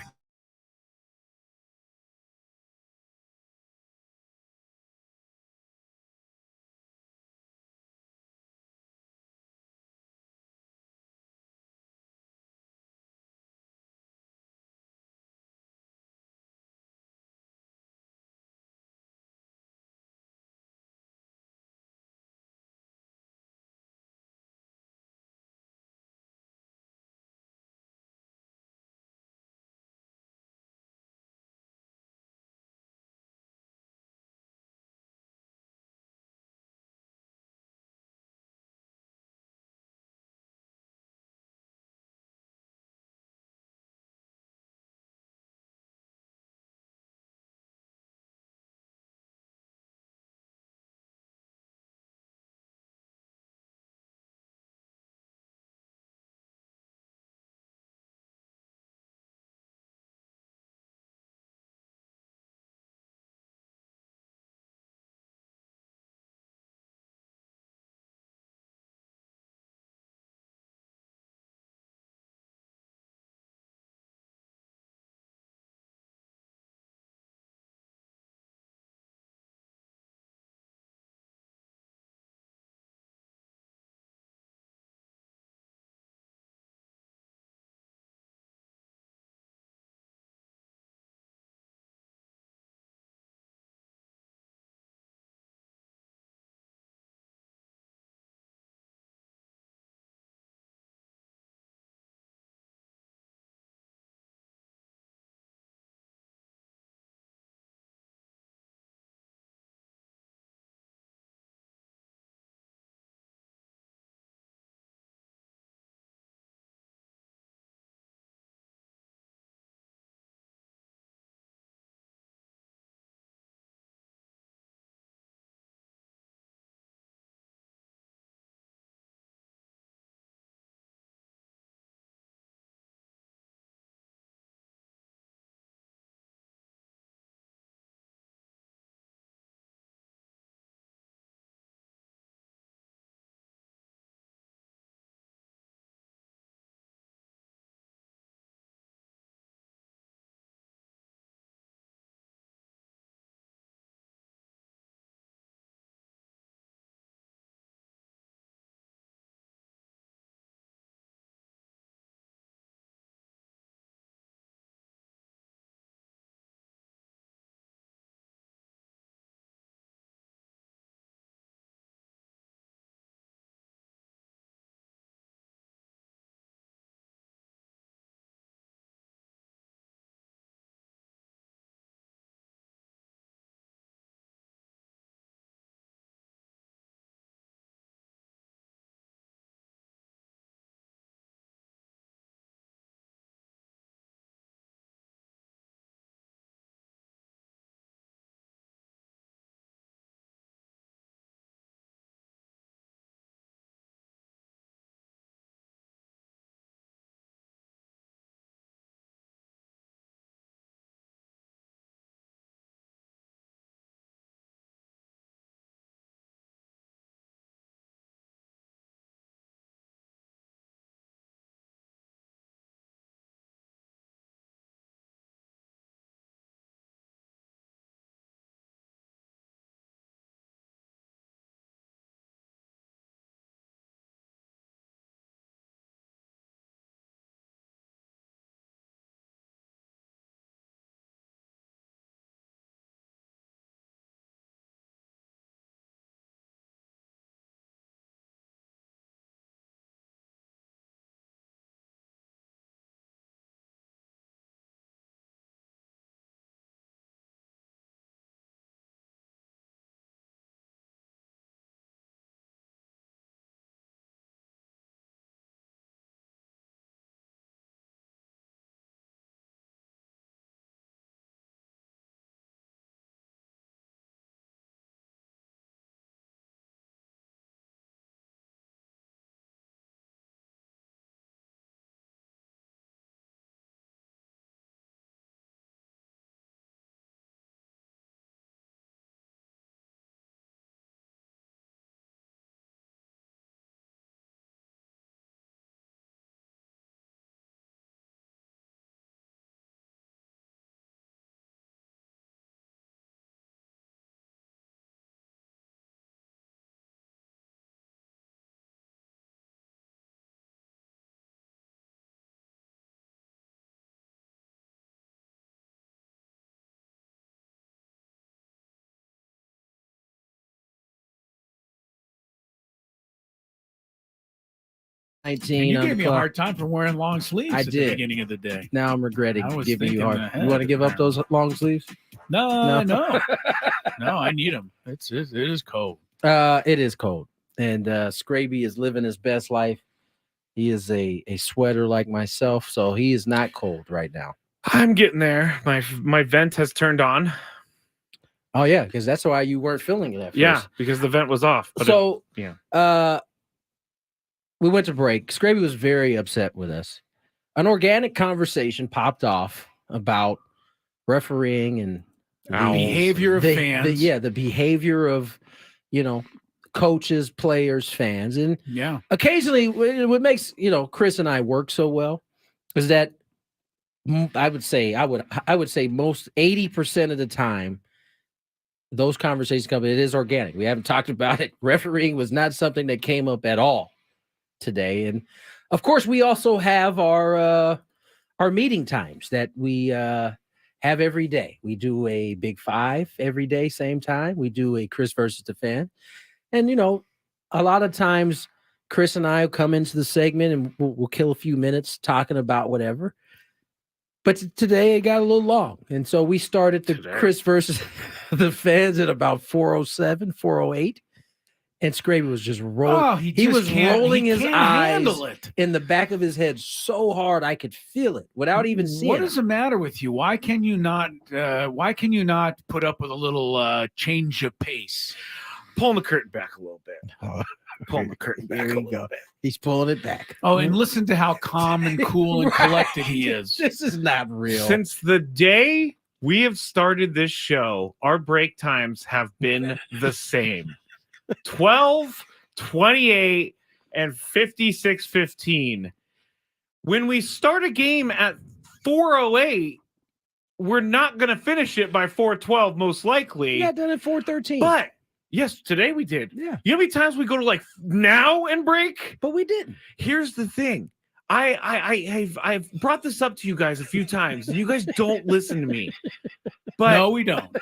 19. And you gave me a hard time for wearing long sleeves I at did. the beginning of the day. Now I'm regretting I was giving you thinking hard. ahead, You want to give up those long sleeves? No. No, I need them. It is cold. It is cold. And Skraby is living his best life. He is a sweater like myself, so he is not cold right now. I'm getting there. My vent has turned on. Oh yeah, because that's why you weren't feeling it at first. Yeah, because the vent was off. But so yeah. We went to break. Skraby was very upset with us. An organic conversation popped off about refereeing and the behavior of fans. The behavior of, coaches, players, fans. And occasionally what makes, Chris and I work so well is that I would say most 80% of the time, those conversations come, it is organic. We haven't talked about it. Refereeing was not something that came up at all today. And of course, we also have our meeting times that we have every day. We do a Big Five every day, same time. We do a Chris versus the fan. And, a lot of times Chris and I will come into the segment and we'll kill a few minutes talking about whatever. But today it got a little long. And so we started the Chris versus the fans at about 4:07, 4:08. And Skraby was just rolling. Oh, he was rolling his eyes it. in the back of his head so hard I could feel it without even seeing What is the matter with you? Why can you not put up with a little change of pace? Pulling the curtain back a little bit. Pulling the curtain back a little bit. He's pulling it back. Oh, and listen to how calm and cool and collected he is. This is not real. Since the day we have started this show, our break times have been the same. 12, 28, and 56:15. When we start a game at 4:08, we're not going to finish it by 4:12, most likely. We got done at 4:13. But yes, today we did. Yeah. You know how many times we go to like now and break? But we didn't. Here's the thing. I've brought this up to you guys a few times, and you guys don't listen to me. But no, we don't.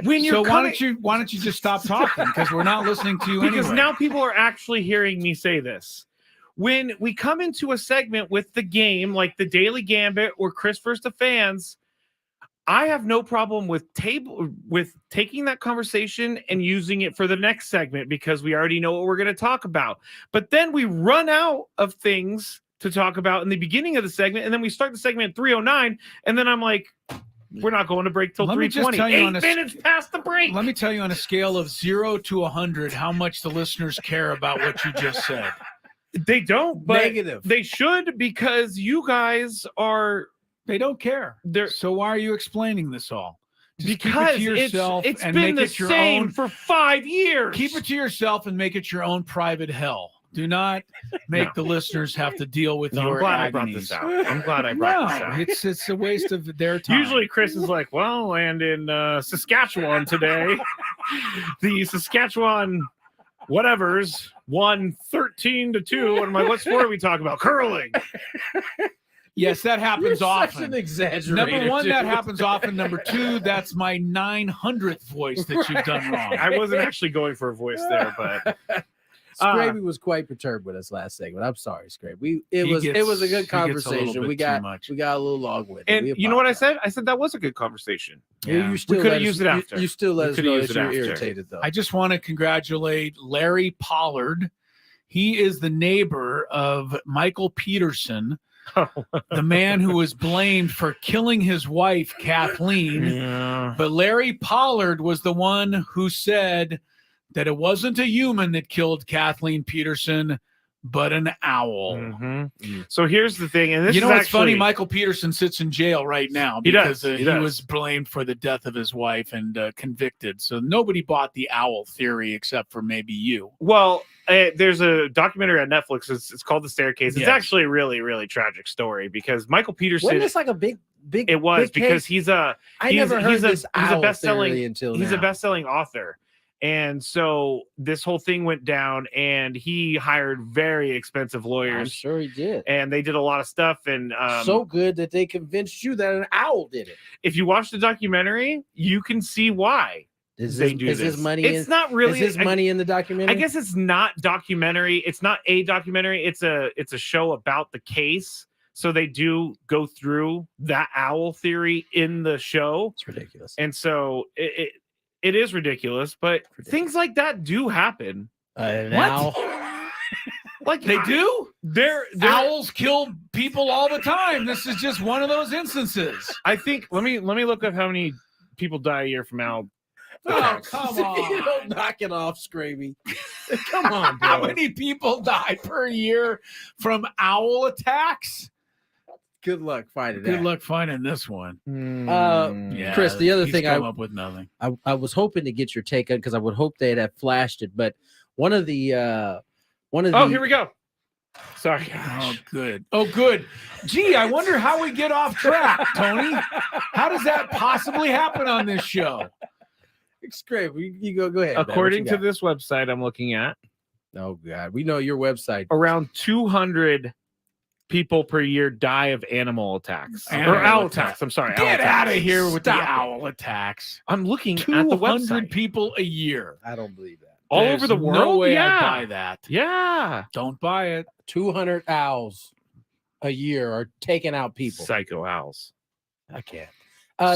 When you're why don't you just stop talking? Because we're not listening to you because anyway. now people are actually hearing me say this. When we come into a segment with the game, like the Daily Gambit or Chris versus the fans, I have no problem with taking that conversation and using it for the next segment because we already know what we're going to talk about. But then we run out of things to talk about in the beginning of the segment, and then we start the segment at 3:09, and then I'm like, we're not going to break till 3:20. 8 minutes past the break. Let me tell you on a scale of 0 to 100 how much the listeners care about what you just said. They don't, but negative. They should, because you guys are. They don't care. So why are you explaining this all? Just because keep it to yourself it's and been make the it your same own. for 5 years. Keep it to yourself and make it your own private hell. Do not make the listeners have to deal with your I'm glad agonies. I brought this out. I'm glad I brought this out. It's a waste of their time. Usually Chris is like, well, and in Saskatchewan today, the Saskatchewan whatevers won 13-2. And I'm like, what sport are we talking about? Curling. Yes, that happens often. Such an exaggerator. Number one, that happens often. Number two, that's my 900th voice that you've done wrong. I wasn't actually going for a voice there, but Skraby was quite perturbed with us last segment. I'm sorry, Skraby. It was a good conversation. We got a little long with it. And you know what I said? I said that was a good conversation. Yeah. We could have used it after. You still let us know that you're irritated, though. I just want to congratulate Larry Pollard. He is the neighbor of Michael Peterson, the man who was blamed for killing his wife, Kathleen. Yeah. But Larry Pollard was the one who said that it wasn't a human that killed Kathleen Peterson, but an owl. Mm-hmm. So here's the thing. And this what's funny? Michael Peterson sits in jail right now because he was blamed for the death of his wife and convicted. So nobody bought the owl theory except for maybe you. Well, there's a documentary on Netflix. It's called The Staircase. It's Yes. actually a really, really tragic story because Michael Peterson. Wasn't this like a big? It was big because case? he's a best-selling he's a best-selling author. And so this whole thing went down, and he hired very expensive lawyers. I'm sure he did. And they did a lot of stuff. And so good that they convinced you that an owl did it. If you watch the documentary, you can see why. Is they his, do is this. his money? It's not really is his money in the documentary. I guess it's not documentary. It's not a documentary. It's a show about the case. So they do go through that owl theory in the show. It's ridiculous. And so it is ridiculous, but things like that do happen. Now, like they do? They're Owls kill people all the time. This is just one of those instances. I think let me look up how many people die a year from owl. Oh, come on. You don't knock it off, Skraby. Come on, bro. How many people die per year from owl attacks? Good luck finding that. Good luck finding this one. Yeah, Chris, the other thing come up with nothing. I was hoping to get your take on because I would hope they'd have flashed it, but one of the here we go. Sorry. Oh, good. Oh, good. Gee, I wonder how we get off track, Tony. How does that possibly happen on this show? It's great. You go ahead. According to this website I'm looking at, oh God, we know your website. Around 200 people per year die of animal attacks Animal or owl attacks. attacks. I'm sorry. Get out of here with the Stop it. owl attacks. I'm looking at the 200 website. people a year. I don't believe that. All There's over the world. No way yeah. I buy that. Yeah. Don't buy it. 200 owls a year are taking out people. Psycho owls. I can't.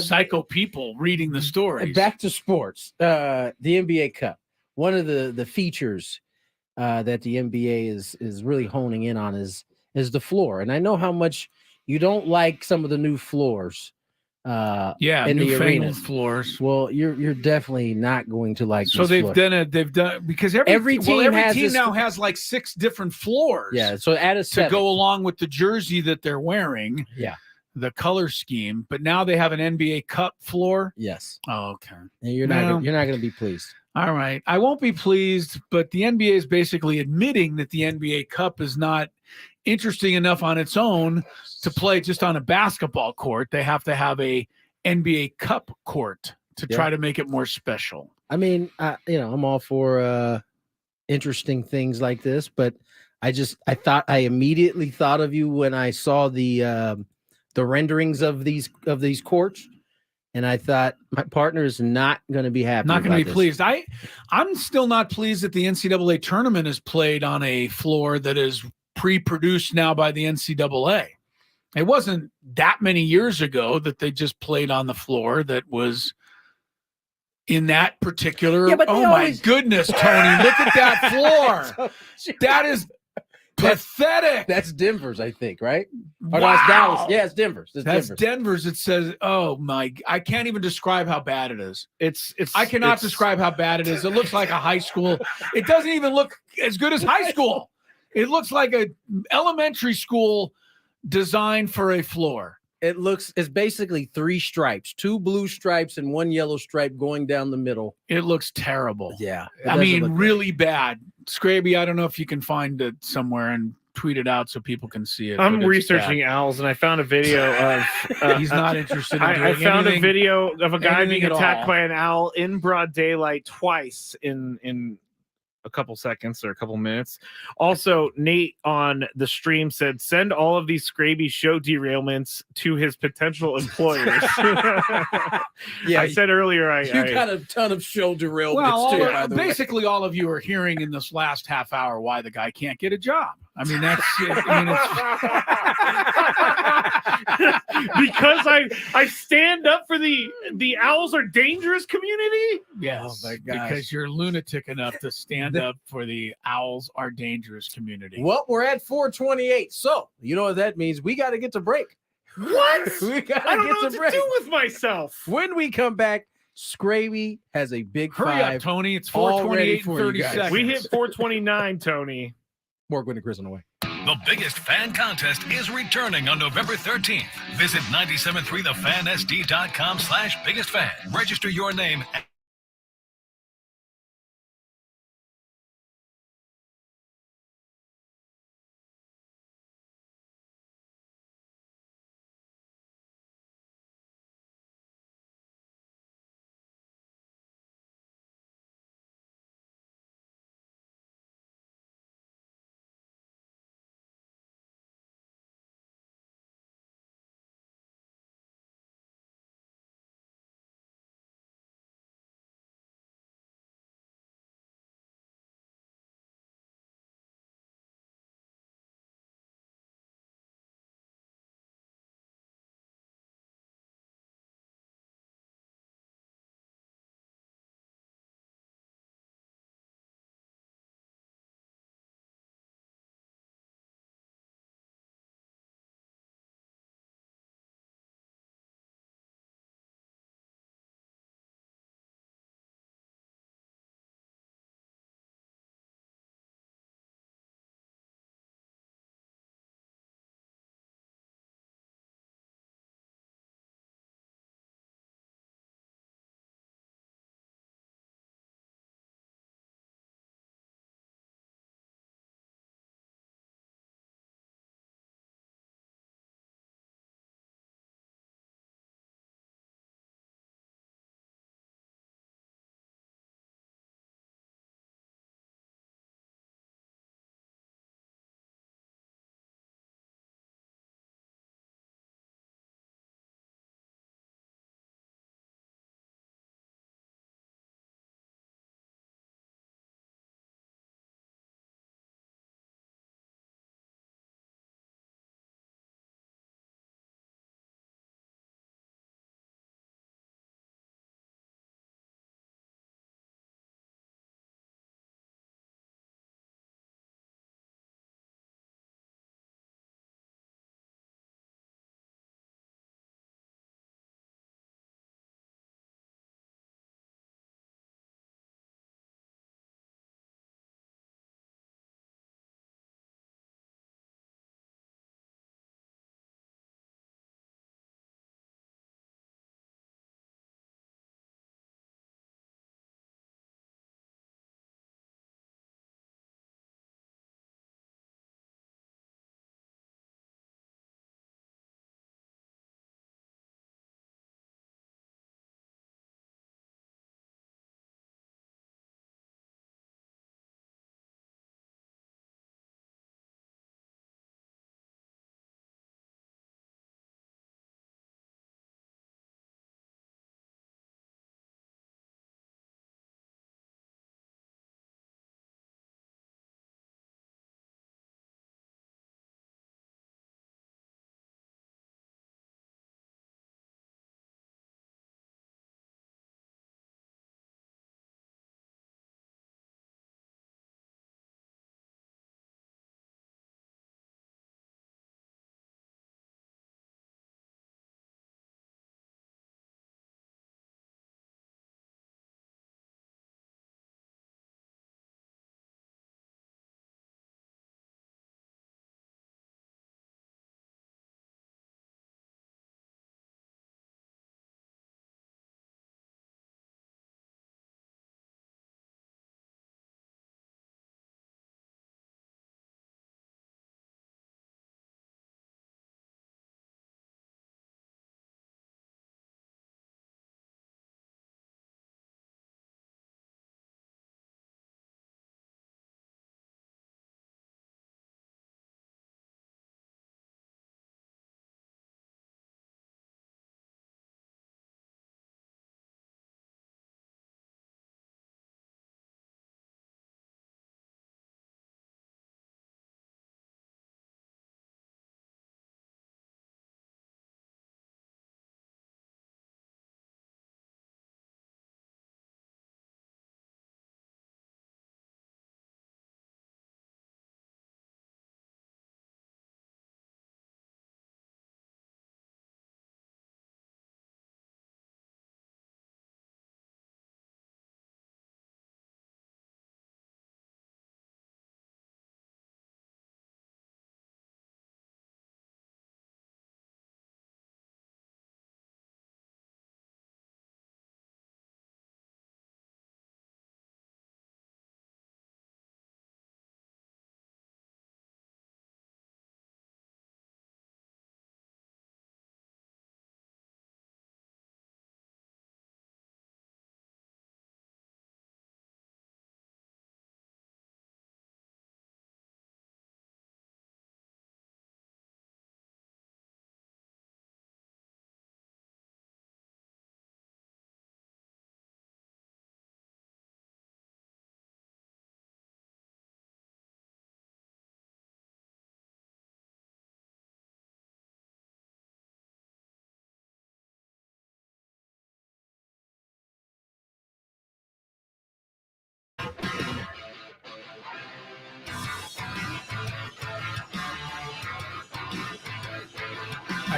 Psycho people reading the stories. Back to sports. The NBA Cup. One of the features that the NBA is really honing in on is the floor. And I know how much you don't like some of the new floors. In the arena floors. Well, you're definitely not going to like. So they've done because every team now has like 6 different floors. Yeah. So add a 7 to go along with the jersey that they're wearing. Yeah. The color scheme, but now they have an NBA Cup floor. Yes. Oh, okay. And you're not going to be pleased. All right. I won't be pleased, but the NBA is basically admitting that the NBA Cup is not interesting enough on its own to play just on a basketball court. They have to have a NBA Cup court to try to make it more special. I mean, I'm all for interesting things like this, but I immediately thought of you when I saw the renderings of these courts. And I thought my partner is not going to be happy. Not going to be pleased. I'm still not pleased that the NCAA tournament is played on a floor that is pre-produced now by the NCAA. It wasn't that many years ago that they just played on the floor that was in that particular. Yeah, but my goodness, Tony, look at that floor. That is pathetic. That's Denver's, I think, right? Wow. Oh, no, it's Dallas. Yeah, it's Denver's. That's Denver's. It says, "Oh my!" I can't even describe how bad it is. I cannot describe how bad it is. It looks like a high school. It doesn't even look as good as high school. It looks like a elementary school designed for a floor. It's basically 3 stripes, 2 blue stripes and 1 yellow stripe going down the middle. It looks terrible. Yeah. I mean, really bad. Skraby, I don't know if you can find it somewhere and tweet it out so people can see it. I'm researching owls, and I found a video of. He's not interested in I found a video of a guy being attacked all. by an owl in broad daylight twice in a couple seconds or a couple minutes. Also, Nate on the stream said, send all of these Skraby show derailments to his potential employers. Yeah, I said earlier, you got a ton of show derailments well, too. By the way. basically, all of you are hearing in this last half hour why the guy can't get a job. I mean, that's because I stand up for the owls are dangerous community. Yes, oh my gosh. because you're lunatic enough to stand up for the owls are dangerous community. Well, we're at 4:28, so you know what that means. We got to get to break. What? We got I to don't know get what to break. to do with myself. When we come back, Skraby has a big Hurry 5 up, Tony. It's all 4:28 ready and for you 30 guys. seconds. We hit 429, Tony. More Gwynn and Chris on the way. The biggest fan contest is returning on November 13th. Visit 973thefansd.com/biggestfan. Register your name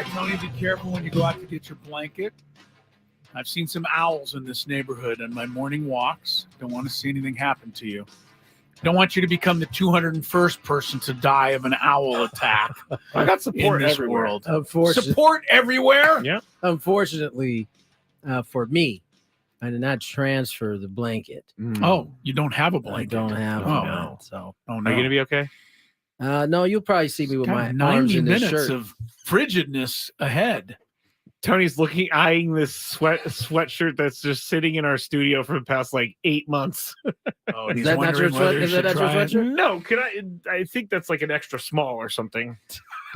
right, Tony, be careful when you go out to get your blanket. I've seen some owls in this neighborhood on my morning walks. Don't want to see anything happen to you. Don't want you to become the 201st person to die of an owl attack. I got support in this everywhere. world. Unfortunately, Support everywhere? Yeah. Unfortunately, for me, I did not transfer the blanket. Oh, you don't have a blanket? I don't have Oh, one. no. So, Oh, Are no. you going to be okay? no, you'll probably see me with Got my 90 arms in this minutes shirt. of frigidness ahead. Tony's eyeing this sweatshirt that's just sitting in our studio for the past 8 months. Oh, and Is he's that not your wondering whether he Is that should not your try it. sweatshirt? No, I think that's an extra small or something.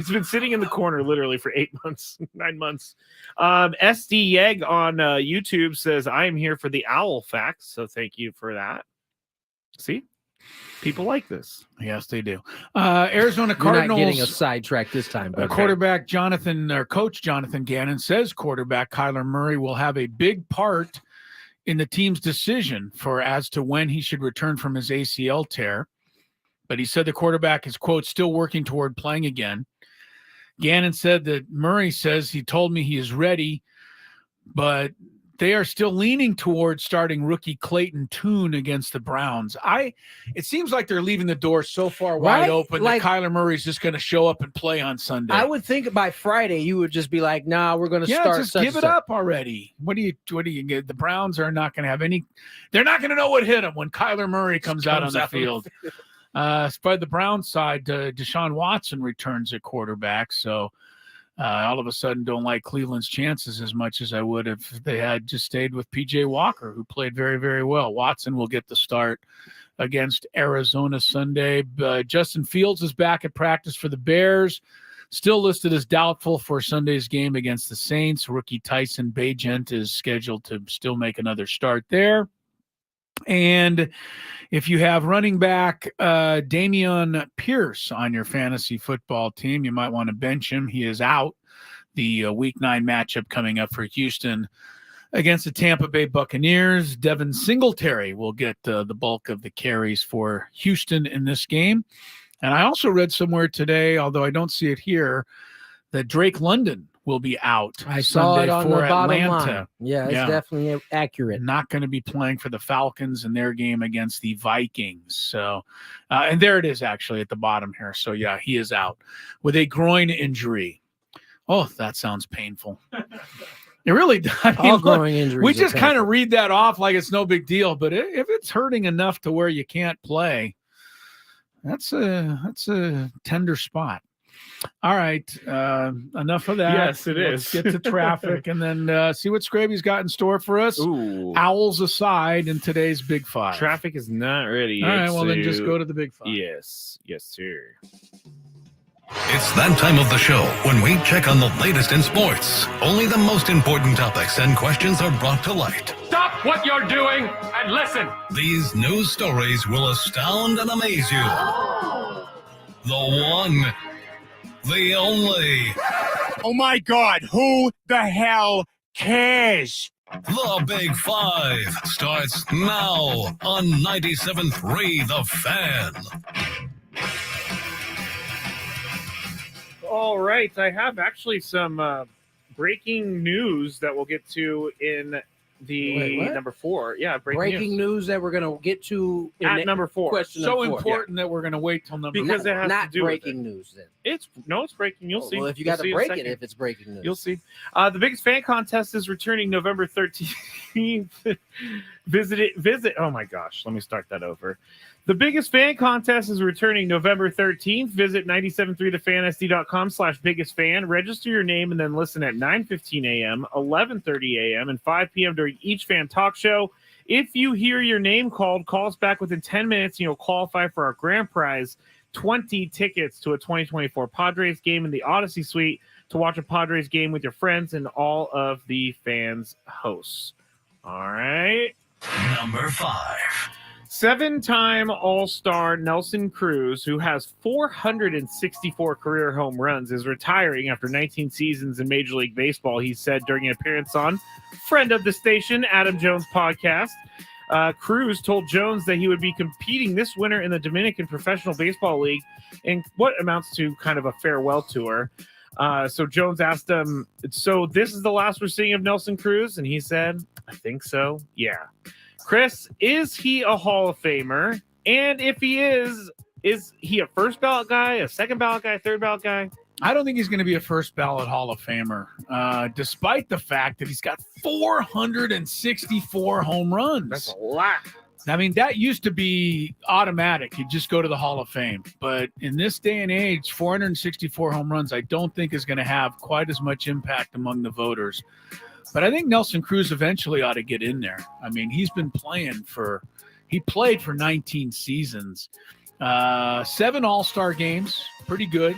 It's been sitting in the corner literally for 8 months, 9 months. SD Yeg on YouTube says, I am here for the owl facts. So thank you for that. See? People like this. Yes, they do. Arizona You're Cardinals. not getting a sidetrack this time. But Quarterback Coach Jonathan Gannon says quarterback Kyler Murray will have a big part in the team's decision as to when he should return from his ACL tear. But he said the quarterback is, quote, still working toward playing again. Gannon said that Murray says he told me he is ready, but they are still leaning towards starting rookie Clayton Tune against the Browns. It seems like they're leaving the door so far wide open that Kyler Murray's just going to show up and play on Sunday. I would think by Friday you would just be like, "Nah, we're going to start." Just give it up already. What do you get? The Browns are not going to have any. They're not going to know what hit them when Kyler Murray comes out on the field. By the Browns side, Deshaun Watson returns at quarterback, so. All of a sudden don't like Cleveland's chances as much as I would if they had just stayed with P.J. Walker, who played very, very well. Watson will get the start against Arizona Sunday. Justin Fields is back at practice for the Bears, still listed as doubtful for Sunday's game against the Saints. Rookie Tyson Bagent is scheduled to still make another start there. And if you have running back Dameon Pierce on your fantasy football team, you might want to bench him. He is out. The Week 9 matchup coming up for Houston against the Tampa Bay Buccaneers. Devin Singletary will get the bulk of the carries for Houston in this game. And I also read somewhere today, although I don't see it here, that Drake London will be out. I saw Sunday it on for the bottom Atlanta. line. Yeah, it's definitely accurate. Not going to be playing for the Falcons in their game against the Vikings. So, and there it is actually at the bottom here. So, yeah, he is out with a groin injury. Oh, that sounds painful. It really does. I mean, All groin injuries we are just kind painful. of read that off like it's no big deal. But if it's hurting enough to where you can't play, that's a tender spot. All right, enough of that. Yes, it Let's is. get to traffic and then see what Skraby's got in store for us. Ooh. Owls aside in today's Big Five. Traffic is not ready. All right, yet, well, then just so- go to the Big Five. Yes, sir. It's that time of the show when we check on the latest in sports. Only the most important topics and questions are brought to light. Stop what you're doing and listen. These news stories will astound and amaze you. The one, the only. Oh my God, who the hell cares? The Big Five starts now on 97.3 The Fan. All right, I have actually some breaking news that we'll get to in the Wait, what? number 4. Yeah, Breaking news that we're going to get to in at number 4. question So number 4. important that we're going to wait till number Because 4. it has Not to do with breaking news then. It's breaking. You'll see. Well, if you You'll got see to in a break it, second. if it's breaking news, You'll see. The biggest fan contest is returning November 13th. Visit. Oh my gosh. Let me start that over. The biggest fan contest is returning November 13th. Visit 973thefansd.com/biggest fan. Register your name and then listen at 9:15 a.m., 11:30 a.m., and 5 p.m. during each fan talk show. If you hear your name called, call us back within 10 minutes and you'll qualify for our grand prize, 20 tickets to a 2024 Padres game in the Odyssey Suite to watch a Padres game with your friends and all of the fans' hosts. All right. Number 5. 7-time All-Star Nelson Cruz, who has 464 career home runs, is retiring after 19 seasons in Major League Baseball, he said during an appearance on friend of the station, Adam Jones' podcast. Cruz told Jones that he would be competing this winter in the Dominican Professional Baseball League in what amounts to kind of a farewell tour. So Jones asked him, so this is the last we're seeing of Nelson Cruz? And he said, I think so. Yeah. Chris, is he a Hall of Famer? And if he is he a first ballot guy, a second ballot guy, third ballot guy? I don't think he's going to be a first ballot Hall of Famer, despite the fact that he's got 464 home runs. That's a lot. I mean, that used to be automatic. You just go to the Hall of Fame. But in this day and age, 464 home runs, I don't think is going to have quite as much impact among the voters. But I think Nelson Cruz eventually ought to get in there. I mean, he played for 19 seasons, 7 All-Star games, pretty good,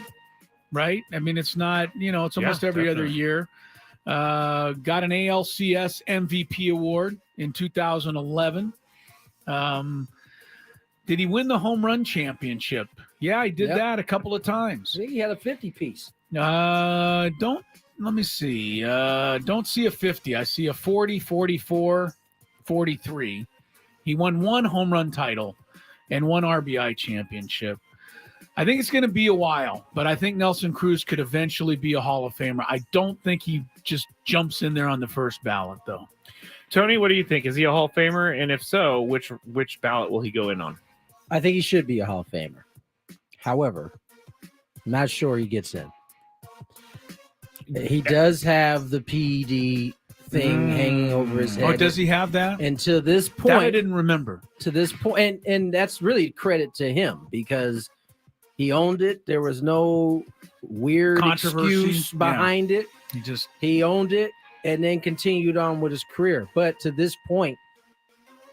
right? I mean, it's not, it's almost every other year. Got an ALCS MVP award in 2011. Did he win the home run championship? Yeah, he did that a couple of times. I think he had a 50 piece. Let me see. Don't see a 50. I see a 40, 44, 43. He won 1 home run title and 1 RBI championship. I think it's going to be a while, but I think Nelson Cruz could eventually be a Hall of Famer. I don't think he just jumps in there on the first ballot, though. Tony, what do you think? Is he a Hall of Famer? And if so, which ballot will he go in on? I think he should be a Hall of Famer. However, I'm not sure he gets in. He does have the PED thing hanging over his head. Oh, does he have that? And to this point, that I didn't remember. To this point, and that's really credit to him because he owned it. There was no weird excuse behind it. He owned it and then continued on with his career. But to this point,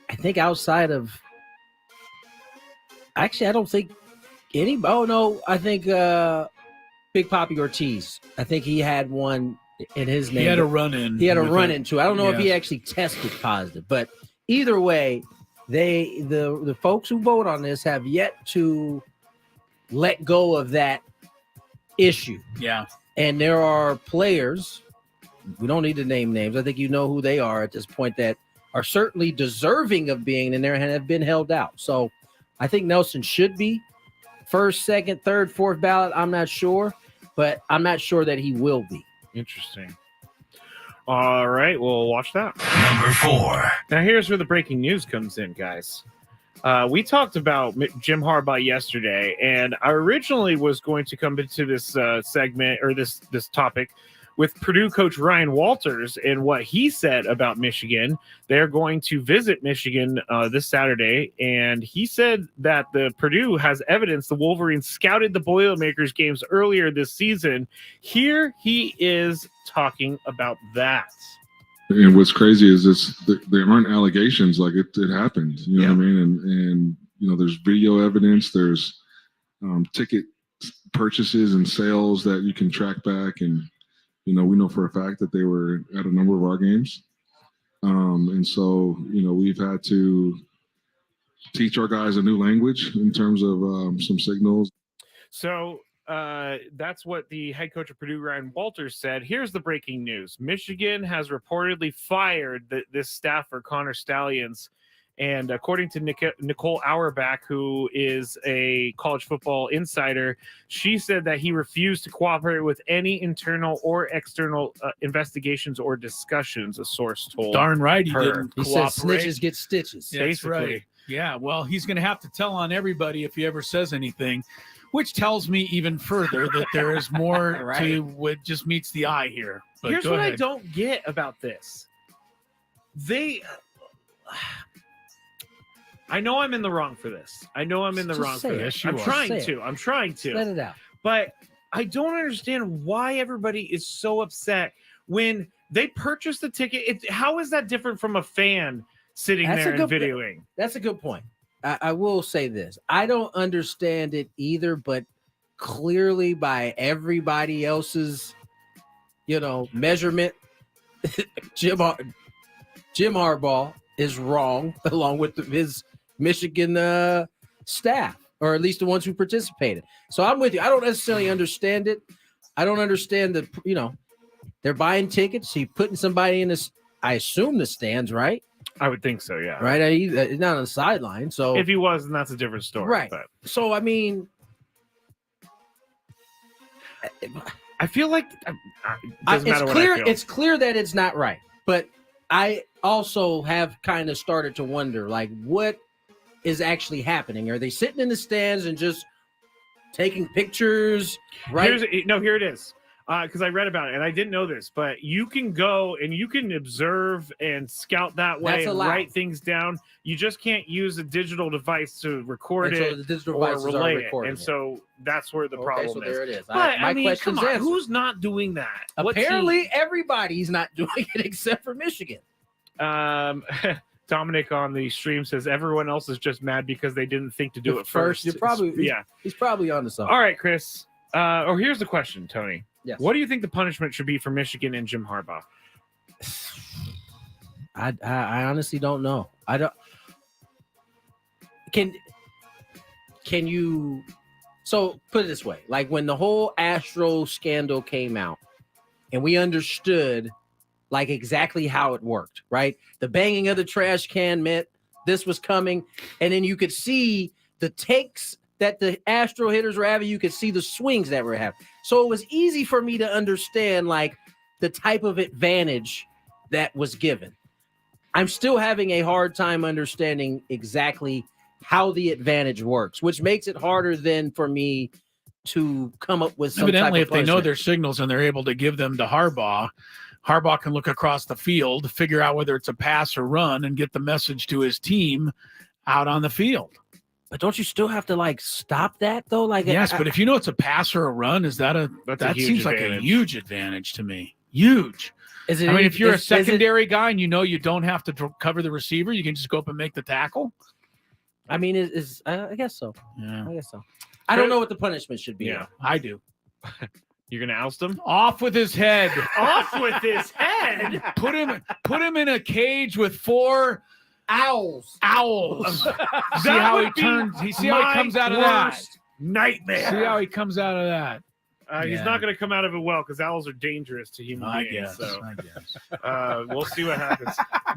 I think outside of I don't think anybody. Oh no, I think Big Papi Ortiz. I think he had one in his name. He had a run-in. He had a run-in too. I don't know if he actually tested positive, but either way, the folks who vote on this have yet to let go of that issue. Yeah. And there are players, we don't need to name names. I think you know who they are at this point that are certainly deserving of being in there and have been held out. So I think Nelson should be first, second, third, fourth ballot. I'm not sure, but I'm not sure that he will be. Interesting. All right, we'll watch that. Number 4. Now here's where the breaking news comes in, guys. We talked about Jim Harbaugh yesterday, and I originally was going to come into this segment or this topic with Purdue coach Ryan Walters and what he said about Michigan. They're going to visit Michigan this Saturday, and he said that the Purdue has evidence the Wolverines scouted the Boilermakers games earlier this season. Here he is talking about that. And what's crazy is there aren't allegations, like it happened. You know what I mean? And there's video evidence. There's ticket purchases and sales that you can track back. And, we know for a fact that they were at a number of our games. And so, we've had to teach our guys a new language in terms of some signals. So that's what the head coach of Purdue, Ryan Walters, said. Here's the breaking news. Michigan has reportedly fired this staffer, Connor Stallions. And according to Nicole Auerbach, who is a college football insider, she said that he refused to cooperate with any internal or external investigations or discussions, a source told Darn right he her. didn't He cooperate. said snitches get stitches. That's basically. right. Yeah, well, he's going to have to tell on everybody if he ever says anything, which tells me even further that there is more to what just meets the eye here. But Here's go what ahead. I don't get about this. I know I'm in the wrong for this. I'm trying to. Let it out. But I don't understand why everybody is so upset when they purchase the ticket. How is that different from a fan sitting there and videoing? That's a good point. I will say this. I don't understand it either, but clearly by everybody else's, measurement, Jim Harbaugh is wrong along with his Michigan staff, or at least the ones who participated. So I'm with you. I don't necessarily understand it. I don't understand that, they're buying tickets. He's putting somebody in this, I assume the stands, right? I would think so, yeah. Right? He's not on the sideline. So if he was, then that's a different story. Right. But. So, I mean, I feel like it's clear that it's not right, but I also have kind of started to wonder, like, what is actually happening? Are they sitting in the stands and just taking pictures? Right? Here it is. Because I read about it and I didn't know this, but you can go and you can observe and scout that way and write things down. You just can't use a digital device to record it or relay it. And so that's where the problem is. There it is. But, I mean, come on, who's not doing that? Apparently, everybody's not doing it except for Michigan. Dominic on the stream says everyone else is just mad because they didn't think to do it first. You're probably he's probably on to something. All right, Chris. Here's the question, Tony. Yes. What do you think the punishment should be for Michigan and Jim Harbaugh? I honestly don't know. I don't. Can you? So put it this way: like when the whole Astro scandal came out, and we understood like exactly how it worked, right? The banging of the trash can meant this was coming, and then you could see the takes that the Astro hitters were having. You could see the swings that were having. So it was easy for me to understand like the type of advantage that was given. I'm still having a hard time understanding exactly how the advantage works, which makes it harder than for me to come up with some evidently type of if they know punishment. their signals and they're able to give them to Harbaugh can look across the field, figure out whether it's a pass or run, and get the message to his team out on the field. But don't you still have to like stop that though? Like yes, but if you know it's a pass or a run, that seems like a huge advantage to me. Huge. Is it? I mean, if you're a secondary guy and you know you don't have to cover the receiver, you can just go up and make the tackle. I mean, I guess so. Yeah, I guess so. I don't know what the punishment should be. Yeah, I do. You're gonna oust him? Off with his head. Off with his head. Put him in a cage with 4 owls. See how he turns. See how he comes out of that nightmare. See how he comes out of that. He's not going to come out of it well because owls are dangerous to human beings. I guess. We'll see what happens.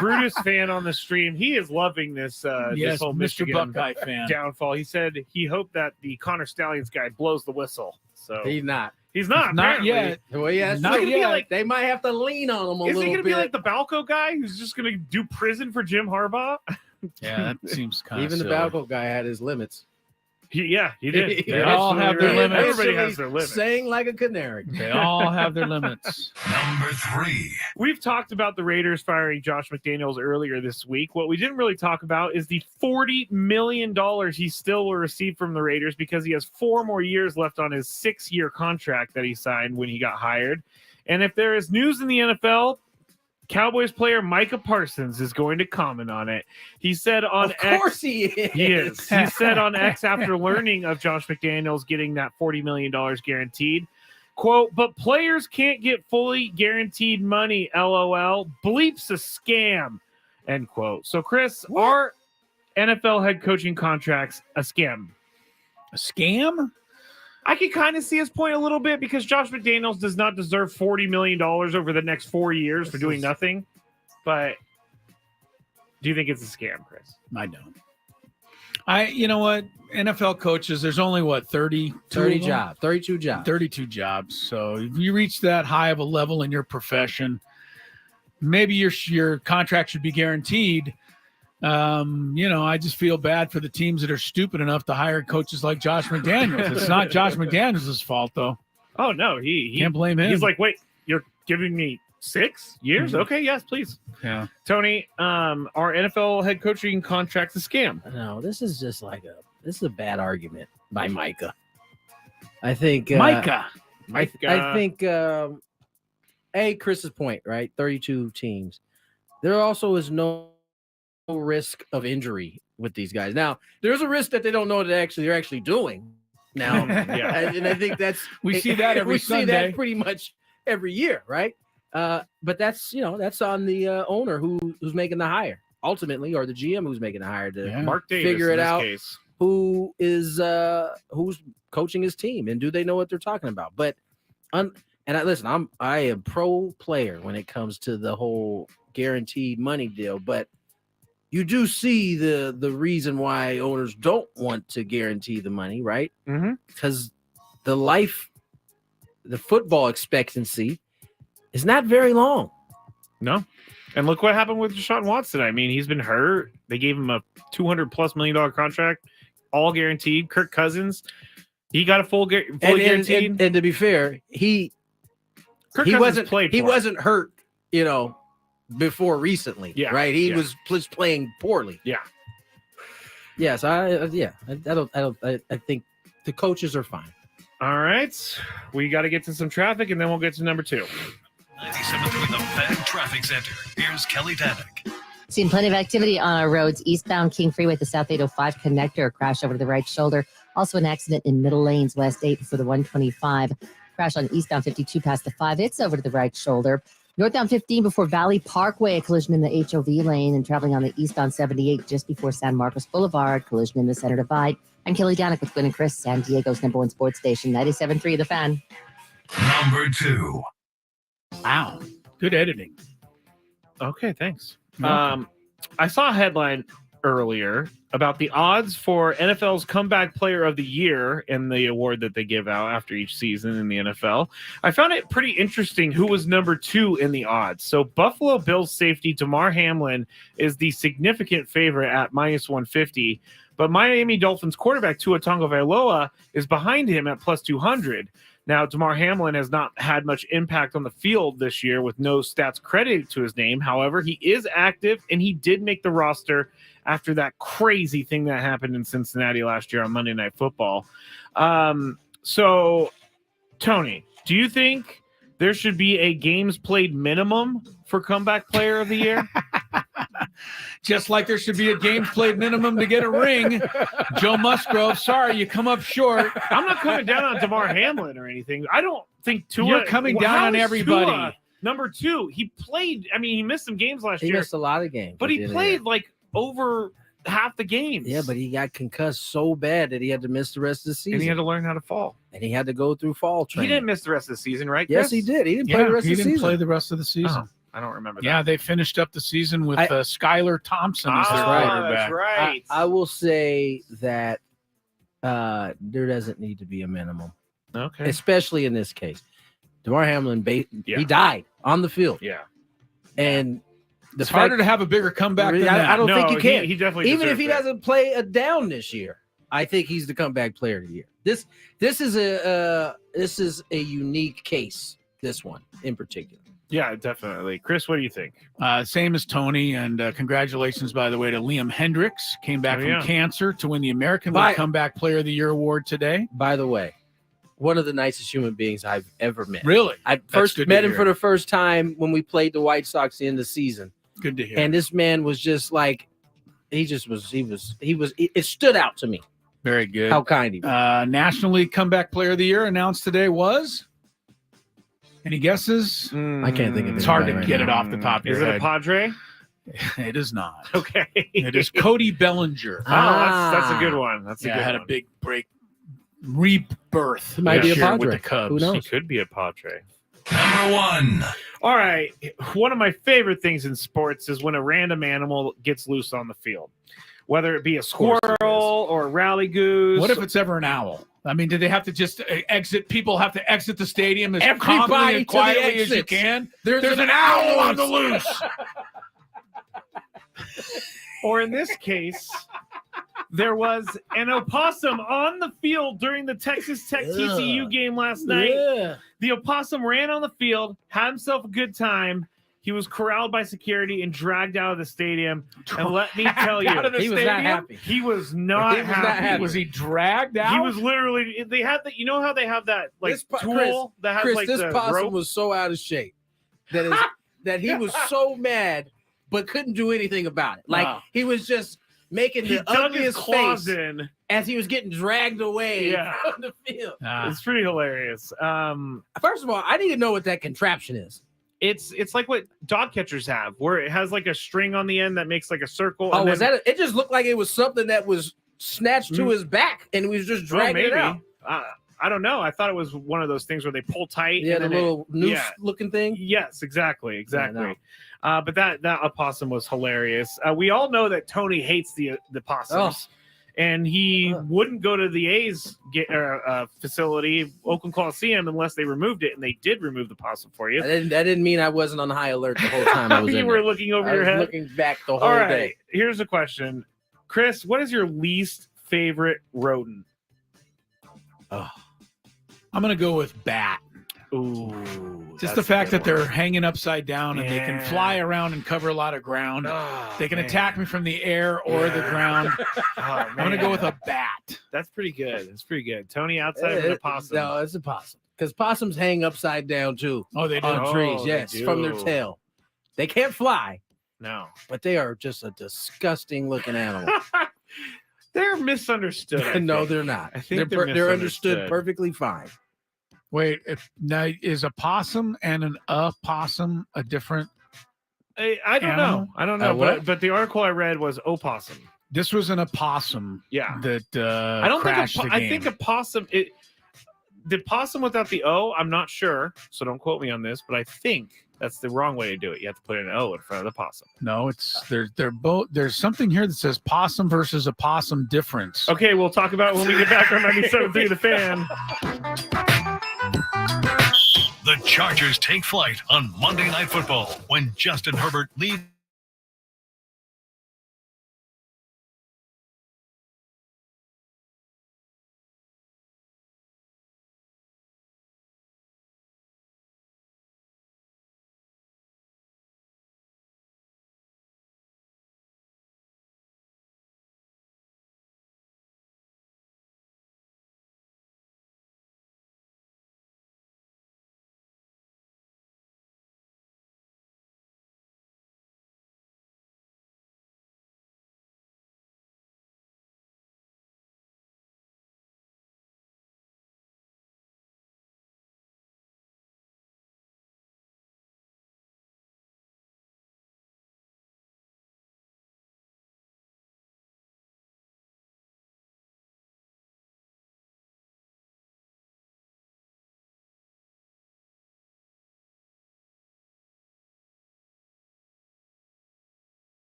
Brutus fan on the stream, he is loving this. This whole Mr. Michigan Buckeye fan downfall. He said he hoped that the Connor Stallions guy blows the whistle. So he's not. He's not. Not yet. Well, yeah, not yet. They might have to lean on him a little bit. Is he going to be like the Balco guy who's just going to do prison for Jim Harbaugh? Yeah, that seems kind of even silly. the Balco guy had his limits. He did. They all have their limits. Everybody has their limits. Sang like a canary. They all have their limits. Number 3. We've talked about the Raiders firing Josh McDaniels earlier this week. What we didn't really talk about is the $40 million he still will receive from the Raiders because he has 4 more years left on his 6-year contract that he signed when he got hired. And if there is news in the NFL, Cowboys player Micah Parsons is going to comment on it. He said on X, of course he is. He is. He said on X after learning of Josh McDaniels getting that $40 million guaranteed, quote, "But players can't get fully guaranteed money, LOL. Bleep's a scam," end quote. So, Chris, are NFL head coaching contracts a scam? A scam? I can kind of see his point a little bit because Josh McDaniels does not deserve $40 million over the next 4 years for doing nothing. But do you think it's a scam, Chris? I don't. You know what? NFL coaches, there's only 32 jobs. So if you reach that high of a level in your profession, maybe your contract should be guaranteed. I just feel bad for the teams that are stupid enough to hire coaches like Josh McDaniels. It's not Josh McDaniels' fault, though. Oh, no. He can't blame him. He's like, wait, you're giving me 6 years? Mm-hmm. Okay, yes, please. Yeah. Tony, are NFL head coaching contracts a scam? No, this is just this is a bad argument by Micah. I think Micah. I think Chris's point, right? 32 teams. There also is no risk of injury with these guys. Now, there's a risk that they don't know what they're actually doing now. Yeah. And I think that's we see that every Sunday. See that pretty much every year, right? But that's that's on the owner who's making the hire ultimately, or the GM who's making the hire to Mark Davis, figure it out. Case. Who's coaching his team and do they know what they're talking about? But I am pro player when it comes to the whole guaranteed money deal, but you do see the reason why owners don't want to guarantee the money, right? Mm-hmm. Because the life the football expectancy is not very long. No. And look what happened with Deshaun Watson. I mean, he's been hurt. They gave him a $200+ million contract, all guaranteed. Kirk Cousins, he got a fully guaranteed. And to be fair, he wasn't hurt, before recently. Yeah, right. He was just playing poorly. Yeah. Yes. I think the coaches are fine. All right. We got to get to some traffic, and then we'll get to number 2. 97.3 The Fan Traffic Center. Here's Kelly Danick. Seen plenty of activity on our roads. Eastbound King Freeway at the South 805 connector, a crash over to the right shoulder. Also an accident in Middle Lanes, West 8 for the 125. Crash on eastbound 52 past the 5. It's over to the right shoulder. Northbound 15 before Valley Parkway, a collision in the HOV lane, and traveling on the eastbound 78 just before San Marcos Boulevard, collision in the center divide. I'm Kelly Danick with Gwynn and Chris, San Diego's #1 sports station, 97.3 The Fan. Number 2. Wow. Good editing. Okay, thanks. I saw a headline earlier about the odds for NFL's Comeback Player of the Year and the award that they give out after each season in the NFL. I found it pretty interesting who was number 2 in the odds. So Buffalo Bills safety Damar Hamlin is the significant favorite at -150, but Miami Dolphins quarterback Tua Tagovailoa is behind him at +200. Now, Damar Hamlin has not had much impact on the field this year with no stats credited to his name. However, he is active, and he did make the roster after that crazy thing that happened in Cincinnati last year on Monday Night Football. So, Tony, do you think there should be a games played minimum for Comeback Player of the Year? Just like there should be a games played minimum to get a ring. Joe Musgrove, sorry, you come up short. I'm not coming down on Damar Hamlin or anything. I don't think Tua. You're coming down on everybody. Tua, number 2, he played. I mean, he missed some games last year. He missed a lot of games. But he played like over half the games. Yeah, but he got concussed so bad that he had to miss the rest of the season. And he had to learn how to fall. And he had to go through fall training. He didn't miss the rest of the season, right, Chris? Yes, he did. He didn't play the rest of the season. He didn't play the rest of the season. Oh, I don't remember that. Yeah, they finished up the season with Skylar Thompson as their quarterback. That's right. I will say that there doesn't need to be a minimum. Okay. Especially in this case. Damar Hamlin, he died on the field. Yeah. And it's harder to have a bigger comeback than that. I don't think you can. He definitely even if he doesn't play a down this year, I think he's the comeback player of the year. This is a unique case. This one in particular. Yeah, definitely. Chris, what do you think? Same as Tony, and congratulations, by the way, to Liam Hendricks. Came back from cancer to win the American League Comeback Player of the Year award today. By the way, one of the nicest human beings I've ever met. Really? I first met him for the first time when we played the White Sox at the end of the season. Good to hear. And this man was just like, it stood out to me. Very good. How kind he was. National League Comeback Player of the Year announced today was? Any guesses? I can't think of it. It's hard to get it off the top of your head. Is it a Padre? It is not. Okay. It is Cody Bellinger. That's a good one. That's a good had one. a big rebirth. He might be a year Padre. with the Cubs. Who knows? He could be a Padre. Number 1. All right. One of my favorite things in sports is when a random animal gets loose on the field, whether it be a squirrel or a rally goose. What if it's ever an owl? I mean, do they have to just exit? People have to exit the stadium as Everybody calmly and to the quietly as you exits. can? There's an owl on the loose. Or in this case, there was an opossum on the field during the Texas Tech TCU game last night. Yeah. The opossum ran on the field, had himself a good time. He was corralled by security and dragged out of the stadium. And let me tell you, he was not happy. He was not happy. Was he dragged out? He was literally. They had that. You know how they have that tool that has Chris, this the possum rope? was so out of shape that he was so mad, but couldn't do anything about it. Like he was just making the ugliest face as he was getting dragged away from the field. It's pretty hilarious. First of all, I need to know what that contraption is. It's like what dog catchers have, where it has like a string on the end that makes like a circle. Oh, and was that? It just looked like it was something that was snatched to his back, and he was just dragging it out. I don't know. I thought it was one of those things where they pull tight. Yeah, the little noose-looking thing. Yes, exactly. Yeah, But that opossum was hilarious. We all know that Tony hates the possums. and he wouldn't go to the A's facility, Oakland Coliseum, unless they removed it, and they did remove the possum for you. That didn't mean I wasn't on high alert the whole time I was You in were there. looking over I your was head? looking back the whole All right, day. here's a question. Chris, what is your least favorite rodent? Oh, I'm going to go with bat. Ooh. Just the fact that they're hanging upside down and they can fly around and cover a lot of ground. They can attack me from the air or the ground. I'm going to go with a bat. That's pretty good. That's pretty good. Tony, outside of the possum. No, it's a possum. Because possums hang upside down too. Oh, they do? On trees, Oh, yes, they from their do. tail. They can't fly. No. But they are just a disgusting looking animal. They're misunderstood. I No, think. they're not. I think They're understood perfectly fine. Wait, now is a possum and an opossum a different? I don't know. I don't know. But the article I read was opossum. This was an opossum. Yeah. That I don't think crashed the game. I think a possum. The possum without the O. I'm not sure, so don't quote me on this. But I think that's the wrong way to do it. You have to put an O in front of the possum. No, it's they're both. There's something here that says possum versus opossum difference. Okay, we'll talk about it when we get back on 97.3 The Fan. The Chargers take flight on Monday Night Football when Justin Herbert leads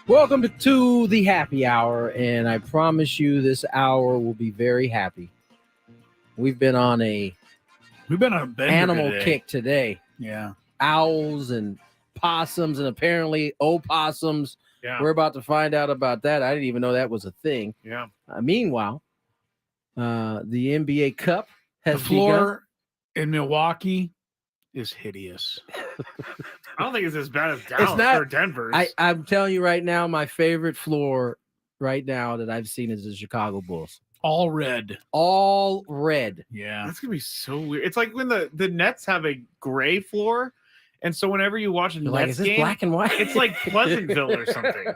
Welcome to the happy hour, and I promise you this hour will be very happy. We've been on a bender animal today. kick today. Yeah. Owls and possums, and apparently opossums. Yeah. We're about to find out about that. I didn't even know that was a thing. Yeah. Meanwhile, the NBA Cup has The floor in Milwaukee is hideous. I don't think it's as bad as Dallas It's not or Denver's. I'm telling you right now, my favorite floor right now that I've seen is the Chicago Bulls. All red. All red. Yeah. That's gonna be so weird. It's like when the Nets have a gray floor, and so whenever you watch a You're Nets like, is this game, black and white? it's like Pleasantville or something.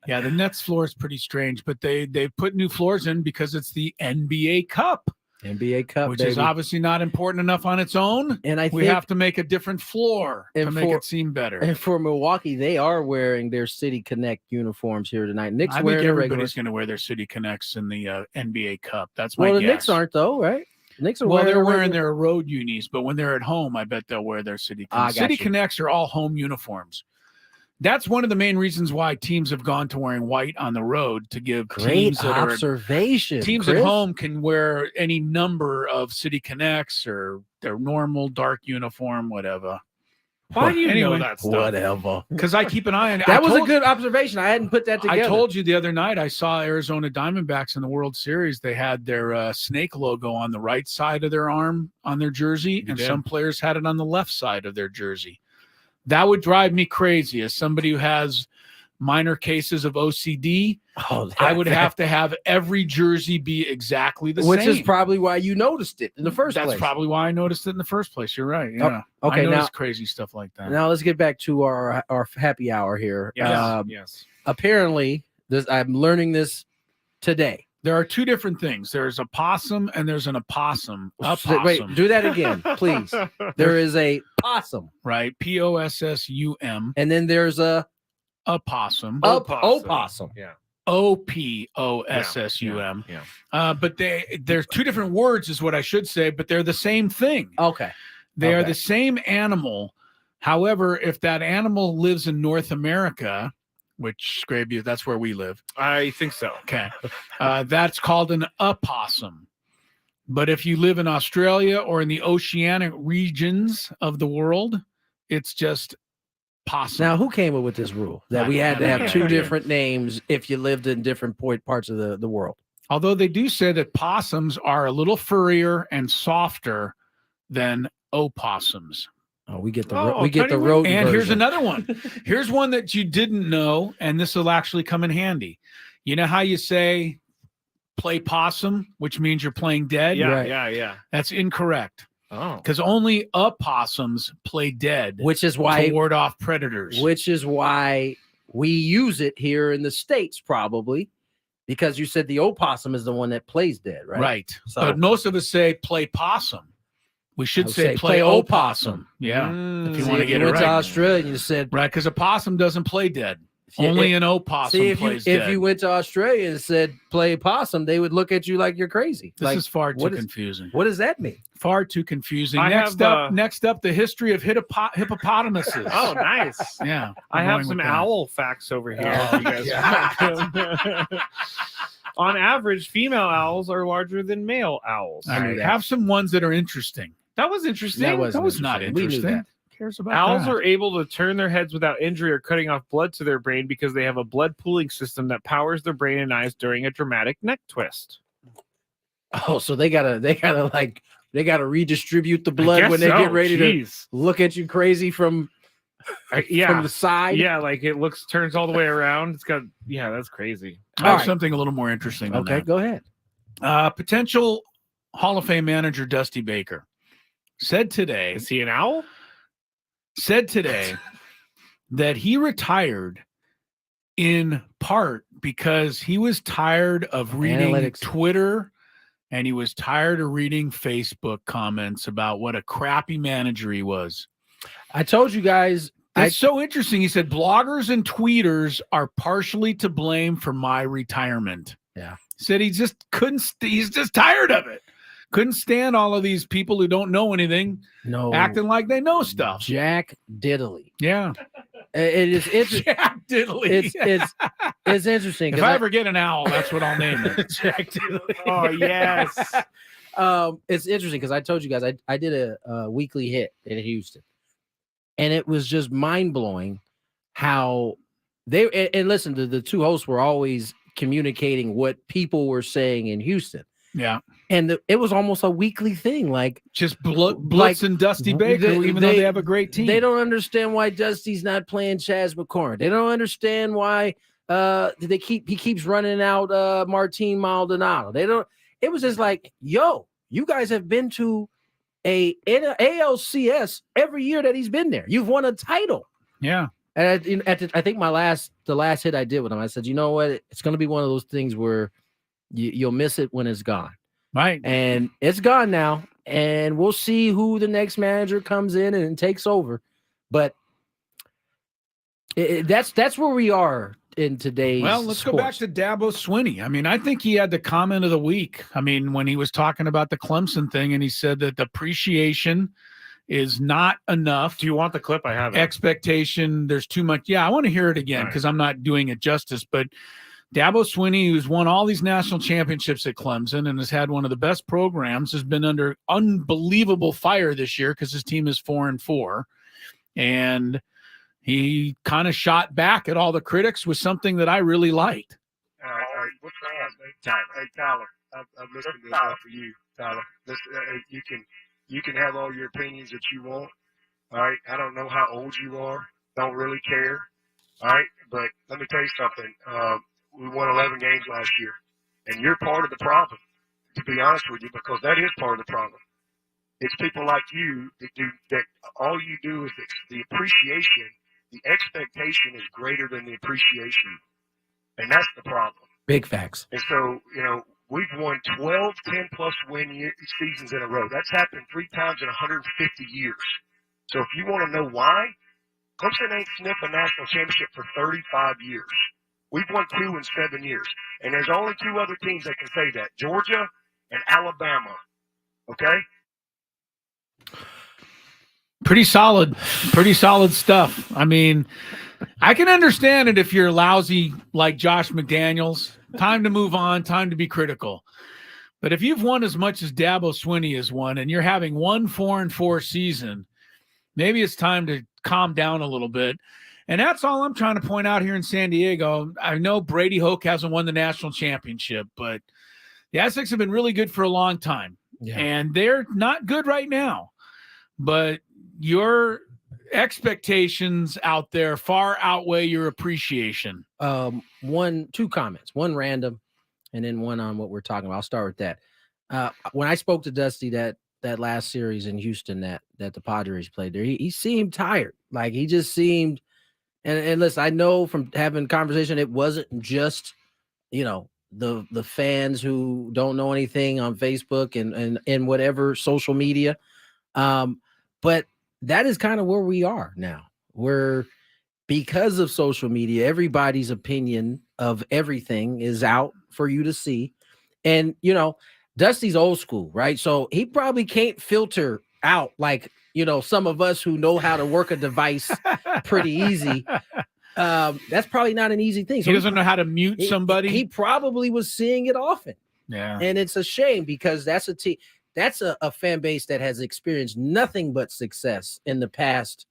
Yeah, the Nets floor is pretty strange, but they put new floors in because it's the NBA Cup. NBA Cup, which baby. is obviously not important enough on its own. And I we think have to make a different floor to make it seem better. And for Milwaukee, they are wearing their City Connect uniforms here tonight. Knicks I wearing think their regular. everybody's going to wear their City Connects in the NBA Cup. That's my Well, the guess. Knicks aren't though, right? The Knicks are Well, they're regular- wearing their road unis, but when they're at home, I bet they'll wear their City Ah, Connects. got City you. Connects are all home uniforms. That's one of the main reasons why teams have gone to wearing white on the road to give Great teams that observation. teams Chris. at home can wear any number of City Connects or their normal dark uniform, whatever. Why do you know that stuff? Whatever. Because I keep an eye on it. That was a good observation. I hadn't put that together. I told you the other night I saw Arizona Diamondbacks in the World Series. They had their snake logo on the right side of their arm on their jersey, and did. some players had it on the left side of their jersey. That would drive me crazy as somebody who has minor cases of OCD. I would have to have every jersey be exactly the Which same. is probably why you noticed it in the first That's place. probably why I noticed it in the first place. You're right. Yeah. okay, I notice now- crazy stuff like that. Now let's get back to our happy hour here. Yes. Yes. Apparently, I'm learning this today. There are two different things. There's a possum and there's an opossum. Wait, do that again, please. There is a possum, right? Possum. And then there's a opossum. Opossum. Yeah. Opossum. But there's two different words, is what I should say, but they're the same thing. Okay. They are the same animal. However, if that animal lives in North America, which Skraby, that's where we live. I think so. Okay. That's called an opossum. But if you live in Australia or in the oceanic regions of the world, it's just possum. Now, who came up with this rule that we had to have two different names if you lived in different parts of the world? Although they do say that possums are a little furrier and softer than opossums. Oh, we get the road. And here's another one. Here's one that you didn't know, and this will actually come in handy. You know how you say play possum, which means you're playing dead? Yeah, yeah. That's incorrect. Oh. Because only opossums play dead, which is why to ward off predators. Which is why we use it here in the States, probably, because you said the opossum is the one that plays dead, right? Right. So But most of us say play possum. We should I would say play opossum. Yeah. If you want to get it went right. to Australia and you said right, because a possum doesn't play dead. Only an opossum plays dead. If you went to Australia and said play possum, they would look at you like you're crazy. This is far too confusing. What does that mean? Far too confusing. I Next up, the history of hippopotamuses. Oh, nice. Yeah. I I'm have going some with that. owl facts over here. Oh, if you guys On average, female owls are larger than male owls. All right. Have some ones that are interesting. That was interesting. That was not We knew interesting. that. Cares about Owls that? are able to turn their heads without injury or cutting off blood to their brain because they have a blood pooling system that powers their brain and eyes during a dramatic neck twist. Oh, so they gotta redistribute the blood when they get ready to look at you crazy from from the side. Yeah, like it turns all the way around. It's got that's crazy. I have something a little more interesting. than Okay, that. go ahead. Potential Hall of Fame manager Dusty Baker said today. Is he an owl? Said today that he retired in part because he was tired of reading Analytics. Twitter and he was tired of reading Facebook comments about what a crappy manager he was. I told you guys. That's so interesting. He said bloggers and tweeters are partially to blame for my retirement. Yeah. He said he just he's just tired of it. Couldn't stand all of these people who don't know anything No, acting like they know stuff. Jack Diddley. Yeah. It is interesting. Jack Diddley. It's interesting. If I ever get an owl, that's what I'll name it. Jack Diddley. Oh yes. It's interesting because I told you guys I did a weekly hit in Houston, and it was just mind blowing how they and listen, the two hosts were always communicating what people were saying in Houston. Yeah. And it was almost a weekly thing, like just Blitz and Dusty Baker, even though they have a great team. They don't understand why Dusty's not playing Chaz McCormick. They don't understand why he keeps running out Martin Maldonado. They don't. It was just like, yo, you guys have been to a ALCS every year that he's been there. You've won a title. Yeah. And I think the last hit I did with him, I said, you know what? It's going to be one of those things where you'll miss it when it's gone. Right. And it's gone now. And we'll see who the next manager comes in and takes over. But that's where we are in today's Well, let's sports. go back to Dabo Swinney. I mean, I think he had the comment of the week. I mean, when he was talking about the Clemson thing, and he said that the appreciation is not enough. Do you want the clip? I have it. Expectation, there's too much. Yeah, I want to hear it again because I'm not doing it justice. But Dabo Swinney, who's won all these national championships at Clemson and has had one of the best programs, has been under unbelievable fire this year because his team is 4-4. And he kind of shot back at all the critics with something that I really liked. All right. What's Tyler? Hey, Tyler, I've listened to enough for you, Tyler. You can have all your opinions that you want. All right. I don't know how old you are. Don't really care. All right. But let me tell you something. We won 11 games last year, and you're part of the problem, to be honest with you, because that is part of the problem. It's people like you that all you do is the appreciation, the expectation is greater than the appreciation, and that's the problem. Big facts. And so, we've won 12 10-plus win seasons in a row. That's happened 3 times in 150 years. So if you want to know why, Clemson ain't sniffed a national championship for 35 years. We've won 2 in 7 years. And there's only 2 other teams that can say that, Georgia and Alabama. Okay? Pretty solid stuff. I mean, I can understand it if you're lousy like Josh McDaniels. Time to move on, time to be critical. But if you've won as much as Dabo Swinney has won and you're having 1 4-4 season, maybe it's time to calm down a little bit. And that's all I'm trying to point out here in San Diego. I know Brady Hoke hasn't won the national championship, but the Aztecs have been really good for a long time. Yeah. And they're not good right now. But your expectations out there far outweigh your appreciation. 2 comments, one random and then one on what we're talking about. I'll start with that. When I spoke to Dusty that last series in Houston that the Padres played there, he seemed tired. Like he just seemed, and listen, I know from having conversation, it wasn't just, the fans who don't know anything on Facebook and whatever social media. But that is kind of where we are now. We're, because of social media, everybody's opinion of everything is out for you to see. And, Dusty's old school, right? So he probably can't filter out like, some of us who know how to work a device pretty easy. That's probably not an easy thing. So he doesn't know how to mute somebody. He probably was seeing it often. Yeah. And it's a shame because that's a fan base that has experienced nothing but success in the past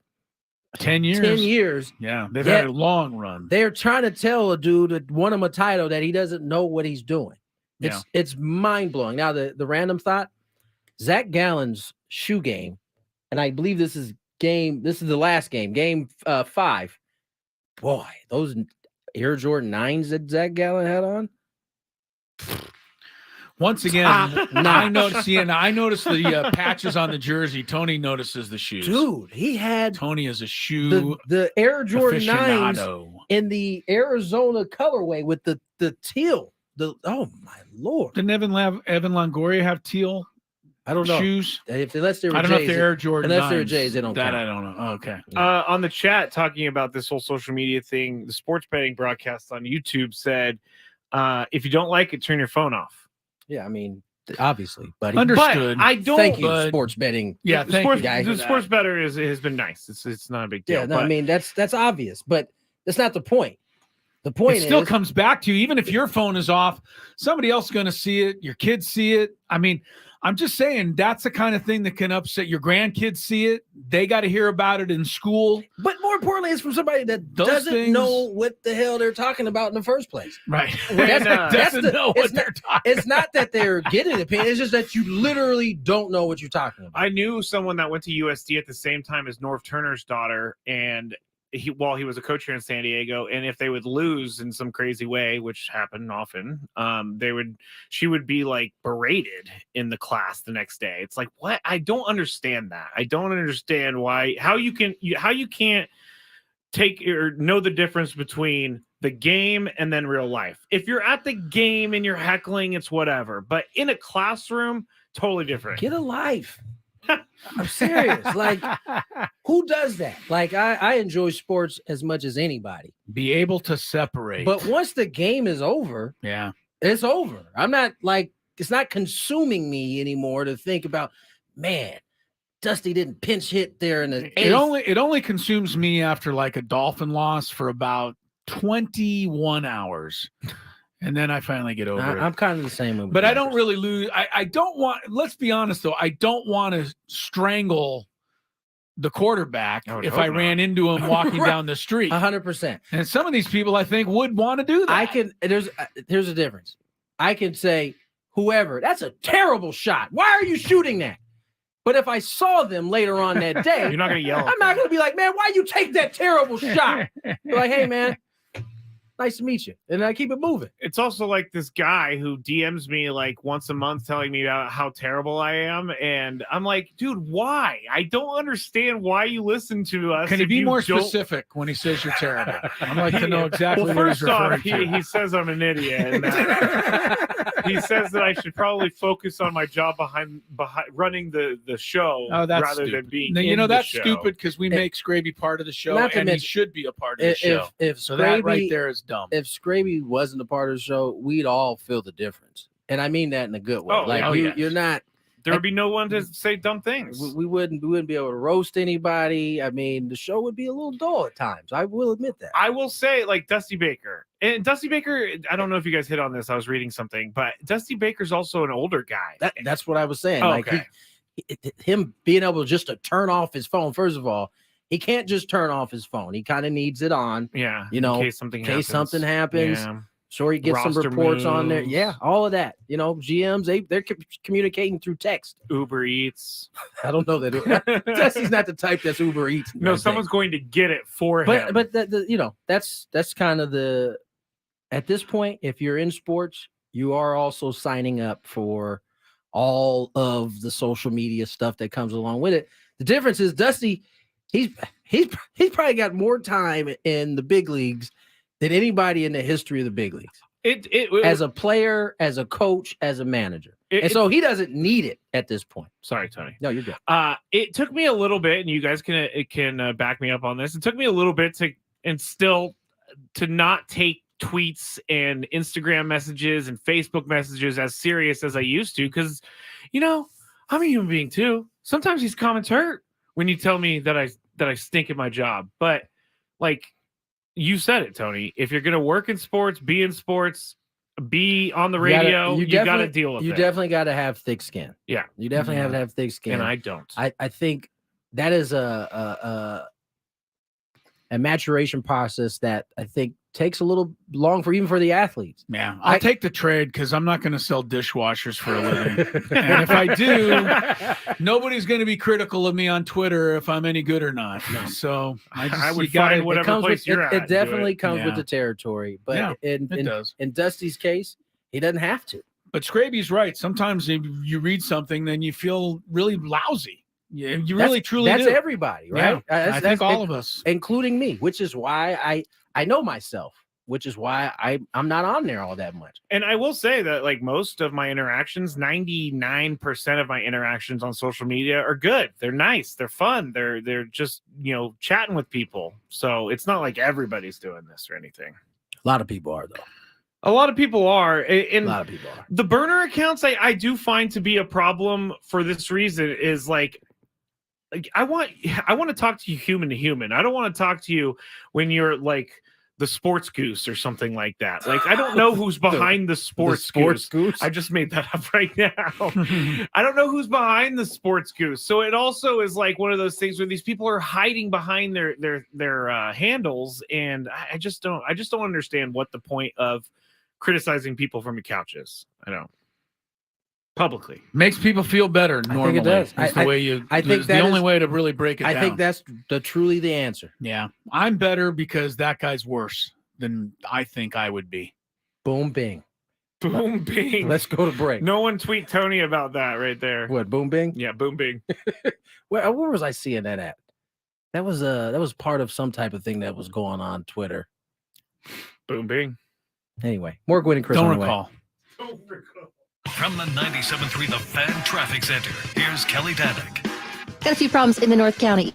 10 years. 10 years. Yeah, they've had a long run. They're trying to tell a dude that won him a title that he doesn't know what he's doing. It's mind-blowing. Now, the random thought, Zach Gallen's shoe game, and I believe this is the last game 5. Boy, those Air Jordan 9s that Zach Gallen had on. Once again, I noticed the patches on the jersey. Tony notices the shoes. Dude, he had Tony as a shoe. The Air Jordan aficionado. 9s in the Arizona colorway with the teal. Oh my Lord! Didn't Evan Longoria have teal? I don't know shoes. Unless they were I don't know if they're Air Jordan. Unless they're J's, they don't. That count. I don't know. Oh, okay. On the chat, talking about this whole social media thing, the sports betting broadcast on YouTube said, "If you don't like it, turn your phone off." Yeah, I mean, obviously, buddy. Understood. But I don't. Thank you, but- sports betting. Yeah, thank sports, you. guy. the sports better has been nice. It's not a big deal. Yeah, no, but I mean that's obvious, but that's not the point. The point It still is, comes back to you. Even if your phone is off, somebody else is going to see it. Your kids see it. I mean, I'm just saying that's the kind of thing that can upset your grandkids. See it. They got to hear about it in school. but more importantly, it's from somebody that Those doesn't things- know what the hell they're talking about in the first place. Right. Doesn't know what they're talking It's not that they're getting an opinion. It's just that you literally don't know what you're talking about. I knew someone that went to USD at the same time as Norv Turner's daughter, and he was a coach here in San Diego, and if they would lose in some crazy way, which happened often, she would be like berated in the class the next day. It's like, what? I don't understand that. I don't understand how you can't take or know the difference between the game and then real life. If you're at the game and you're heckling, it's whatever, but in a classroom, totally different. Get a life. I'm serious. Like, who does that? Like, I enjoy sports as much as anybody. Be able to separate. But once the game is over, yeah, it's over. I'm not like, it's not consuming me anymore to think about, man, Dusty didn't pinch hit there in the eighth. It only consumes me after like a Dolphin loss for about 21 hours. And then I finally get over it. I'm kind of the same way. But I don't really lose. I don't want, let's be honest though, I don't want to strangle the quarterback if I ran into him walking down the street. 100%. And some of these people I think would want to do that. Here's a difference. I can say, whoever, that's a terrible shot. Why are you shooting that? But if I saw them later on that day, you're not going to yell. I'm not going to be like, man, why you take that terrible shot? Be like, hey, man, nice to meet you. And I keep it moving. It's also like this guy who DMs me like once a month telling me about how terrible I am. And I'm like, dude, why? I don't understand why you listen to us. Can he if be you more don't- specific when he says you're terrible? I'd like to know exactly Well, what he's first off, referring to. he says I'm an idiot. And he says that I should probably focus on my job behind running the show That's rather stupid. than being Now, in the that's show. stupid because we make Skraby part of the show, Not to and he mention- should be a part of the show. So that right there is dumb. If Skraby wasn't a part of the show, we'd all feel the difference. And I mean that in a good way. Oh, like yeah. you're not. There would be no one to say dumb things. We wouldn't be able to roast anybody. I mean, the show would be a little dull at times. I will admit that. I will say, like Dusty Baker. And Dusty Baker, I don't know if you guys hit on this. I was reading something, but Dusty Baker's also an older guy. That's what I was saying. Oh, like okay. him being able just to turn off his phone. First of all, he can't just turn off his phone. He kind of needs it on. Yeah. You know, in case something happens. Yeah. Sure, he gets some Roster reports on there. moves. Yeah, all of that. You know, GMs, they're communicating through text. Uber Eats. I don't know that. Dusty's not the type that's Uber Eats. No, someone's going to get it for him. But you know, that's kind of the, at this point, if you're in sports, you are also signing up for all of the social media stuff that comes along with it. The difference is Dusty, he's probably got more time in the big leagues than anybody in the history of the big leagues. As a player, as a coach, as a manager. So he doesn't need it at this point. Sorry, Tony. No, you're good. It took me a little bit, and you guys can back me up on this. It took me a little bit to not take tweets and Instagram messages and Facebook messages as serious as I used to, because, you know, I'm a human being too. Sometimes these comments hurt when you tell me that I stink at my job. But like you said it, Tony, if you're gonna work in sports, be in sports, be on the radio, you got to deal with it. You definitely got to have thick skin. Yeah, you definitely have to have thick skin, and I don't. I think that is a maturation process that I think takes a little long even for the athletes. Yeah, I'll take the trade because I'm not going to sell dishwashers for a living. And if I do, nobody's going to be critical of me on Twitter if I'm any good or not. So I would find whatever place you're at. It definitely comes with the territory. But yeah, it does. In Dusty's case, he doesn't have to. But Skraby's right. Sometimes if you read something, then you feel really lousy. Yeah, you really truly that's do. Everybody, right? Yeah, I think all of us, including me, which is why I know myself, which is why I'm not on there all that much. And I will say that like most of my interactions, 99% of my interactions on social media are good. They're nice, they're fun, they're just, you know, chatting with people. So it's not like everybody's doing this or anything. A lot of people are though. A lot of people are. And a lot of people are. The burner accounts I do find to be a problem for this reason is like I want to talk to you human to human. I don't want to talk to you when you're like the sports goose or something like that. Like I don't know who's behind the sports goose. I just made that up right now. I don't know who's behind the sports goose. So it also is like one of those things where these people are hiding behind their handles, and I just don't understand what the point of criticizing people from a couch is. I don't. Publicly makes people feel better. Normally, I think it does. That's the way you. I think the only way to really break it down. I think that's truly the answer. Yeah, I'm better because that guy's worse than I think I would be. Boom, bing, boom, bing. Let's go to break. No one tweet Tony about that right there. What, boom, bing? Yeah, boom, bing. Where was I seeing that at? That was part of some type of thing that was going on Twitter. Boom, bing. Anyway, more Gwynn and Chris. Don't recall. From the 97.3 The Fan Traffic Center, here's Kelly Danick. Got a few problems in the North County.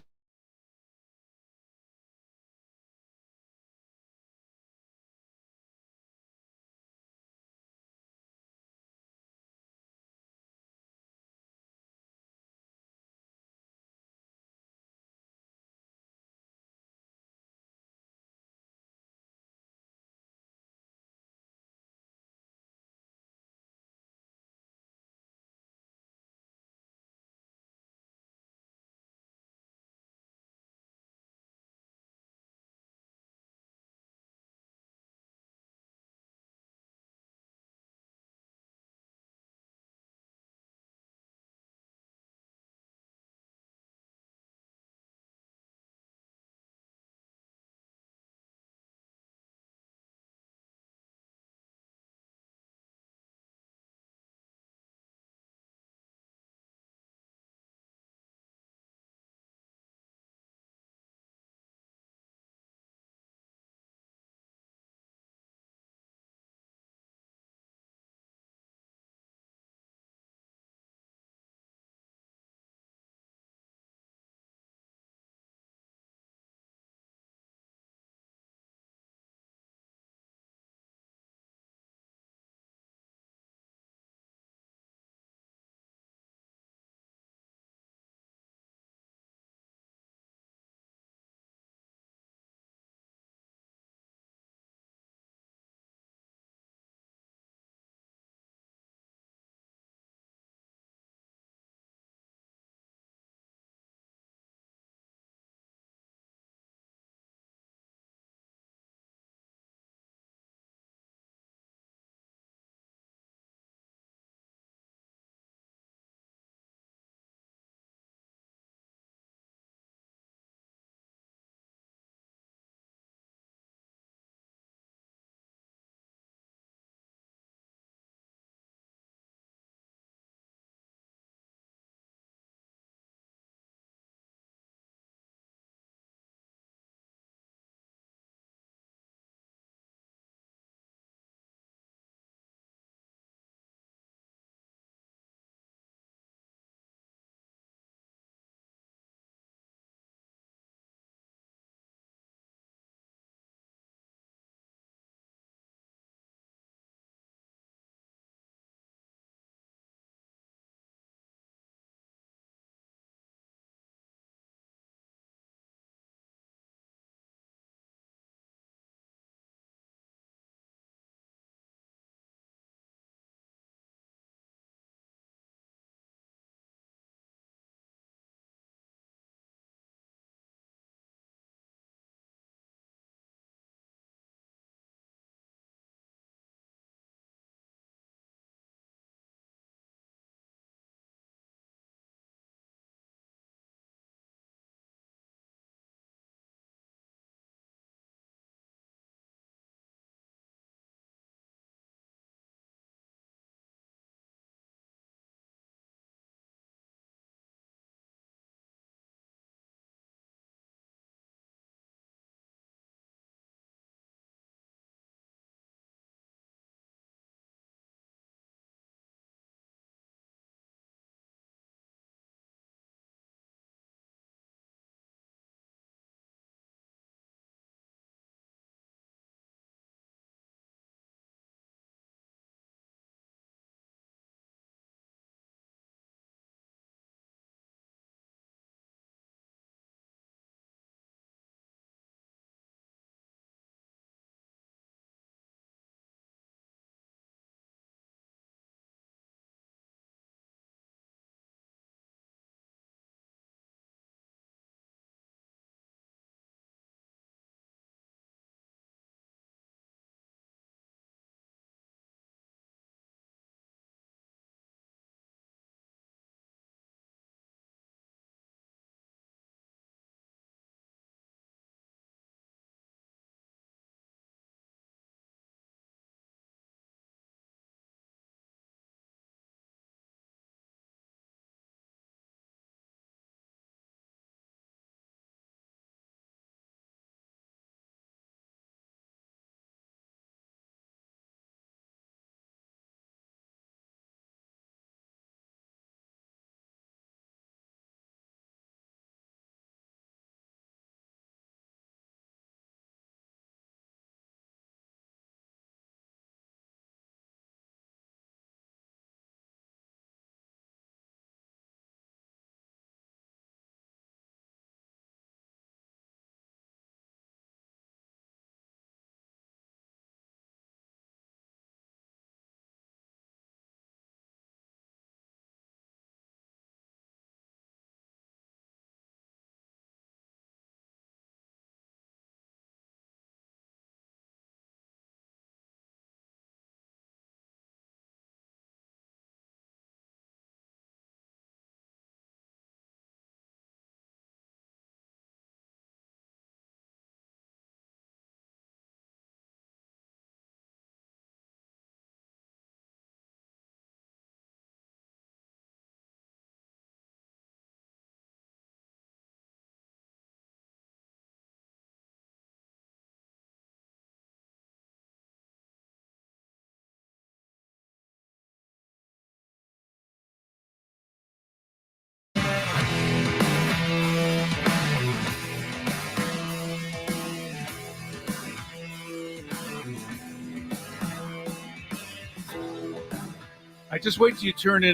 just wait till you tune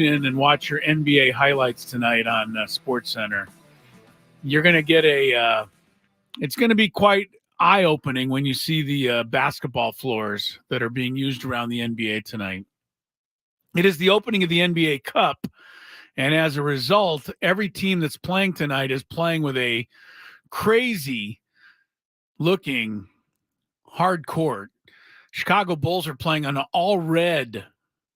in and watch your NBA highlights tonight on SportsCenter. You're going to get it's going to be quite eye-opening when you see the basketball floors that are being used around the NBA tonight. It is the opening of the NBA Cup, and as a result, every team that's playing tonight is playing with a crazy-looking hard court. Chicago Bulls are playing on an all-red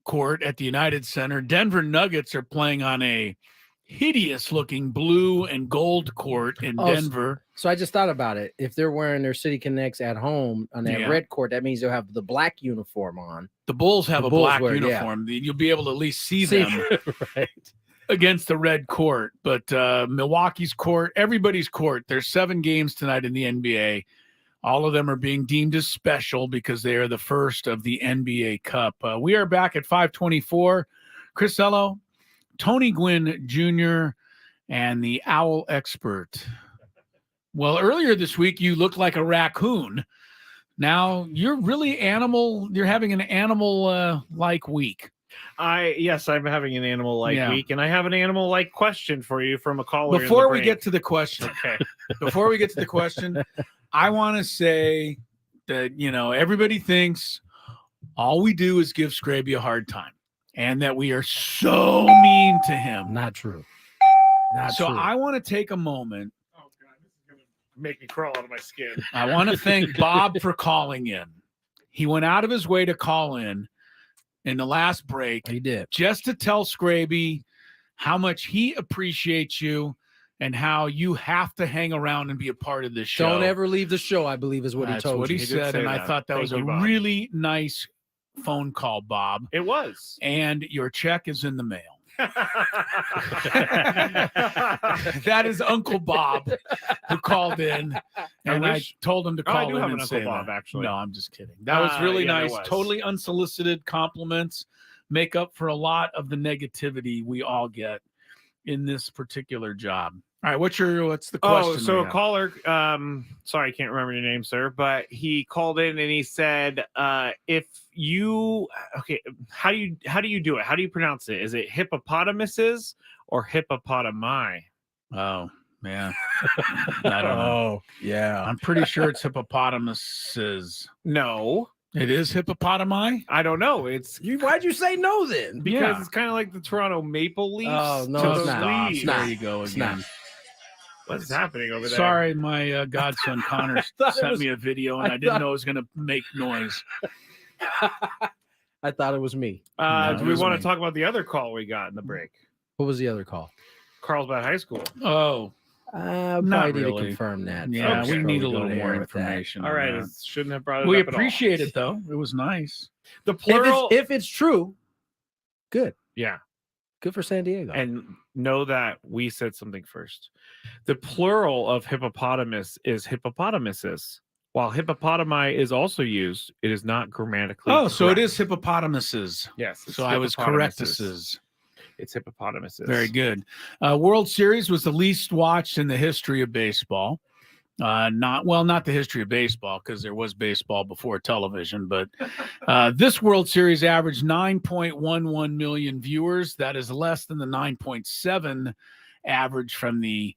court at the United Center. Denver Nuggets are playing on a hideous-looking blue and gold court in Denver. So I just thought about it. If they're wearing their City Connects at home on that red court, that means they'll have the black uniform on. The Bulls have a black uniform. Yeah. You'll be able to at least see them right against the red court. But Milwaukee's court, everybody's court. There's 7 games tonight in the NBA. All of them are being deemed as special because they are the first of the NBA Cup. We are back at 5:24. Chris Ello, Tony Gwynn Jr., and the Owl Expert. Well, earlier this week, you looked like a raccoon. Now you're really animal. You're having an animal-like week. Yes, I'm having an animal-like week, and I have an animal-like question for you from a caller. Before we get to the question, before we get to the question, I want to say that, everybody thinks all we do is give Skraby a hard time and that we are so mean to him. Not true. So I want to take a moment. Oh, God, this is going to make me crawl out of my skin. I want to thank Bob for calling in. He went out of his way to call in the last break. He did. Just to tell Skraby how much he appreciates you and how you have to hang around and be a part of this show. Don't ever leave the show, I believe is what he told you. That's what he said, and I thought that was a really nice phone call, Bob. It was. And your check is in the mail. That is Uncle Bob who called in, and I told him to call in and say Bob, that. actually. No, I'm just kidding. That was really nice. Was. Totally unsolicited compliments make up for a lot of the negativity we all get in this particular job. All right, what's the question? Oh, so a caller, sorry, I can't remember your name, sir, but he called in and he said, how do you do it? How do you pronounce it? Is it hippopotamuses or hippopotami? Oh, man. I don't know. Oh, yeah. I'm pretty sure it's hippopotamuses. No. It is hippopotami? I don't know. Why'd you say no then? Because it's kind of like the Toronto Maple Leafs. Oh, no, it's not. Leaves. There you go again. What's happening over there? Sorry, my godson Connor sent me a video, and I didn't know it was going to make noise. I thought it was me. Do we want to talk about the other call we got in the break? What was the other call? Carlsbad High School. Oh. Probably need to confirm that. Yeah, we need a little more information. All right. Shouldn't have brought it up. We appreciate it, though. It was nice. The plural. If it's true, good. Yeah. Good for San Diego. And know that we said something first. The plural of hippopotamus is hippopotamuses. While hippopotami is also used, it is not grammatically correct. So it is hippopotamuses. Yes. So I was correctuses. It's hippopotamuses. Very good. World Series was the least watched in the history of baseball. Not the history of baseball, because there was baseball before television, but this World Series averaged 9.11 million viewers. That is less than the 9.7 average from the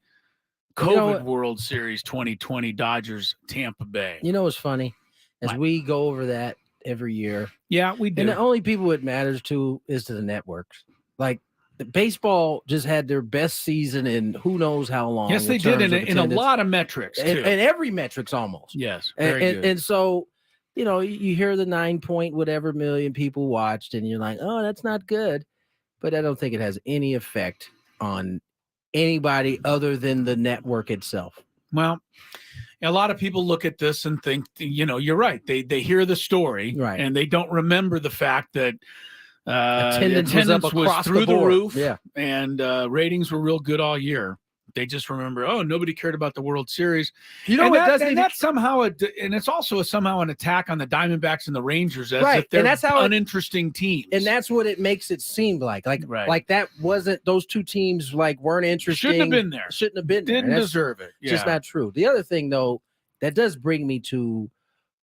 COVID World Series 2020 Dodgers Tampa Bay. You know what's funny? As we go over that every year. Yeah, we do. And the only people it matters to is to the networks. Like, the baseball just had their best season in who knows how long. Yes, they did in a lot of metrics, too. And every metrics almost. Yes, very good. And so, you hear the 9-point-whatever million people watched, and you're like, oh, that's not good. But I don't think it has any effect on anybody other than the network itself. Well, a lot of people look at this and think, you're right. They hear the story, right, and they don't remember the fact that attendance was through the roof, yeah, and ratings were real good all year. They just remember, nobody cared about the World Series. That's somehow and it's also somehow an attack on the Diamondbacks and the Rangers as if they're uninteresting teams. And that's what it makes it seem like. Like that wasn't, those two teams weren't interesting. Shouldn't have been there. Didn't deserve it. Yeah. Just not true. The other thing though, that does bring me to,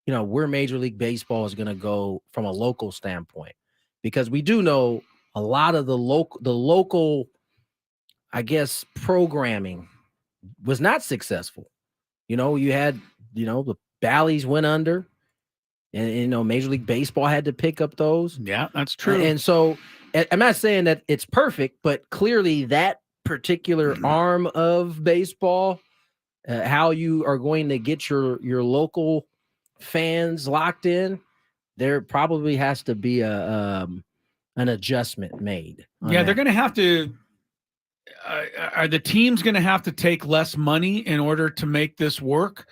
where Major League Baseball is going to go from a local standpoint. because we do know a lot of the local, I guess, programming was not successful. You had, the Bally's went under, and Major League Baseball had to pick up those. Yeah, that's true. And so I'm not saying that it's perfect, but clearly that particular arm of baseball, how you are going to get your local fans locked in, there probably has to be an adjustment made. Yeah, they're going to have to. Are the teams going to have to take less money in order to make this work?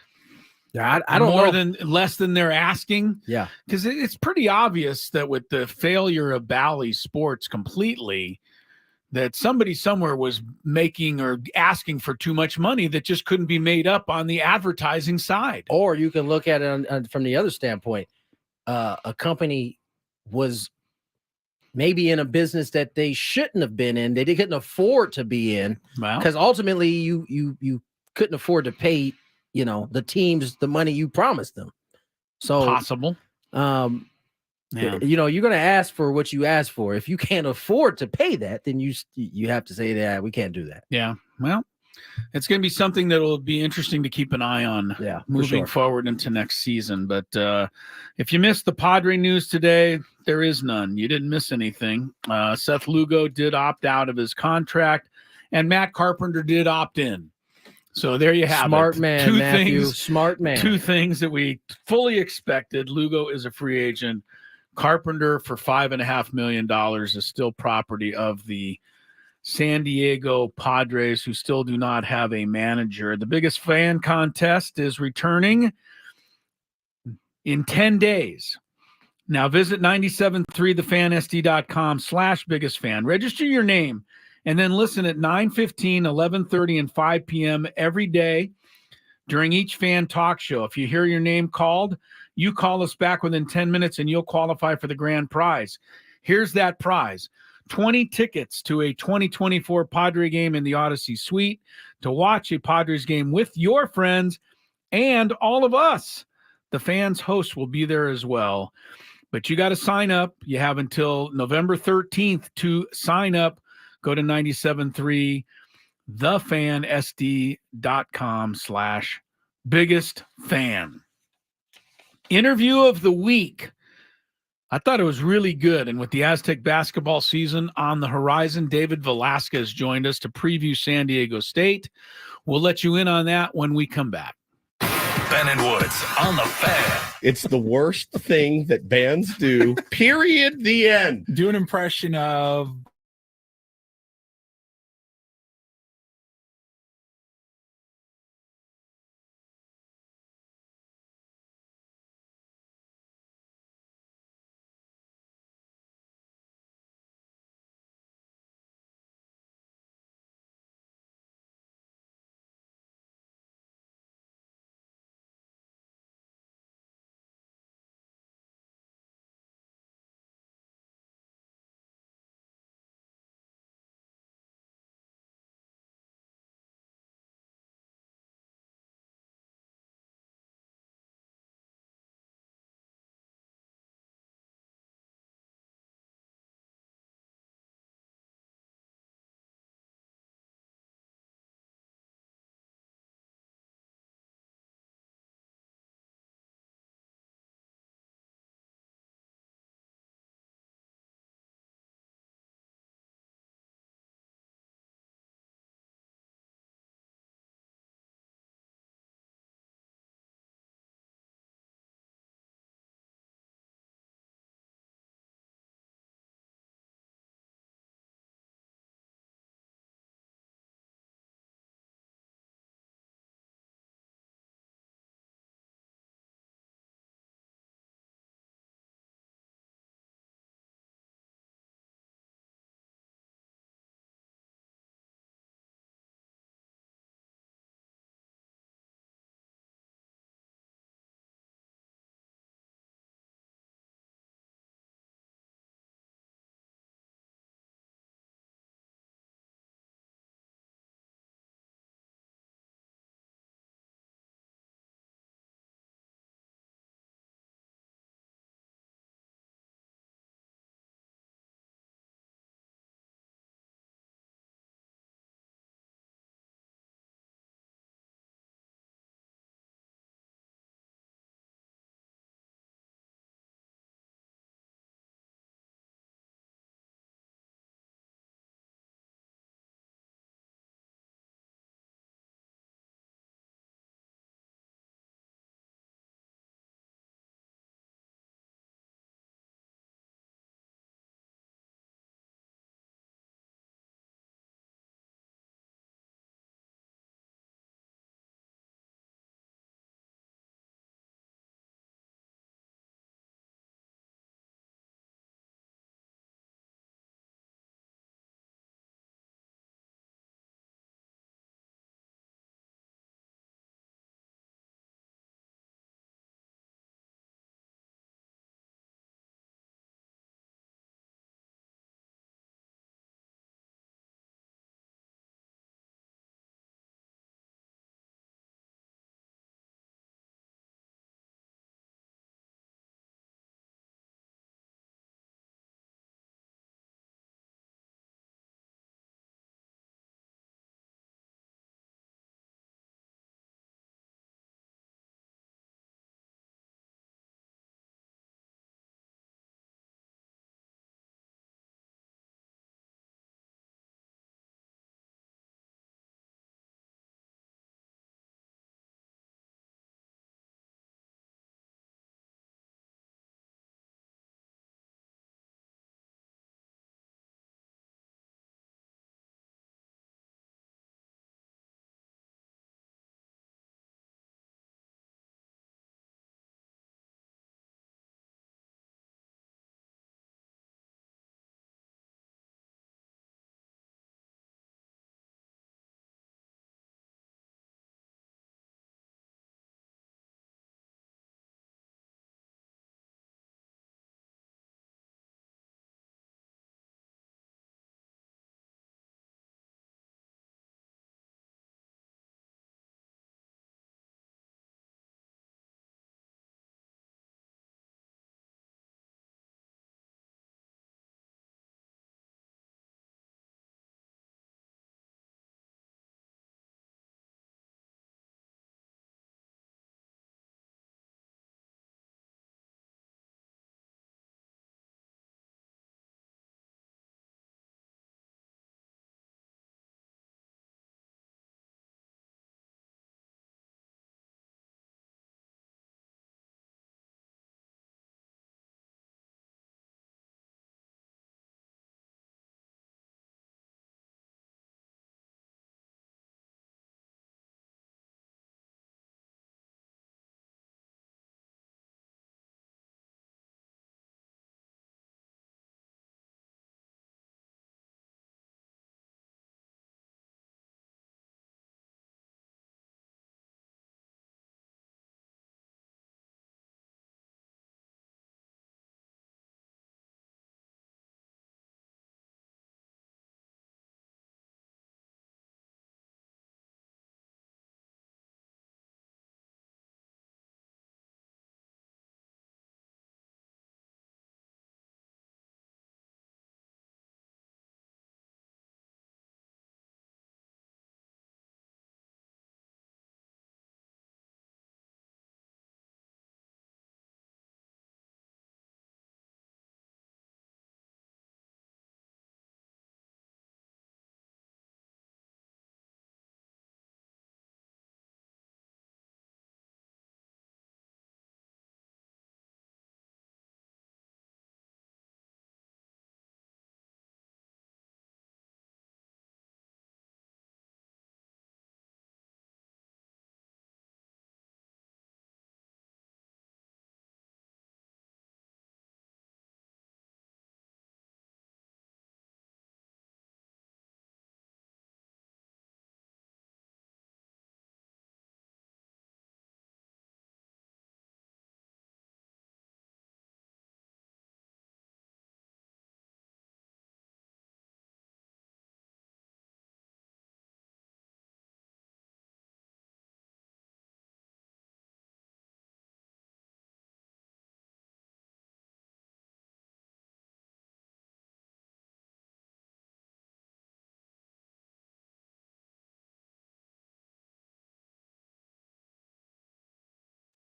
Yeah, I don't know. Less than they're asking. Yeah, because it's pretty obvious that with the failure of Bally Sports completely, that somebody somewhere was making or asking for too much money that just couldn't be made up on the advertising side. Or you can look at it from the other standpoint. A company was maybe in a business that they shouldn't have been in. They couldn't afford to be in, because ultimately you couldn't afford to pay, the teams the money you promised them. So possible. You're going to ask for what you ask for. If you can't afford to pay that, then you have to say that we can't do that. Yeah. Well, it's going to be something that will be interesting to keep an eye on moving forward into next season. But if you missed the Padre news today, there is none. You didn't miss anything. Seth Lugo did opt out of his contract, and Matt Carpenter did opt in. So there you have Smart it. Man, Matthew. Smart man. Two things that we fully expected. Lugo is a free agent. Carpenter for $5.5 million is still property of the San Diego Padres, who still do not have a manager. The biggest fan contest is returning in 10 days. Now visit 973thefansd.com/biggest fan. Register your name and then listen at 9:15, 11:30, and 5 p.m. every day during each fan talk show. If you hear your name called, you call us back within 10 minutes and you'll qualify for the grand prize. Here's that prize: 20 tickets to a 2024 Padre game in the Odyssey Suite to watch a Padres game with your friends and all of us. The fans hosts will be there as well. But you got to sign up. You have until November 13th to sign up. Go to 97.3 thefansd.com/biggest fan. Interview of the week. I thought it was really good. And with the Aztec basketball season on the horizon, David Velasquez joined us to preview San Diego State. We'll let you in on that when we come back. Ben and Woods on the Fan. It's the worst thing that bands do. Period. The end. Do an impression of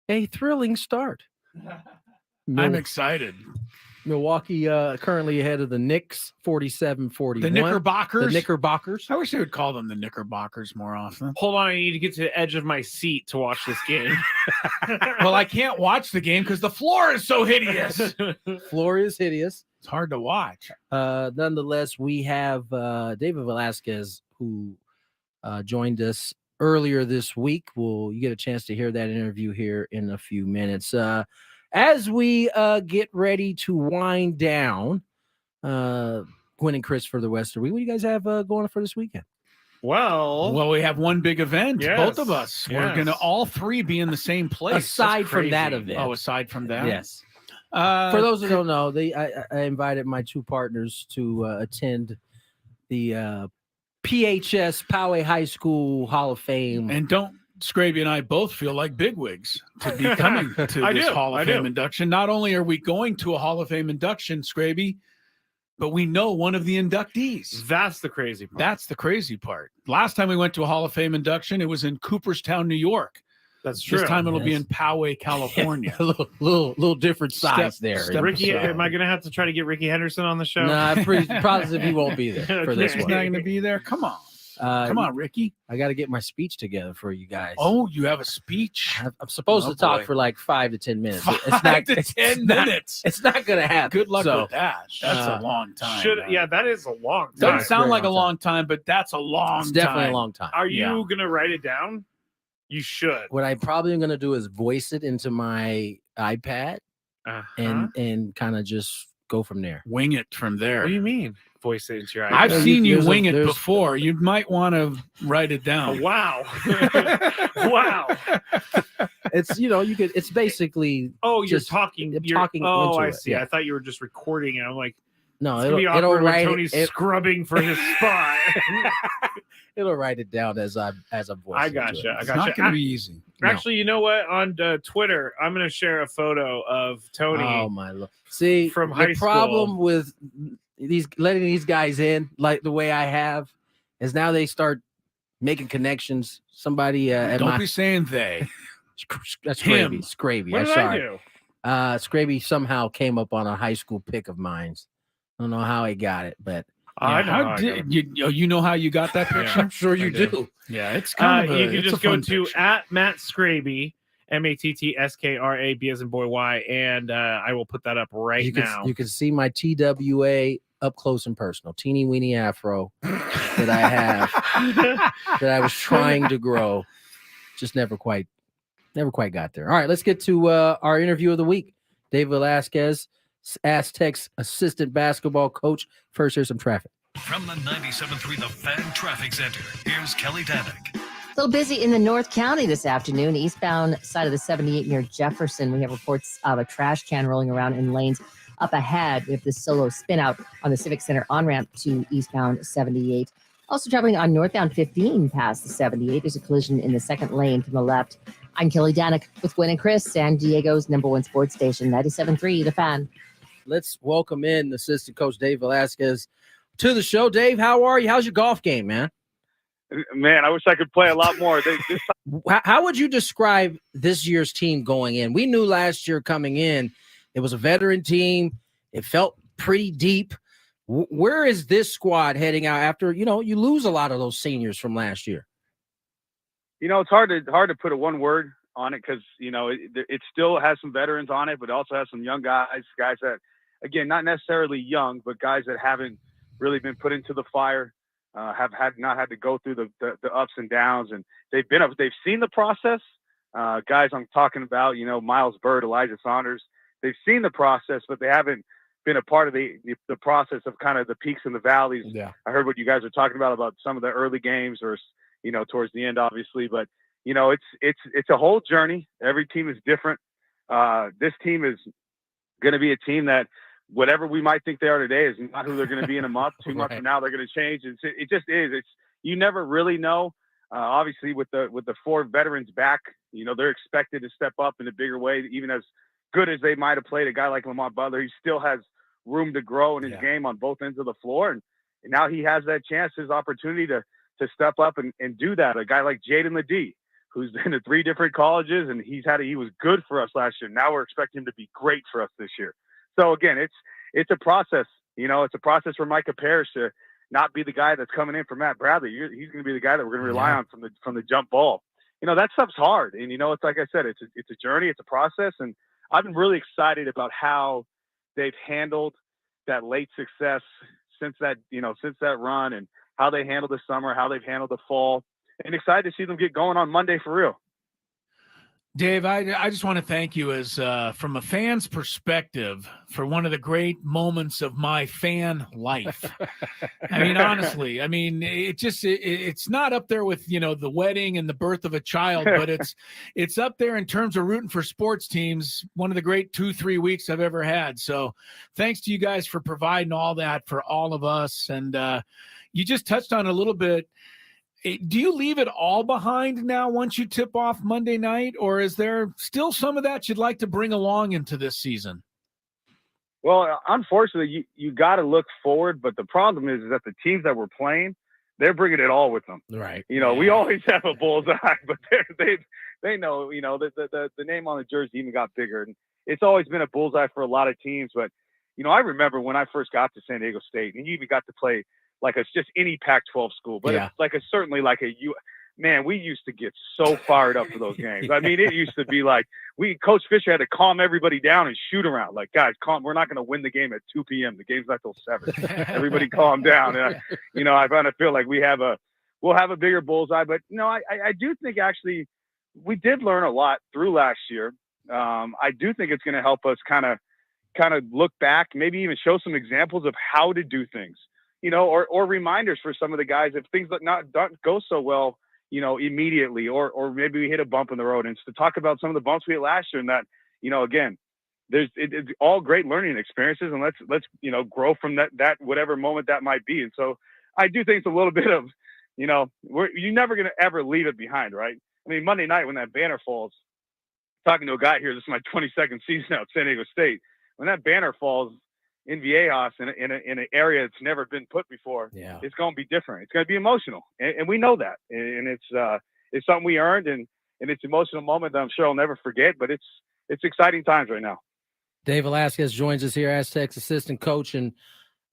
a thrilling start. I'm excited. Milwaukee currently ahead of the Knicks, 47-41. The Knickerbockers? The Knickerbockers. I wish they would call them the Knickerbockers more often. Hold on, I need to get to the edge of my seat to watch this game. Well, I can't watch the game because the floor is so hideous. Floor is hideous. It's hard to watch. Nonetheless, we have David Velasquez, who joined us earlier this week. You get a chance to hear that interview here in a few minutes. As we get ready to wind down, Gwynn and Chris for the Western Week, what do you guys have going on for this weekend? Well, we have one big event. Yes, both of us. We're going to all three be in the same place. Aside from that event. Oh, aside from that? Yes. For those who don't know, I invited my two partners to attend the PHS Poway High School Hall of Fame. And Skraby and I both feel like bigwigs to be coming to this Hall of Fame induction. Not only are we going to a Hall of Fame induction, Skraby, but we know one of the inductees. That's the crazy part. That's the crazy part. Last time we went to a Hall of Fame induction, it was in Cooperstown, New York. That's true. This time it'll be in Poway, California. A little different size there. Ricky, am I going to have to try to get Ricky Henderson on the show? No, I'm pretty positive he won't be there for this He's one. not going to be there. Come on. Come on, Ricky. I got to get my speech together for you guys. Oh, you have a speech? I'm supposed to talk for like 5 to 10 minutes. It's 5 to 10 minutes. It's not going to happen. Good luck with that. That's a long time. Yeah, that is a long time. Doesn't sound like a long time, but that's a long time. It's definitely a long time. Are you going to write it down? You should. What I probably am going to do is voice it into my iPad and kind of just go from there. Wing it from there. What do you mean? Voice it into your iPad? I've seen you wing it before. You might want to write it down. Oh, wow. Wow. It's, it's basically. Oh, you're talking. Oh, I into see. it. I thought you were just recording it. I'm like, no, it'll write Tony's scrubbing for his spot. It'll write it down as I voice. I gotcha. It's not going to be easy. Actually, you know what? On Twitter, I'm going to share a photo of Tony. Oh my Lord! See, from high the school. problem with letting these guys in like the way I have is now they start making connections. Somebody don't be saying they. That's Skraby. What did I do? Skraby somehow came up on a high school pic of mine. I don't know how he got it, but you know how you got that picture? I'm sure you do. Yeah, it's kind of you can just go to at Matt Skraby, MATTSKRAB as in boy Y, and I will put that up now. You can see my TWA up close and personal, teeny weeny afro that I have that I was trying to grow, just never quite got there. All right, let's get to our interview of the week. Dave Velasquez, Aztecs assistant basketball coach. First, here's some traffic. From the 97.3 The Fan Traffic Center, here's Kelly Danick. A little busy in the North County this afternoon, eastbound side of the 78 near Jefferson. We have reports of a trash can rolling around in lanes. Up ahead, we have the solo spin out on the Civic Center on-ramp to eastbound 78. Also traveling on northbound 15 past the 78. There's a collision in the second lane from the left. I'm Kelly Danick with Gwynn and Chris, San Diego's #1 sports station, 97.3 The Fan. Let's welcome in assistant coach Dave Velasquez to the show. Dave, how are you? How's your golf game, man? Man, I wish I could play a lot more. How would you describe this year's team going in? We knew last year coming in, it was a veteran team. It felt pretty deep. Where is this squad heading out after, you lose a lot of those seniors from last year? It's hard to put a one word on it because, it still has some veterans on it, but it also has some young guys that, again, not necessarily young, but guys that haven't really been put into the fire, have not had to go through the ups and downs, and they've seen the process. Guys I'm talking about, Miles Bird, Elijah Saunders, they've seen the process, but they haven't been a part of the process of kind of the peaks and the valleys. Yeah. I heard what you guys are talking about some of the early games or, towards the end, obviously, but it's a whole journey. Every team is different. This team is going to be a team that whatever we might think they are today is not who they're going to be in a month. 2 months from now, they're going to change. It just is. You never really know. Obviously, with the 4 veterans back, they're expected to step up in a bigger way. Even as good as they might have played, a guy like Lamont Butler, he still has room to grow in his game on both ends of the floor. And now he has that chance, his opportunity to step up and do that. A guy like Jaden Ledee, who's been to 3 different colleges, and he was good for us last year. Now we're expecting him to be great for us this year. So again, it's a process. It's a process for Micah Parrish to not be the guy that's coming in for Matt Bradley. He's going to be the guy that we're going to rely on from the jump ball. That stuff's hard. And, it's like I said, it's a journey, it's a process. And I've been really excited about how they've handled that late success since that run, and how they handled the summer, how they've handled the fall, and excited to see them get going on Monday for real. Dave, I just want to thank you as from a fan's perspective for one of the great moments of my fan life. I mean, honestly, it's not up there with, the wedding and the birth of a child, but it's up there in terms of rooting for sports teams. One of the great 2-3 weeks I've ever had. So thanks to you guys for providing all that for all of us. And you just touched on a little bit. Do you leave it all behind now once you tip off Monday night, or is there still some of that you'd like to bring along into this season? Well, unfortunately, you got to look forward, but the problem is that the teams that we're playing, they're bringing it all with them. Right. We always have a bullseye, but they know, the name on the jersey even got bigger, and it's always been a bullseye for a lot of teams. But, I remember when I first got to San Diego State, and you even got to play like it's just any Pac-12 school, but it's certainly like we used to get so fired up for those games. I mean, it used to be like Coach Fisher had to calm everybody down and shoot around. Like, guys, we're not going to win the game at 2 p.m. The game's not till 7. Everybody calm down. I kind of feel like we'll have a bigger bullseye, but I do think actually we did learn a lot through last year. I do think it's going to help us kind of look back, maybe even show some examples of how to do things. Or reminders for some of the guys if things don't go so well, immediately, or maybe we hit a bump in the road, and to talk about some of the bumps we hit last year, and that, again, it's all great learning experiences, and let's grow from that whatever moment that might be. And so I do think it's a little bit of, you're never going to ever leave it behind, right? I mean, Monday night when that banner falls, talking to a guy here, this is my 22nd season out at San Diego State, when that banner falls in Viejas in an area that's never been put before, it's going to be different. It's going to be emotional, and we know that. And it's something we earned, and it's an emotional moment that I'm sure I'll never forget. But it's exciting times right now. Dave Velasquez joins us here, Aztecs assistant coach, and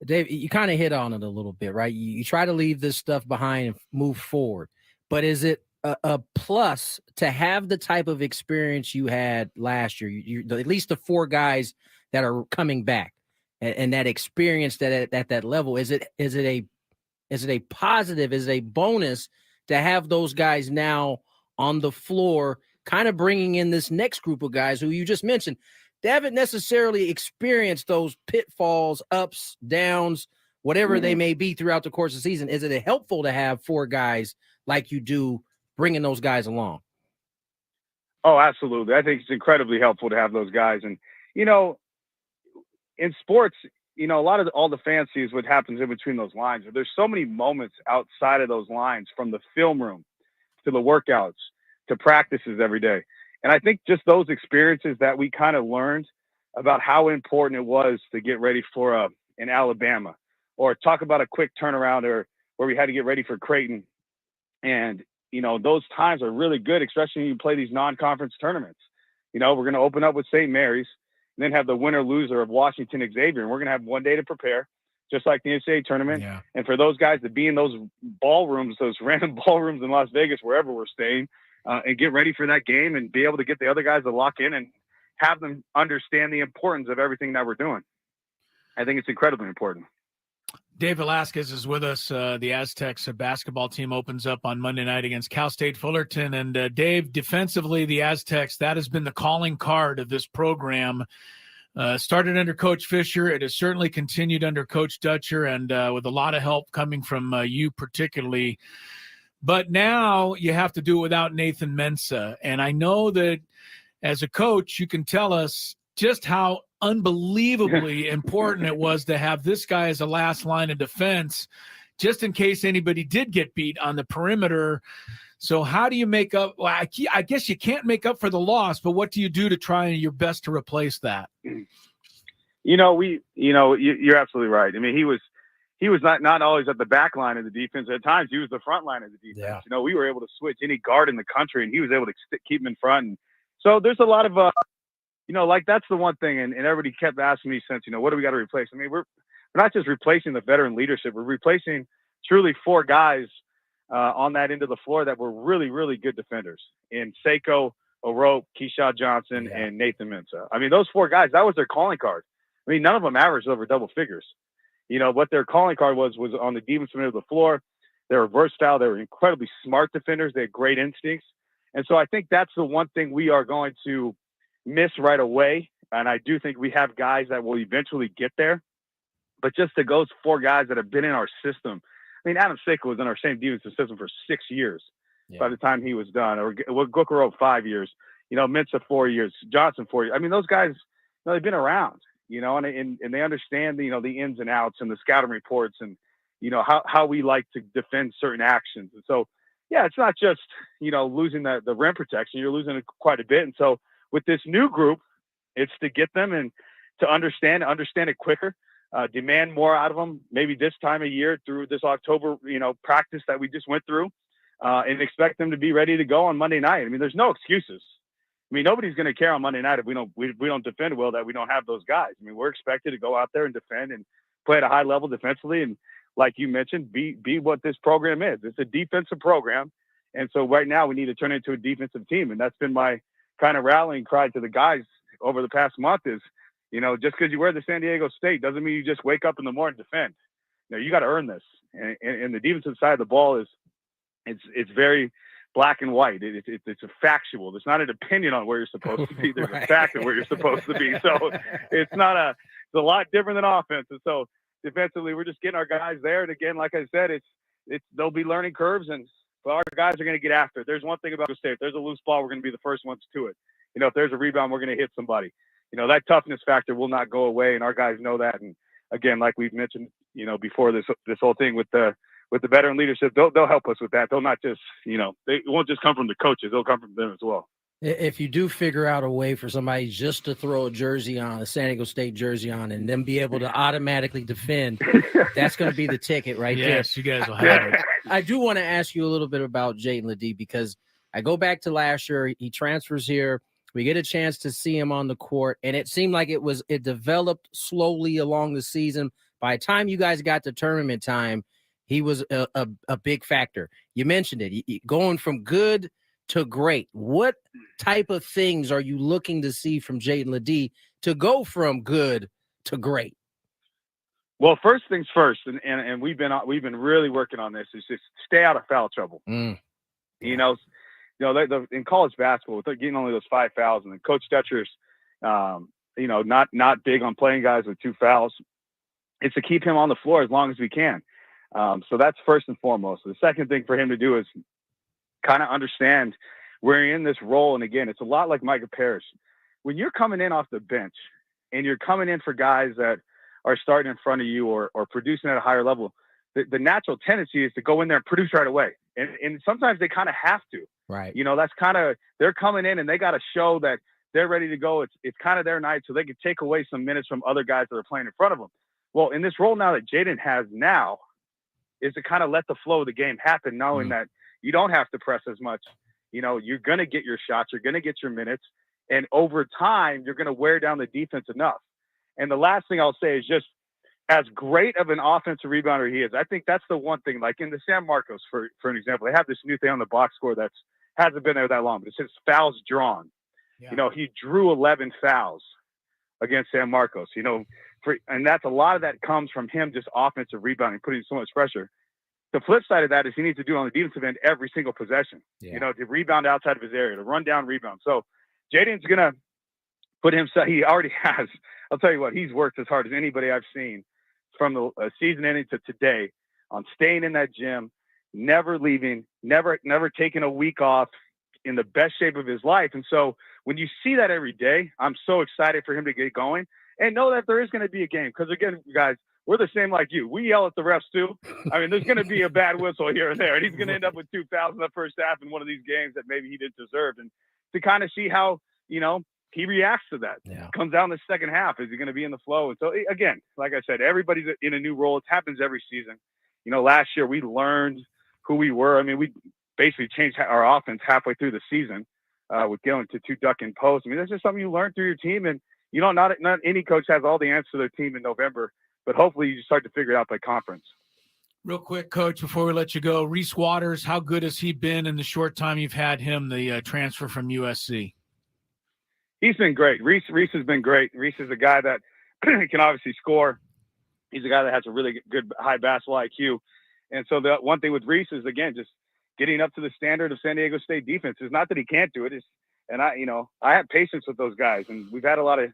Dave, you kind of hit on it a little bit, right? You try to leave this stuff behind and move forward, but is it a plus to have the type of experience you had last year? You at least the 4 guys that are coming back. And that experience that at that level, is it a positive, is it a bonus to have those guys now on the floor, kind of bringing in this next group of guys who you just mentioned? They haven't necessarily experienced those pitfalls, ups, downs, whatever they may be throughout the course of the season. Is it helpful to have 4 guys like you do, bringing those guys along? Oh, absolutely. I think it's incredibly helpful to have those guys. And, in sports, a lot of all the fancy is what happens in between those lines. There's so many moments outside of those lines, from the film room to the workouts to practices every day. And I think just those experiences that we kind of learned about how important it was to get ready for an Alabama, or talk about a quick turnaround, or where we had to get ready for Creighton. And, those times are really good, especially when you play these non-conference tournaments. We're going to open up with St. Mary's, and then have the winner loser of Washington Xavier. And we're going to have one day to prepare, just like the NCAA tournament. Yeah. And for those guys to be in those ballrooms, those random ballrooms in Las Vegas, wherever we're staying, and get ready for that game, and be able to get the other guys to lock in and have them understand the importance of everything that we're doing. I think it's incredibly important. Dave Velasquez is with us. The Aztecs basketball team opens up on Monday night against Cal State Fullerton. And Dave, defensively, the Aztecs, that has been the calling card of this program. Started under Coach Fisher. It has certainly continued under Coach Dutcher, and with a lot of help coming from you particularly. But now you have to do it without Nathan Mensah. And I know that as a coach, you can tell us just how unbelievably important it was to have this guy as a last line of defense, just in case anybody did get beat on the perimeter. So how do you make up? Well, I guess you can't make up for the loss, but what do you do to try your best to replace that? You're absolutely right. I mean, he he was not always at the back line of the defense. At times, he was the front line of the defense. Yeah. You know, we were able to switch any guard in the country, and he was able to keep him in front. And so there's a lot of, you know, like that's the one thing. And everybody kept asking me since, you know, what do we got to replace? I mean, we're not just replacing the veteran leadership. We're replacing truly 4 guys on that end of the floor that were really, really good defenders in Seiko, Orope, Keyshawn Johnson, and Nathan Mensah. I mean, those 4 guys, that was their calling card. I mean, none of them averaged over double figures. You know, what their calling card was on the defensive end of the floor. They were versatile. They were incredibly smart defenders. They had great instincts. And so I think that's the one thing we are going to miss right away. And I do think we have guys that will eventually get there. But just to those 4 guys that have been in our system, I mean, Adam Seiko was in our same defensive system for 6 years by the time he was done. Or Gukaro 5 years, you know, Mensah 4 years, Johnson 4 years. I mean, those guys, you know, they've been around, you know, and they understand, you know, the ins and outs and the scouting reports and, you know, how we like to defend certain actions. And so, yeah, it's not just, you know, losing the rim protection. You're losing it quite a bit. And so with this new group, it's to get them and to understand it quicker. Demand more out of them, maybe this time of year through this October, you know, practice that we just went through, and expect them to be ready to go on Monday night. I mean, there's no excuses. I mean, nobody's going to care on Monday night if we don't defend well, that we don't have those guys. I mean, we're expected to go out there and defend and play at a high level defensively. And like you mentioned, be what this program is. It's a defensive program. And so right now we need to turn it into a defensive team. And that's been my kind of rallying cry to the guys over the past month is, you know, just because you wear the San Diego State doesn't mean you just wake up in the morning and defend. You know, you got to earn this. And the defensive side of the ball is, it's very black and white. It's a factual. It's not an opinion on where you're supposed to be. There's a fact of where you're supposed to be. So it's a lot different than offense. And so defensively, we're just getting our guys there. And again, like I said, there'll be learning curves, and our guys are going to get after it. There's one thing about the state. If there's a loose ball, we're going to be the first ones to it. You know, if there's a rebound, we're going to hit somebody. You know, that toughness factor will not go away, and our guys know that. And again, like we've mentioned, you know, before this whole thing with the veteran leadership, they'll help us with that. They'll not just, you know, they won't just come from the coaches. They'll come from them as well. If you do figure out a way for somebody just to throw a jersey on, a San Diego State jersey on, and then be able to automatically defend, that's going to be the ticket right there. Yes, you guys will have it. I do want to ask you a little bit about Jaden Ledee, because I go back to last year. He transfers here. We get a chance to see him on the court, and it seemed like it developed slowly along the season. By the time you guys got to tournament time, he was a big factor. You mentioned it, going from good to great. What type of things are you looking to see from Jaden Ledee to go from good to great? Well, first things first, and we've been really working on this, is just stay out of foul trouble. You know, in college basketball, with getting only those 5 fouls, and Coach Stetcher's, you know, not big on playing guys with 2 fouls. It's to keep him on the floor as long as we can. So that's first and foremost. The second thing for him to do is kind of understand we're in this role. And again, it's a lot like Micah Parrish. When you're coming in off the bench and you're coming in for guys that are starting in front of you or producing at a higher level, the natural tendency is to go in there and produce right away. And sometimes they kind of have to. Right. You know, that's kind of, they're coming in and they got to show that they're ready to go. It's kind of their night, so they can take away some minutes from other guys that are playing in front of them. Well, in this role now that Jaden has now is to kind of let the flow of the game happen, knowing that you don't have to press as much. You know, you're going to get your shots, you're going to get your minutes, and over time, you're going to wear down the defense enough. And the last thing I'll say is just, as great of an offensive rebounder he is, I think that's the one thing, like in the San Marcos, for an example, they have this new thing on the box score that hasn't been there that long, but it says fouls drawn. Yeah. You know, he drew 11 fouls against San Marcos, you know, and that's a lot of that comes from him just offensive rebounding, putting so much pressure. The flip side of that is he needs to do on the defensive end every single possession, you know, to rebound outside of his area, to run down rebound. So Jaden's going to put himself, he already has, I'll tell you what, he's worked as hard as anybody I've seen from the season ending to today on staying in that gym, never leaving, never taking a week off, in the best shape of his life. And so when you see that every day, I'm so excited for him to get going and know that there is going to be a game. Because again, guys, we're the same like you. We yell at the refs too. I mean, there's going to be a bad whistle here and there, and he's going to end up with 2 fouls in the first half in one of these games that maybe he didn't deserve. And to kind of see how, you know, he reacts to that. Yeah. Comes out in the second half. Is he going to be in the flow? And so again, like I said, everybody's in a new role. It happens every season. Last year we learned who we were. I mean, we basically changed our offense halfway through the season with going to 2 duck and post. I mean, that's just something you learn through your team. And not any coach has all the answers to their team in November, but hopefully you start to figure it out by conference. Real quick, Coach, before we let you go, Reese Waters, how good has he been in the short time you've had him, the transfer from USC? He's been great. Reese has been great. Reese is a guy that can obviously score. He's a guy that has a really good high basketball IQ. And so the one thing with Reese is, again, just getting up to the standard of San Diego State defense. It's not that he can't do it. I have patience with those guys. And we've had a lot of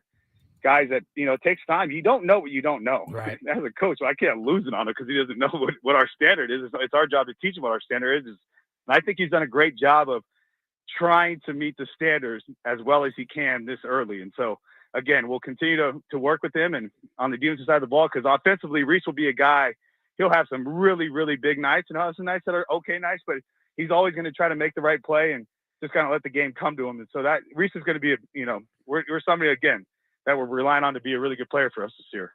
guys that, it takes time. You don't know what you don't know. Right. As a coach, I can't lose it on him because he doesn't know what our standard is. It's our job to teach him what our standard is. And I think he's done a great job of trying to meet the standards as well as he can this early. And so, again, we'll continue to work with him and on the defensive side of the ball, because offensively, Reese will be a guy. He'll have some really, really big nights, and he'll have some nights that are okay nights, but he's always going to try to make the right play and just kind of let the game come to him. And so that Reese is going to be we're somebody, again, that we're relying on to be a really good player for us this year.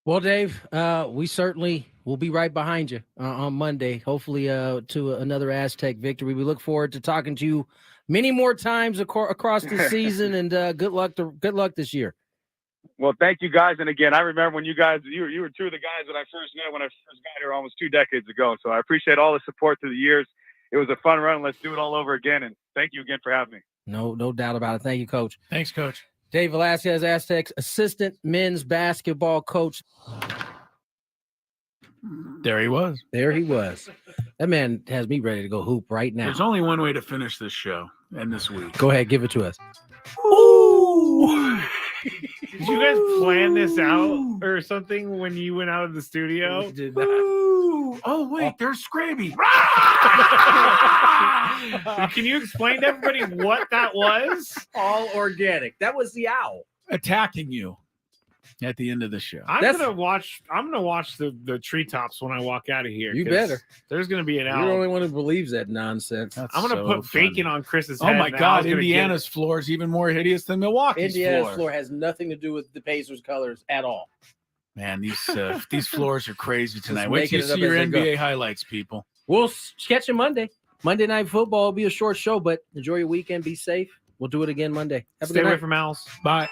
Well, Dave, we certainly will be right behind you on Monday, hopefully to another Aztec victory. We look forward to talking to you many more times across the season, and good luck this year. Well, thank you guys. And again, I remember when you were 2 of the guys that I first met when I first got here almost 2 decades ago. So I appreciate all the support through the years. It was a fun run. Let's do it all over again. And thank you again for having me. No doubt about it. Thank you, Coach. Thanks, Coach. Dave Velasquez, Aztecs assistant men's basketball coach. There he was. That man has me ready to go hoop right now. There's only one way to finish this show and this week. Go ahead, give it to us. Ooh! Did you guys plan this out or something when you went out of the studio? We did not. Oh, wait, there's Skraby. Can you explain to everybody what that was? All organic. That was the owl attacking you at the end of the show. I'm gonna watch the treetops when I walk out of here. You better. There's gonna be an owl. You're the only one who believes that nonsense. I'm gonna put bacon on Chris's head. Oh my God! Indiana's floor is even more hideous than Milwaukee's Indiana's floor has nothing to do with the Pacers' colors at all. Man, these floors are crazy tonight. Wait till you see your NBA highlights, people. We'll catch you Monday. Monday Night Football will be a short show, but enjoy your weekend. Be safe. We'll do it again Monday. Stay away from owls. Bye.